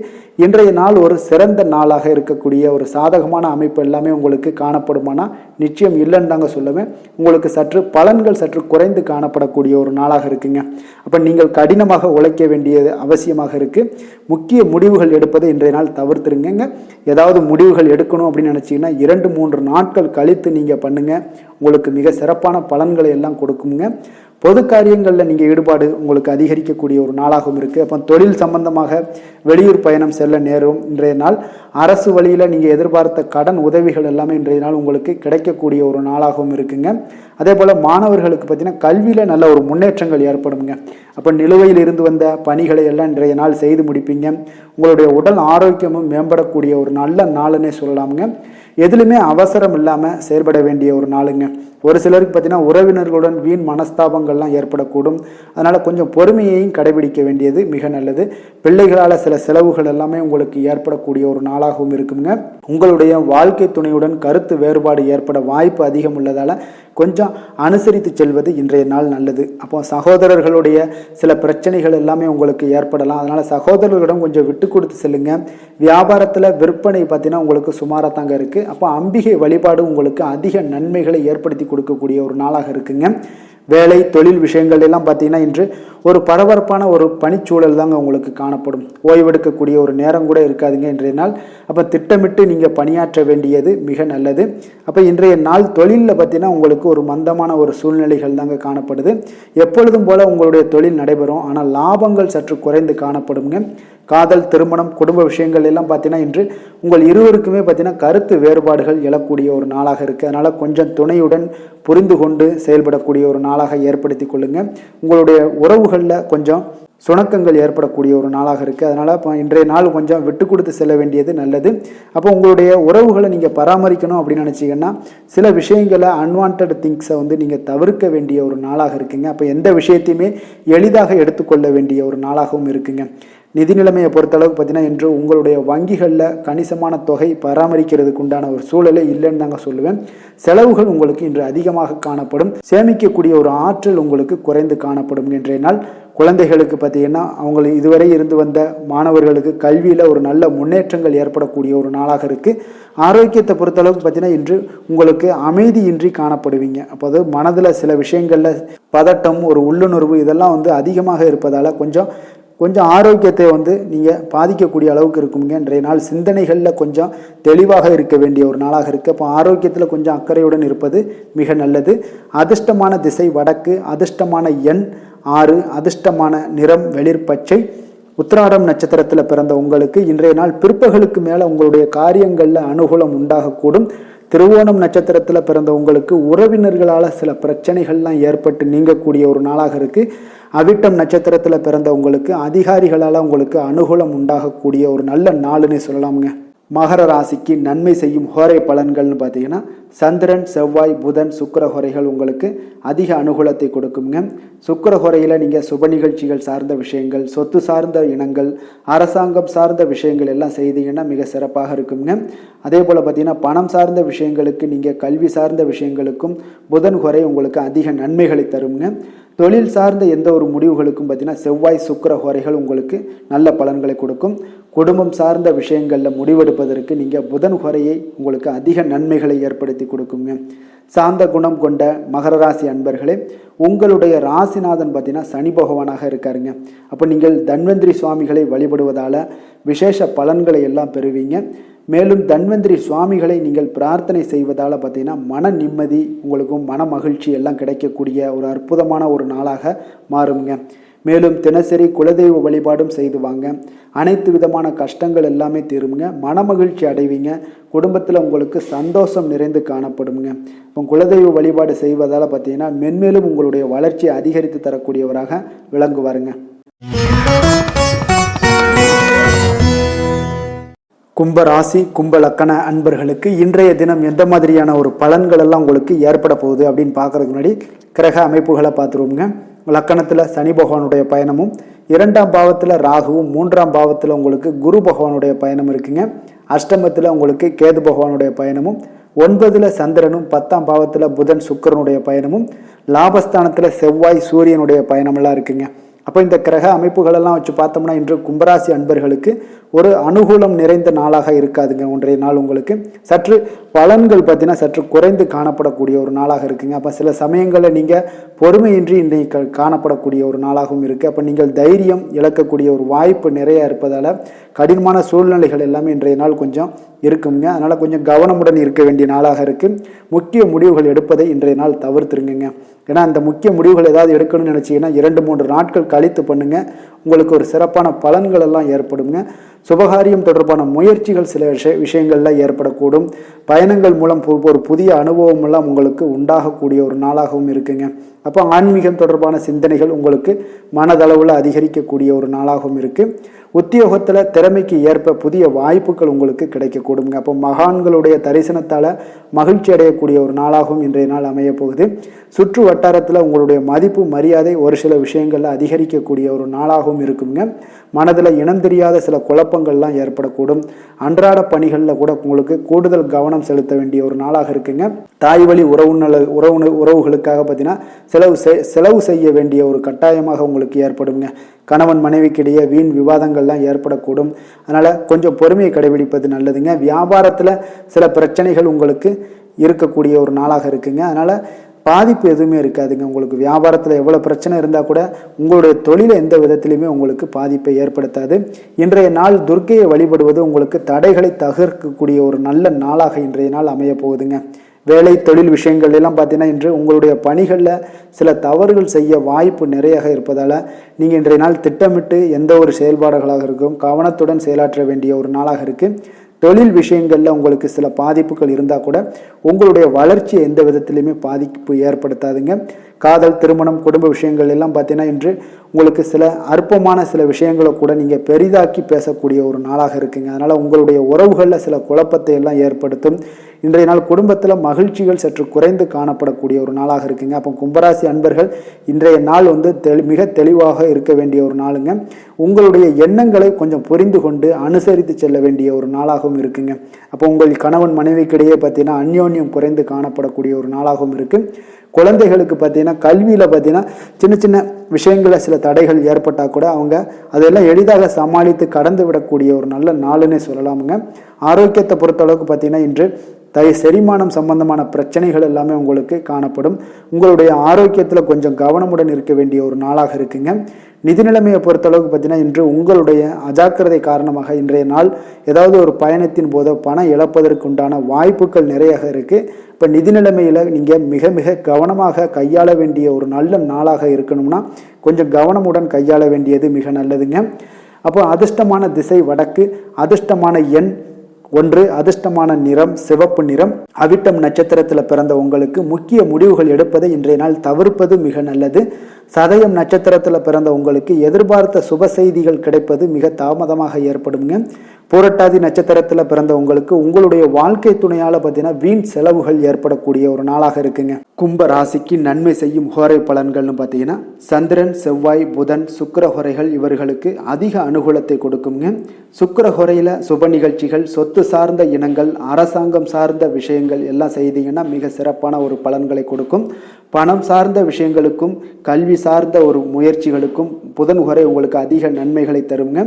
இன்றைய நாள் ஒரு சிறந்த நாளாக இருக்கக்கூடிய ஒரு சாதகமான அமைப்பு எல்லாமே உங்களுக்கு காணப்படுமானா நிச்சயம் இல்லைன்னு தாங்க சொல்லுவேன். உங்களுக்கு சற்று பலன்கள் சற்று குறைந்து காணப்படக்கூடிய ஒரு நாளாக இருக்குங்க. அப்போ நீங்கள் கடினமாக உழைக்க வேண்டியது அவசியமாக இருக்குது. முக்கிய முடிவுகள் எடுப்பதை இன்றைய நாள் தவிர்த்துருங்க. ஏதாவது முடிவுகள் எடுக்கணும் அப்படின்னு நினச்சிங்கன்னா 2-3 நாட்கள் கழித்து நீங்கள் பண்ணுங்கள். உங்களுக்கு மிக சிறப்பான பலன்களை எல்லாம் கொடுக்குங்க. பொது காரியங்களில் நீங்கள் ஈடுபாடு உங்களுக்கு அதிகரிக்கக்கூடிய ஒரு நாளாகவும் இருக்குது. அப்போ தொழில் சம்பந்தமாக வெளியூர் பயணம் செல்ல நேரும் இன்றைய நாள். அரசு வழியில் நீங்கள் எதிர்பார்த்த கடன் உதவிகள் எல்லாமே இன்றைய நாள் உங்களுக்கு கிடைக்கக்கூடிய ஒரு நாளாகவும் இருக்குங்க. அதே போல் மாணவர்களுக்கு பார்த்தீங்கன்னா கல்வியில் நல்ல ஒரு முன்னேற்றங்கள் ஏற்படுங்க. அப்போ நிலுவையில் இருந்து வந்த பணிகளை எல்லாம் இன்றைய நாள் செய்து முடிப்பீங்க. உங்களுடைய உடல் ஆரோக்கியமும் மேம்படக்கூடிய ஒரு நல்ல நாளுன்னே சொல்லலாமுங்க. எதுலையுமே அவசரம் இல்லாமல் செயல்பட வேண்டிய ஒரு நாளுங்க. ஒரு சிலருக்கு பார்த்தீங்கன்னா உறவினர்களுடன் வீண் மனஸ்தாபங்கள்லாம் ஏற்படக்கூடும். அதனால் கொஞ்சம் பொறுமையையும் கடைபிடிக்க வேண்டியது மிக நல்லது. பிள்ளைகளால் சில செலவுகள் எல்லாமே உங்களுக்கு ஏற்படக்கூடிய ஒரு நாளாகவும் இருக்குங்க. உங்களுடைய வாழ்க்கை துணையுடன் கருத்து வேறுபாடு ஏற்பட வாய்ப்பு அதிகம் உள்ளதால் கொஞ்சம் அனுசரித்து செல்வது இன்றைய நாள் நல்லது. அப்போ சகோதரர்களுடைய சில பிரச்சனைகள் எல்லாமே உங்களுக்கு ஏற்படலாம். அதனால் சகோதரர்களிடம் கொஞ்சம் விட்டு கொடுத்து செல்லுங்க. வியாபாரத்தில் விற்பனை பார்த்தீங்கன்னா உங்களுக்கு சுமாராக தாங்க இருக்குது. அப்போ அம்பிகை வழிபாடு உங்களுக்கு அதிக நன்மைகளை ஏற்படுத்தி கொடுக்கக்கூடிய ஒரு நாளாக இருக்குங்க. வேலை தொழில் விஷயங்கள் எல்லாம் பார்த்தீங்கன்னா இன்று ஒரு பரபரப்பான ஒரு பணிச்சூழல் தாங்க உங்களுக்கு காணப்படும். ஓய்வெடுக்கக்கூடிய ஒரு நேரம் கூட இருக்காதுங்க இன்றைய நாள். அப்போ திட்டமிட்டு நீங்கள் பணியாற்ற வேண்டியது மிக நல்லது. அப்போ இன்றைய நாள் தொழிலில் பார்த்தீங்கன்னா உங்களுக்கு ஒரு மந்தமான ஒரு சூழ்நிலைகள் தாங்க காணப்படுது. எப்பொழுதும் போல உங்களுடைய தொழில் நடைபெறும், ஆனால் லாபங்கள் சற்று குறைந்து காணப்படுங்க. காதல், திருமணம், குடும்ப விஷயங்கள் எல்லாம் பார்த்தீங்கன்னா இன்று உங்கள் இருவருக்குமே பார்த்தீங்கன்னா கருத்து வேறுபாடுகள் எழக்கூடிய ஒரு நாளாக இருக்குது. அதனால் கொஞ்சம் துணையுடன் புரிந்து கொண்டு செயல்படக்கூடிய ஒரு நாளாக ஏற்படுத்தி கொள்ளுங்க. உங்களுடைய உறவுகளில் கொஞ்சம் சுணக்கங்கள் ஏற்படக்கூடிய ஒரு நாளாக இருக்குது. அதனால் இப்போ இன்றைய நாள் கொஞ்சம் விட்டு கொடுத்து செல்ல வேண்டியது நல்லது. அப்போ உங்களுடைய உறவுகளை நீங்கள் பராமரிக்கணும் அப்படின்னு நினச்சிங்கன்னா சில விஷயங்களை அன்வான்ட் திங்ஸை நீங்கள் தவிர்க்க வேண்டிய ஒரு நாளாக இருக்குங்க. அப்போ எந்த விஷயத்தையுமே எளிதாக எடுத்துக்கொள்ள வேண்டிய ஒரு நாளாகவும் இருக்குங்க. நிதி நிலைமையை பொறுத்தளவுக்கு பார்த்தீங்கன்னா இன்று உங்களுடைய வங்கிகளில் கணிசமான தொகை பராமரிக்கிறதுக்கு உண்டான ஒரு சூழலே இல்லைன்னு தாங்க சொல்லுவேன். செலவுகள் உங்களுக்கு இன்று அதிகமாக காணப்படும். சேமிக்கக்கூடிய ஒரு ஆற்றல் உங்களுக்கு குறைந்து காணப்படும். இன்றைய நாள் குழந்தைகளுக்கு பார்த்தீங்கன்னா அவங்க இதுவரை இருந்து வந்த மாணவர்களுக்கு கல்வியில் ஒரு நல்ல முன்னேற்றங்கள் ஏற்படக்கூடிய ஒரு நாளாக இருக்குது. ஆரோக்கியத்தை பொறுத்தளவுக்கு பார்த்தீங்கன்னா இன்று உங்களுக்கு அமைதியின்றி காணப்படுவீங்க. அப்போது மனதில் சில விஷயங்களில் பதட்டம், ஒரு உள்ளுணர்வு இதெல்லாம் அதிகமாக இருப்பதால் கொஞ்சம் ஆரோக்கியத்தை நீங்கள் பாதிக்கக்கூடிய அளவுக்கு இருக்குங்க. இன்றைய நாள் சிந்தனைகளில் கொஞ்சம் தெளிவாக இருக்க வேண்டிய ஒரு நாளாக இருக்குது. அப்போ ஆரோக்கியத்தில் கொஞ்சம் அக்கறையுடன் இருப்பது மிக நல்லது. அதிர்ஷ்டமான திசை வடக்கு, அதிர்ஷ்டமான எண் 6, அதிர்ஷ்டமான நிறம் வெளிர் பச்சை. உத்திராடம் நட்சத்திரத்தில் பிறந்த உங்களுக்கு இன்றைய நாள் பிற்பகலுக்கு மேலே உங்களுடைய காரியங்களில் அனுகூலம் உண்டாகக்கூடும். திருவோணம் நட்சத்திரத்தில் பிறந்த உங்களுக்கு உறவினர்களால் சில பிரச்சனைகள்லாம் ஏற்பட்டு நீங்கக்கூடிய ஒரு நாளாக இருக்குது. அவிட்டம் நட்சத்திரத்தில் பிறந்த உங்களுக்கு அதிகாரிகளால் உங்களுக்கு அனுகூலம் உண்டாகக்கூடிய ஒரு நல்ல நாளுன்னு சொல்லலாமுங்க. மகர ராசிக்கு நன்மை செய்யும் ஹோரை பலன்கள்னு பார்த்தீங்கன்னா சந்திரன், செவ்வாய், புதன், சுக்கிர ஹோரைகள் உங்களுக்கு அதிக அனுகூலத்தை கொடுக்குங்க. சுக்கிர ஹோரையில் நீங்கள் சுப நிகழ்ச்சிகள் சார்ந்த விஷயங்கள், சொத்து சார்ந்த இனங்கள், அரசாங்கம் சார்ந்த விஷயங்கள் எல்லாம் செய்தீங்கன்னா மிக சிறப்பாக இருக்குங்க. அதே போல் பார்த்தீங்கன்னா பணம் சார்ந்த விஷயங்களுக்கு, நீங்கள் கல்வி சார்ந்த விஷயங்களுக்கும் புதன் ஹோரை உங்களுக்கு அதிக நன்மைகளை தருங்க. தொழில் சார்ந்த எந்த ஒரு முடிவுகளுக்கும் பார்த்தீங்கன்னா செவ்வாய், சுக்கிர ஹோரைகள் உங்களுக்கு நல்ல பலன்களை கொடுக்கும். குடும்பம் சார்ந்த விஷயங்களில் முடிவெடுப்பதற்கு நீங்கள் புதன் ஹோரையை உங்களுக்கு அதிக நன்மைகளை ஏற்படுத்தி கொடுக்குங்க. சாந்த குணம் கொண்ட மகர ராசி அன்பர்களே, உங்களுடைய ராசிநாதன் பார்த்தீங்கன்னா சனி பகவானாக இருக்காருங்க. அப்போ நீங்கள் தன்வந்திரி சுவாமிகளை வழிபடுவதால் விசேஷ பலன்களை எல்லாம் பெறுவீங்க. மேலும் தன்வந்திரி சுவாமிகளை நீங்கள் பிரார்த்தனை செய்வதால் பார்த்தீங்கன்னா மன நிம்மதி, உங்களுக்கும் மன மகிழ்ச்சி எல்லாம் கிடைக்கக்கூடிய ஒரு அற்புதமான ஒரு நாளாக மாறுங்க. மேலும் தினசரி குலதெய்வ வழிபாடும் செய்து வாங்க. அனைத்து விதமான கஷ்டங்கள் எல்லாமே தீருங்க. மன மகிழ்ச்சி அடைவீங்க. குடும்பத்தில் உங்களுக்கு சந்தோஷம் நிறைந்து காணப்படுங்க. இப்போ குலதெய்வ வழிபாடு செய்வதால் பார்த்தீங்கன்னா மென்மேலும் உங்களுடைய வளர்ச்சியை அதிகரித்து தரக்கூடியவராக விளங்குவாருங்க. கும்ப ராசி, கும்ப லக்கண அன்பர்களுக்கு இன்றைய தினம் எந்த மாதிரியான ஒரு பலன்கள் எல்லாம் உங்களுக்கு ஏற்பட போகுது அப்படின்னு பார்க்கறதுக்கு முன்னாடி கிரக அமைப்புகளை பார்த்துருவோங்க. லக்கணத்தில் சனி பகவானுடைய பயணமும், 2ஆம் பாவத்தில் ராகுவும், 3ஆம் பாவத்தில் உங்களுக்கு குரு பகவானுடைய பயணம் இருக்குங்க. அஷ்டமத்தில் உங்களுக்கு கேது பகவானுடைய பயணமும், 9ல் சந்திரனும், 10ஆம் பாவத்தில் புதன் சுக்கிரனுடைய பயணமும், லாபஸ்தானத்தில் செவ்வாய் சூரியனுடைய பயணமெல்லாம் இருக்குங்க. அப்போ இந்த கிரக அமைப்புகளெல்லாம் வச்சு பார்த்தோம்னா இன்று கும்பராசி அன்பர்களுக்கு ஒரு அனுகூலம் நிறைந்த நாளாக இருக்காதுங்க. ஒன்றைய நாள் உங்களுக்கு சற்று பலன்கள் பார்த்தீங்கன்னா சற்று குறைந்து காணப்படக்கூடிய ஒரு நாளாக இருக்குங்க. அப்போ சில சமயங்களில் நீங்கள் பொறுமையின்றி இன்றைக்கு காணப்படக்கூடிய ஒரு நாளாகவும் இருக்குது. அப்போ நீங்கள் தைரியம் இழக்கக்கூடிய ஒரு வாய்ப்பு நிறைய இருப்பதால் கடினமான சூழ்நிலைகள் எல்லாமே இன்றைய நாள் கொஞ்சம் இருக்குங்க. அதனால் கொஞ்சம் கவனமுடன் இருக்க வேண்டிய நாளாக இருக்குது. முக்கிய முடிவுகள் எடுப்பதை இன்றைய நாள் தவிர்த்துருங்க. ஏன்னா அந்த முக்கிய முடிவுகள் ஏதாவது எடுக்கணும்னு நினச்சிங்கன்னா 2-3 நாட்கள் கழித்து பண்ணுங்க. உங்களுக்கு ஒரு சிறப்பான பலன்கள் எல்லாம் ஏற்படுங்க. சுபகாரியம் தொடர்பான முயற்சிகள் சில விஷயங்கள்லாம் ஏற்படக்கூடும். பயணங்கள் மூலம் ஒரு புதிய அனுபவம் எல்லாம் உங்களுக்கு உண்டாகக்கூடிய ஒரு நாளாகவும் இருக்குங்க. அப்போ ஆன்மீகம் தொடர்பான சிந்தனைகள் உங்களுக்கு மனதளவில் அதிகரிக்கக்கூடிய ஒரு நாளாகவும் இருக்குது. உத்தியோகத்தில் திறமைக்கு ஏற்ப புதிய வாய்ப்புகள் உங்களுக்கு கிடைக்கக்கூடுங்க. அப்போ மகான்களுடைய தரிசனத்தால் மகிழ்ச்சி அடையக்கூடிய ஒரு நாளாகவும் இன்றைய நாள் அமைய போகுது. சுற்று வட்டாரத்தில் உங்களுடைய மதிப்பு மரியாதை ஒரு சில விஷயங்களில் அதிகரிக்கக்கூடிய ஒரு நாளாகவும் இருக்குங்க. மனதில் இனம் தெரியாத சில குழப்பங்கள்லாம் ஏற்படக்கூடும். அன்றாட பணிகளில் கூட உங்களுக்கு கூடுதல் கவனம் செலுத்த வேண்டிய ஒரு நாளாக இருக்குங்க. தாய் வழி உறவுகளுக்காக பார்த்தீங்கன்னா செலவு செய்ய வேண்டிய ஒரு கட்டாயமாக உங்களுக்கு ஏற்படுங்க. கணவன் மனைவிக்கிடையே வீண் விவாதங்கள்லாம் ஏற்படக்கூடும். அதனால் கொஞ்சம் பொறுமையை கடைபிடிப்பது நல்லதுங்க. வியாபாரத்தில் சில பிரச்சனைகள் உங்களுக்கு இருக்கக்கூடிய ஒரு நாளாக இருக்குங்க. அதனால் பாதிப்பு எதுவுமே இருக்காதுங்க. உங்களுக்கு வியாபாரத்தில் எவ்வளோ பிரச்சனை இருந்தால் கூட உங்களுடைய தொழிலை எந்த விதத்திலையுமே உங்களுக்கு பாதிப்பை ஏற்படுத்தாது. இன்றைய நாள் துர்க்கையை வழிபடுவது உங்களுக்கு தடைகளை தகர்க்கக்கூடிய ஒரு நல்ல நாளாக இன்றைய நாள் அமைய போகுதுங்க. வேலை தொழில் விஷயங்கள் எல்லாம் பார்த்தீங்கன்னா இன்று உங்களுடைய பணிகளில் சில தவறுகள் செய்ய வாய்ப்பு நிறையாக இருப்பதால் நீங்கள் இன்றைய நாள் திட்டமிட்டு எந்த ஒரு செயல்பாடுகளாக இருக்கும் கவனத்துடன் செயலாற்ற வேண்டிய ஒரு நாளாக இருக்குது. தொழில் விஷயங்களில் உங்களுக்கு சில பாதிப்புகள் இருந்தால் கூட உங்களுடைய வளர்ச்சியை எந்த விதத்திலையுமே பாதிப்பு ஏற்படுத்தாதுங்க. காதல், திருமணம், குடும்ப விஷயங்கள் எல்லாம் பார்த்தீங்கன்னா இன்று உங்களுக்கு சில அற்பமான சில விஷயங்களை கூட நீங்கள் பெரிதாக்கி பேசக்கூடிய ஒரு நாளாக இருக்குங்க. அதனால் உங்களுடைய உறவுகளில் சில குழப்பத்தை எல்லாம் ஏற்படுத்தும். இன்றைய நாள் குடும்பத்தில் மகிழ்ச்சிகள் சற்று குறைந்து காணப்படக்கூடிய ஒரு நாளாக இருக்குங்க. அப்போ கும்பராசி அன்பர்கள் இன்றைய நாள் மிக தெளிவாக இருக்க வேண்டிய ஒரு நாளுங்க. உங்களுடைய எண்ணங்களை கொஞ்சம் புரிந்து கொண்டு அனுசரித்து செல்ல வேண்டிய ஒரு நாளாகவும் இருக்குங்க. அப்போ உங்கள் கணவன் மனைவிக்கிடையே பார்த்தீங்கன்னா அந்யோன்யம் குறைந்து காணப்படக்கூடிய ஒரு நாளாகவும் இருக்குது. குழந்தைகளுக்கு பார்த்தீங்கன்னா கல்வியில் பார்த்தீங்கன்னா சின்ன சின்ன விஷயங்களில் சில தடைகள் ஏற்பட்டால் கூட அவங்க அதெல்லாம் எளிதாக சமாளித்து கடந்து விடக்கூடிய ஒரு நல்ல நாளுன்னே சொல்லலாமுங்க. ஆரோக்கியத்தை பொறுத்தளவுக்கு பார்த்தீங்கன்னா இன்று செரிமானம் சம்பந்தமான பிரச்சனைகள் எல்லாமே உங்களுக்கு காணப்படும். உங்களுடைய ஆரோக்கியத்தில் கொஞ்சம் கவனமுடன் இருக்க வேண்டிய ஒரு நாளாக இருக்குங்க. நிதி நிலைமையை பொறுத்தளவுக்கு பார்த்தீங்கன்னா இன்று உங்களுடைய அஜாக்கிரதை காரணமாக இன்றைய நாள் ஏதாவது ஒரு பயணத்தின் போது பணம் இழப்பதற்கு உண்டான வாய்ப்புகள் நிறைய இருக்குது. இப்போ நிதி நிலைமையில் நீங்கள் மிக மிக கவனமாக கையாள வேண்டிய ஒரு நல்ல நாளாக இருக்கணும்னா கொஞ்சம் கவனமுடன் கையாள வேண்டியது மிக நல்லதுங்க. அப்போ அதிர்ஷ்டமான திசை வடக்கு, அதிர்ஷ்டமான எண் 1, அதிர்ஷ்டமான நிறம் சிவப்பு நிறம். அவிட்டம் நட்சத்திரத்தில் பிறந்த உங்களுக்கு முக்கிய முடிவுகள் எடுப்பதை இன்றைய நாள் தவிர்ப்பது மிக நல்லது. சதயம் நட்சத்திரத்தில் பிறந்த உங்களுக்கு எதிர்பார்த்த சுப செய்திகள் கிடைப்பது மிக தாமதமாக ஏற்படுங்க. பூரட்டாதி நட்சத்திரத்தில் பிறந்த உங்களுக்கு உங்களுடைய வாழ்க்கை துணையால் பார்த்தீங்கன்னா வீண் செலவுகள் ஏற்படக்கூடிய ஒரு நாளாக இருக்குங்க. கும்ப ராசிக்கு நன்மை செய்யும் ஹோரை பலன்கள்னு பார்த்தீங்கன்னா சந்திரன், செவ்வாய், புதன், சுக்கிர ஹோரைகள் இவர்களுக்கு அதிக அனுகூலத்தை கொடுக்குங்க. சுக்கிர ஹோரையில் சுப நிகழ்ச்சிகள், சொத்து சார்ந்த இனங்கள், அரசாங்கம் சார்ந்த விஷயங்கள் எல்லாம் செய்தீங்கன்னா மிக சிறப்பான ஒரு பலன்களை கொடுக்கும். பணம் சார்ந்த விஷயங்களுக்கும் கல்வி சார்ந்த ஒரு முயற்சிகளுக்கும் புதன் ஹோரை உங்களுக்கு அதிக நன்மைகளை தருங்க.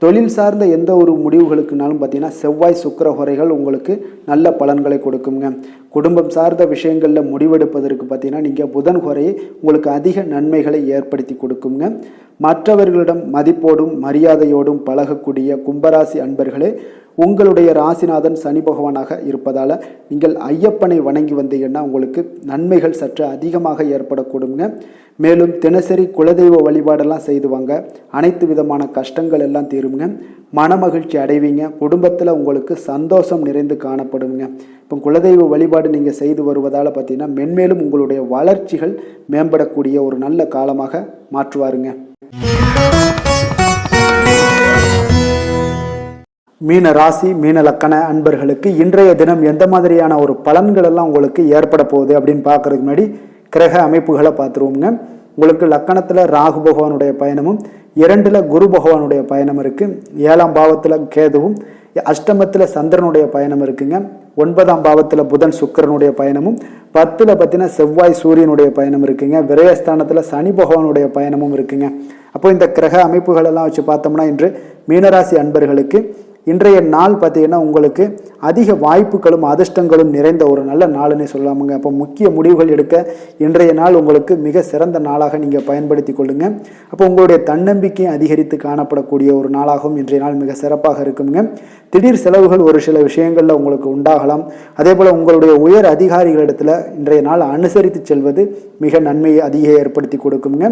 தொழில் சார்ந்த எந்த ஒரு முடிவுகளுக்குனாலும் பார்த்தீங்கன்னா செவ்வாய், சுக்கிர ஹோரைகள் உங்களுக்கு நல்ல பலன்களை கொடுக்குங்க. குடும்பம் சார்ந்த விஷயங்களில் முடிவெடுப்பதற்கு பார்த்தீங்கன்னா நீங்கள் புதன் ஹோரையை உங்களுக்கு அதிக நன்மைகளை ஏற்படுத்தி கொடுக்குங்க. மற்றவர்களிடம் மதிப்போடும் மரியாதையோடும் பழகக்கூடிய கும்பராசி அன்பர்களே, உங்களுடைய ராசிநாதன் சனி பகவானாக இருப்பதால் நீங்கள் ஐயப்பனை வணங்கி வந்தீங்கன்னா உங்களுக்கு நன்மைகள் சற்று அதிகமாக ஏற்படக்கூடுங்க. மேலும் தினசரி குலதெய்வ வழிபாடெல்லாம் செய்து வாங்க, அனைத்து விதமான கஷ்டங்கள் எல்லாம் தீருங்க, மனமகிழ்ச்சி அடைவீங்க, குடும்பத்தில் உங்களுக்கு சந்தோஷம் நிறைந்து காணப்படுங்க. இப்போ குலதெய்வ வழிபாடு நீங்கள் செய்து வருவதால் பார்த்தீங்கன்னா மென்மேலும் உங்களுடைய வளர்ச்சிகள் மேம்படக்கூடிய ஒரு நல்ல காலமாக மாற்றுவாருங்க. மீன ராசி, மீன லக்கண அன்பர்களுக்கு இன்றைய தினம் எந்த மாதிரியான ஒரு பலன்கள் எல்லாம் உங்களுக்கு ஏற்பட போகுது அப்படின்னு பார்க்கறதுக்கு முன்னாடி கிரக அமைப்புகளை பார்த்துருவோங்க. உங்களுக்கு லக்கணத்தில் ராகு பகவானுடைய பயணமும், 2ல் குரு பகவானுடைய பயணம் இருக்குது, 7ஆம் பாவத்தில் கேதுவும், அஷ்டமத்தில் சந்திரனுடைய பயணம் இருக்குங்க, 9ஆம் பாவத்தில் புதன் சுக்கிரனுடைய பயணமும், 10ல் பார்த்தீங்கன்னா செவ்வாய் சூரியனுடைய பயணம் இருக்குங்க, விரயஸ்தானத்தில் சனி பகவானுடைய பயணமும் இருக்குங்க. அப்போ இந்த கிரக அமைப்புகள் எல்லாம் வச்சு பார்த்தோம்னா இன்று மீனராசி அன்பர்களுக்கு இன்றைய நாள் பார்த்தீங்கன்னா உங்களுக்கு அதிக வாய்ப்புகளும் அதிர்ஷ்டங்களும் நிறைந்த ஒரு நல்ல நாளுன்னு சொல்லலாமுங்க. அப்போ முக்கிய முடிவுகள் எடுக்க இன்றைய நாள் உங்களுக்கு மிக சிறந்த நாளாக நீங்கள் பயன்படுத்தி கொள்ளுங்க. அப்போ உங்களுடைய தன்னம்பிக்கை அதிகரித்து காணப்படக்கூடிய ஒரு நாளாகவும் இன்றைய நாள் மிக சிறப்பாக இருக்குங்க. திடீர் செலவுகள் ஒரு சில விஷயங்களில் உங்களுக்கு உண்டாகலாம். அதே போல் உங்களுடைய உயர் அதிகாரிகளிடத்தில் இன்றைய நாள் அனுசரித்து செல்வது மிக நன்மையை அதிக ஏற்படுத்தி கொடுக்குங்க.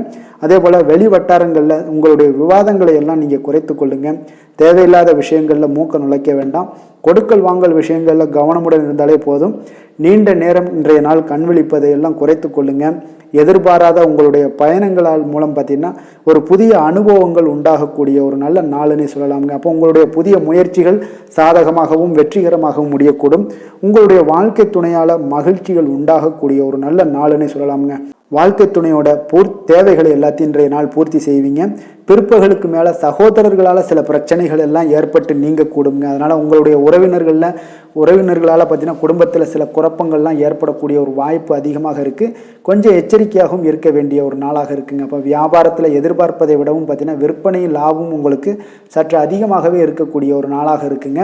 அதே போல் வெளி வட்டாரங்களில் உங்களுடைய விவாதங்களை எல்லாம் நீங்கள் குறைத்து கொள்ளுங்க. தேவையில்லாத விஷயங்களில் மூக்க நுழைக்க வேண்டாம். கொடுக்கல் வாங்கல் விஷயங்களில் கவனமுடன் இருந்தாலே போதும். நீண்ட நேரம் இன்றைய நாள் கண் விழிப்பதை எல்லாம் குறைத்து கொள்ளுங்க. எதிர்பாராத உங்களுடைய பயணங்களால் மூலம் பார்த்தீங்கன்னா ஒரு புதிய அனுபவங்கள் உண்டாகக்கூடிய ஒரு நல்ல நாளுன்னு சொல்லலாமுங்க. அப்போ உங்களுடைய புதிய முயற்சிகள் சாதகமாகவும் வெற்றிகரமாகவும் முடியக்கூடும். உங்களுடைய வாழ்க்கை துணையால் மகிழ்ச்சிகள் உண்டாகக்கூடிய ஒரு நல்ல நாளுன்னு சொல்லலாமுங்க. வாழ்க்கை துணையோட தேவைகளை எல்லாத்தையும் இன்றைய நாள் பூர்த்தி செய்வீங்க. பிற்பகலுக்கு மேலே சகோதரர்களால் சில பிரச்சனைகள் எல்லாம் ஏற்பட்டு நீங்கக்கூடுங்க. அதனால் உங்களுடைய உறவினர்களால் பார்த்தீங்கன்னா குடும்பத்தில் சில குழப்பங்கள்லாம் ஏற்படக்கூடிய ஒரு வாய்ப்பு அதிகமாக இருக்குது. கொஞ்சம் எச்சரிக்கையாகவும் இருக்க வேண்டிய ஒரு நாளாக இருக்குங்க. அப்போ வியாபாரத்தில் எதிர்பார்ப்பதை விடவும் பார்த்தீங்கன்னா விற்பனை லாபம் உங்களுக்கு சற்று அதிகமாகவே இருக்கக்கூடிய ஒரு நாளாக இருக்குங்க.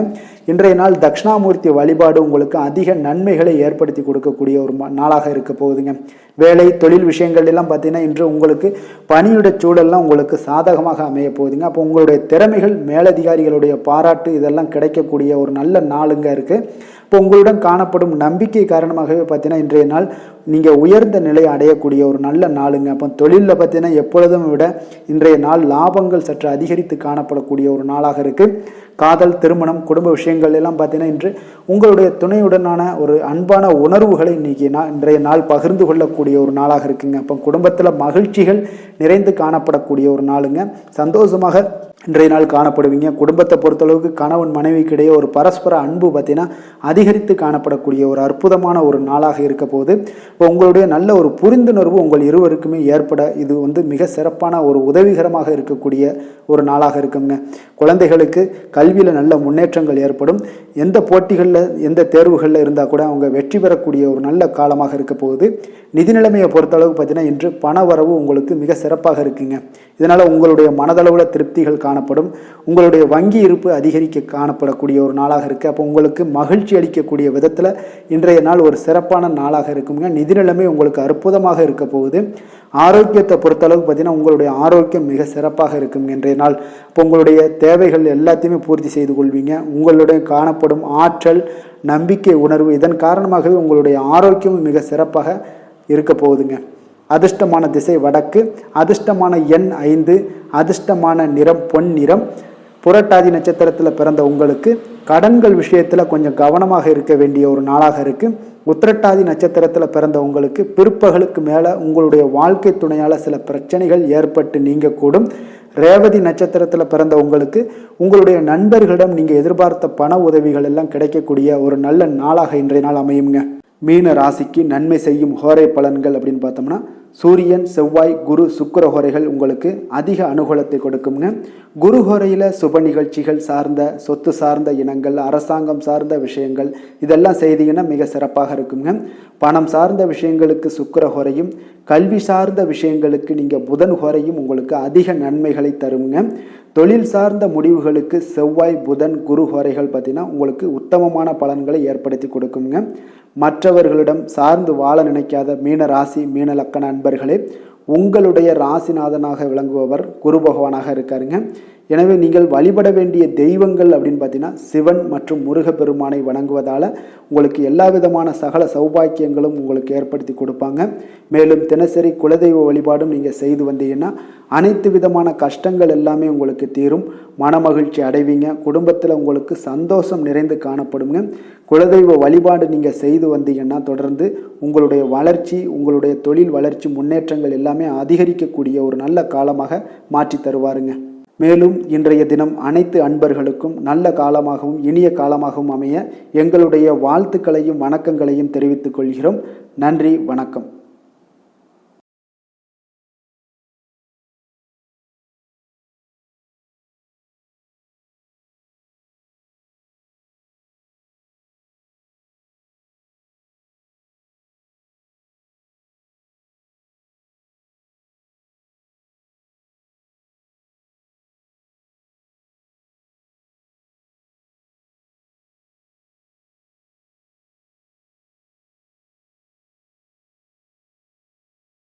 இன்றைய நாள் தட்சிணாமூர்த்தி வழிபாடு உங்களுக்கு அதிக நன்மைகளை ஏற்படுத்தி கொடுக்கக்கூடிய ஒரு நாளாக இருக்க போகுதுங்க. வேலை தொழில் விஷயங்கள் எல்லாம் பார்த்தீங்கன்னா இன்று உங்களுக்கு பணியுடைய சூழல்லாம் உங்களுக்கு சாதகமாக அமைய போகுதுங்க. அப்போ உங்களுடைய திறமைகள் மேலதிகாரிகளுடைய பாராட்டு இதெல்லாம் கிடைக்கக்கூடிய ஒரு நல்ல நாளுங்க இருக்குது. இப்போ உங்களுடன் காணப்படும் நம்பிக்கை காரணமாகவே பார்த்தீங்கன்னா இன்றைய நாள் நீங்கள் உயர்ந்த நிலையை அடையக்கூடிய ஒரு நல்ல நாளுங்க. அப்போ தொழிலில் பார்த்தீங்கன்னா எப்பொழுதும் விட இன்றைய நாள் லாபங்கள் சற்று அதிகரித்து காணப்படக்கூடிய ஒரு நாளாக இருக்குது. காதல், திருமணம், குடும்ப விஷயங்கள் எல்லாம் பார்த்தீங்கன்னா இன்று உங்களுடைய துணையுடனான ஒரு அன்பான உணர்வுகளை இன்றைய நாள் பகிர்ந்து கொள்ளக்கூடிய ஒரு நாளாக இருக்குங்க. அப்போ குடும்பத்தில் மகிழ்ச்சிகள் நிறைந்து காணப்படக்கூடிய ஒரு நாளுங்க. சந்தோஷமாக இன்றைய நாள் காணப்படுவீங்க. குடும்பத்தை பொறுத்தளவுக்கு கணவன் மனைவிக்கு இடையே ஒரு பரஸ்பர அன்பு பார்த்தீங்கன்னா அதிகரித்து காணப்படக்கூடிய ஒரு அற்புதமான ஒரு நாளாக இருக்க போது. இப்போ உங்களுடைய நல்ல ஒரு புரிந்துணர்வு உங்கள் இருவருக்குமே ஏற்பட இது மிக சிறப்பான ஒரு உதவிகரமாக இருக்கக்கூடிய ஒரு நாளாக இருக்குங்க. குழந்தைகளுக்கு கல்வியில் நல்ல முன்னேற்றங்கள் ஏற்படும். எந்த போட்டிகளில் எந்த தேர்வுகளில் இருந்தால் கூட அவங்க வெற்றி பெறக்கூடிய ஒரு நல்ல காலமாக இருக்க போகுது. நிதி நிலைமையை பொறுத்தளவுக்கு பார்த்தீங்கன்னா இன்று பண வரவு உங்களுக்கு மிக சிறப்பாக இருக்குங்க. இதனால் உங்களுடைய மனதளவில் திருப்திகள் காணப்படும். உங்களுடைய வங்கி இருப்பு அதிகரிக்க காணப்படக்கூடிய ஒரு நாளாக இருக்குது. அப்போ உங்களுக்கு மகிழ்ச்சி அளிக்கக்கூடிய விதத்தில் இன்றைய நாள் ஒரு சிறப்பான நாளாக இருக்குங்க. நிதி நிலைமை உங்களுக்கு அற்புதமாக இருக்க போகுது. ஆரோக்கியத்தை பொறுத்தளவுக்கு பார்த்தீங்கன்னா உங்களுடைய ஆரோக்கியம் மிக சிறப்பாக இருக்குங்க இன்றைய நாள். இப்போ உங்களுடைய தேவைகள் எல்லாத்தையுமே பூர்த்தி செய்து கொள்வீங்க. உங்களுடைய காணப்படும் ஆற்றல், நம்பிக்கை உணர்வு இதன் காரணமாகவே உங்களுடைய ஆரோக்கியமும் மிக சிறப்பாக இருக்க போகுதுங்க. அதிர்ஷ்டமான திசை வடக்கு, அதிர்ஷ்டமான எண் 5, அதிர்ஷ்டமான நிறம் பொன் நிறம். புரட்டாதி நட்சத்திரத்தில் பிறந்த உங்களுக்கு கடன்கள் விஷயத்தில் கொஞ்சம் கவனமாக இருக்க வேண்டிய ஒரு நாளாக இருக்குது. உத்திரட்டாதி நட்சத்திரத்தில் பிறந்த உங்களுக்கு பிற்பகலுக்கு மேலே உங்களுடைய வாழ்க்கை துணையால் சில பிரச்சனைகள் ஏற்பட்டு நீங்கக்கூடும். ரேவதி நட்சத்திரத்தில் பிறந்த உங்களுக்கு உங்களுடைய நண்பர்களிடம் நீங்கள் எதிர்பார்த்த பண உதவிகள் எல்லாம் கிடைக்கக்கூடிய ஒரு நல்ல நாளாக இன்றைய நாள் அமையுங்க. மீன ராசிக்கு நன்மை செய்யும் ஹோரை பலன்கள் அப்படின்னு பார்த்தோம்னா சூரியன், செவ்வாய், குரு, சுக்கிர ஹோரைகள் உங்களுக்கு அதிக அனுகூலத்தை கொடுக்குங்க. குரு ஹோரையில் சுப நிகழ்ச்சிகள் சார்ந்த, சொத்து சார்ந்த இனங்கள், அரசாங்கம் சார்ந்த விஷயங்கள் இதெல்லாம் செய்தீங்கன்னா மிக சிறப்பாக இருக்குங்க. பணம் சார்ந்த விஷயங்களுக்கு சுக்கிர ஹோரையும், கல்வி சார்ந்த விஷயங்களுக்கு நீங்கள் புதன் ஹோரையும் உங்களுக்கு அதிக நன்மைகளை தருங்க. தொழில் சார்ந்த முடிவுகளுக்கு செவ்வாய், புதன், குரு ஹோரைகள் பார்த்தீங்கன்னா உங்களுக்கு உத்தமமான பலன்களை ஏற்படுத்தி கொடுக்குங்க. மற்றவர்களிடம் சார்ந்து வாழ நினைக்காத மீன ராசி, மீன லக்கண அன்பர்களே, உங்களுடைய ராசிநாதனாக விளங்குபவர் குரு பகவானாக இருக்காருங்க. எனவே நீங்கள் வழிபட வேண்டிய தெய்வங்கள் அப்படின்னு பார்த்தீங்கன்னா சிவன் மற்றும் முருகப்பெருமானை வணங்குவதால் உங்களுக்கு எல்லா விதமான சகல சௌபாக்கியங்களும் உங்களுக்கு ஏற்படுத்தி கொடுப்பாங்க. மேலும் தினசரி குலதெய்வ வழிபாடும் நீங்கள் செய்து வந்தீங்கன்னா அனைத்து விதமான கஷ்டங்கள் எல்லாமே உங்களுக்கு தீரும். மனமகிழ்ச்சி அடைவீங்க. குடும்பத்தில் உங்களுக்கு சந்தோஷம் நிறைந்து காணப்படுங்க. குலதெய்வ வழிபாடு நீங்கள் செய்து வந்தீங்கன்னா தொடர்ந்து உங்களுடைய வளர்ச்சி, உங்களுடைய தொழில் வளர்ச்சி, முன்னேற்றங்கள் எல்லாமே அதிகரிக்கக்கூடிய ஒரு நல்ல காலமாக மாற்றி தருவாருங்க. மேலும் இன்றைய தினம் அனைத்து அன்பர்களுக்கும் நல்ல காலமாகவும் இனிய காலமாகவும் அமைய எங்களுடைய வாழ்த்துக்களையும் வணக்கங்களையும் தெரிவித்துக் கொள்கிறோம். நன்றி, வணக்கம்.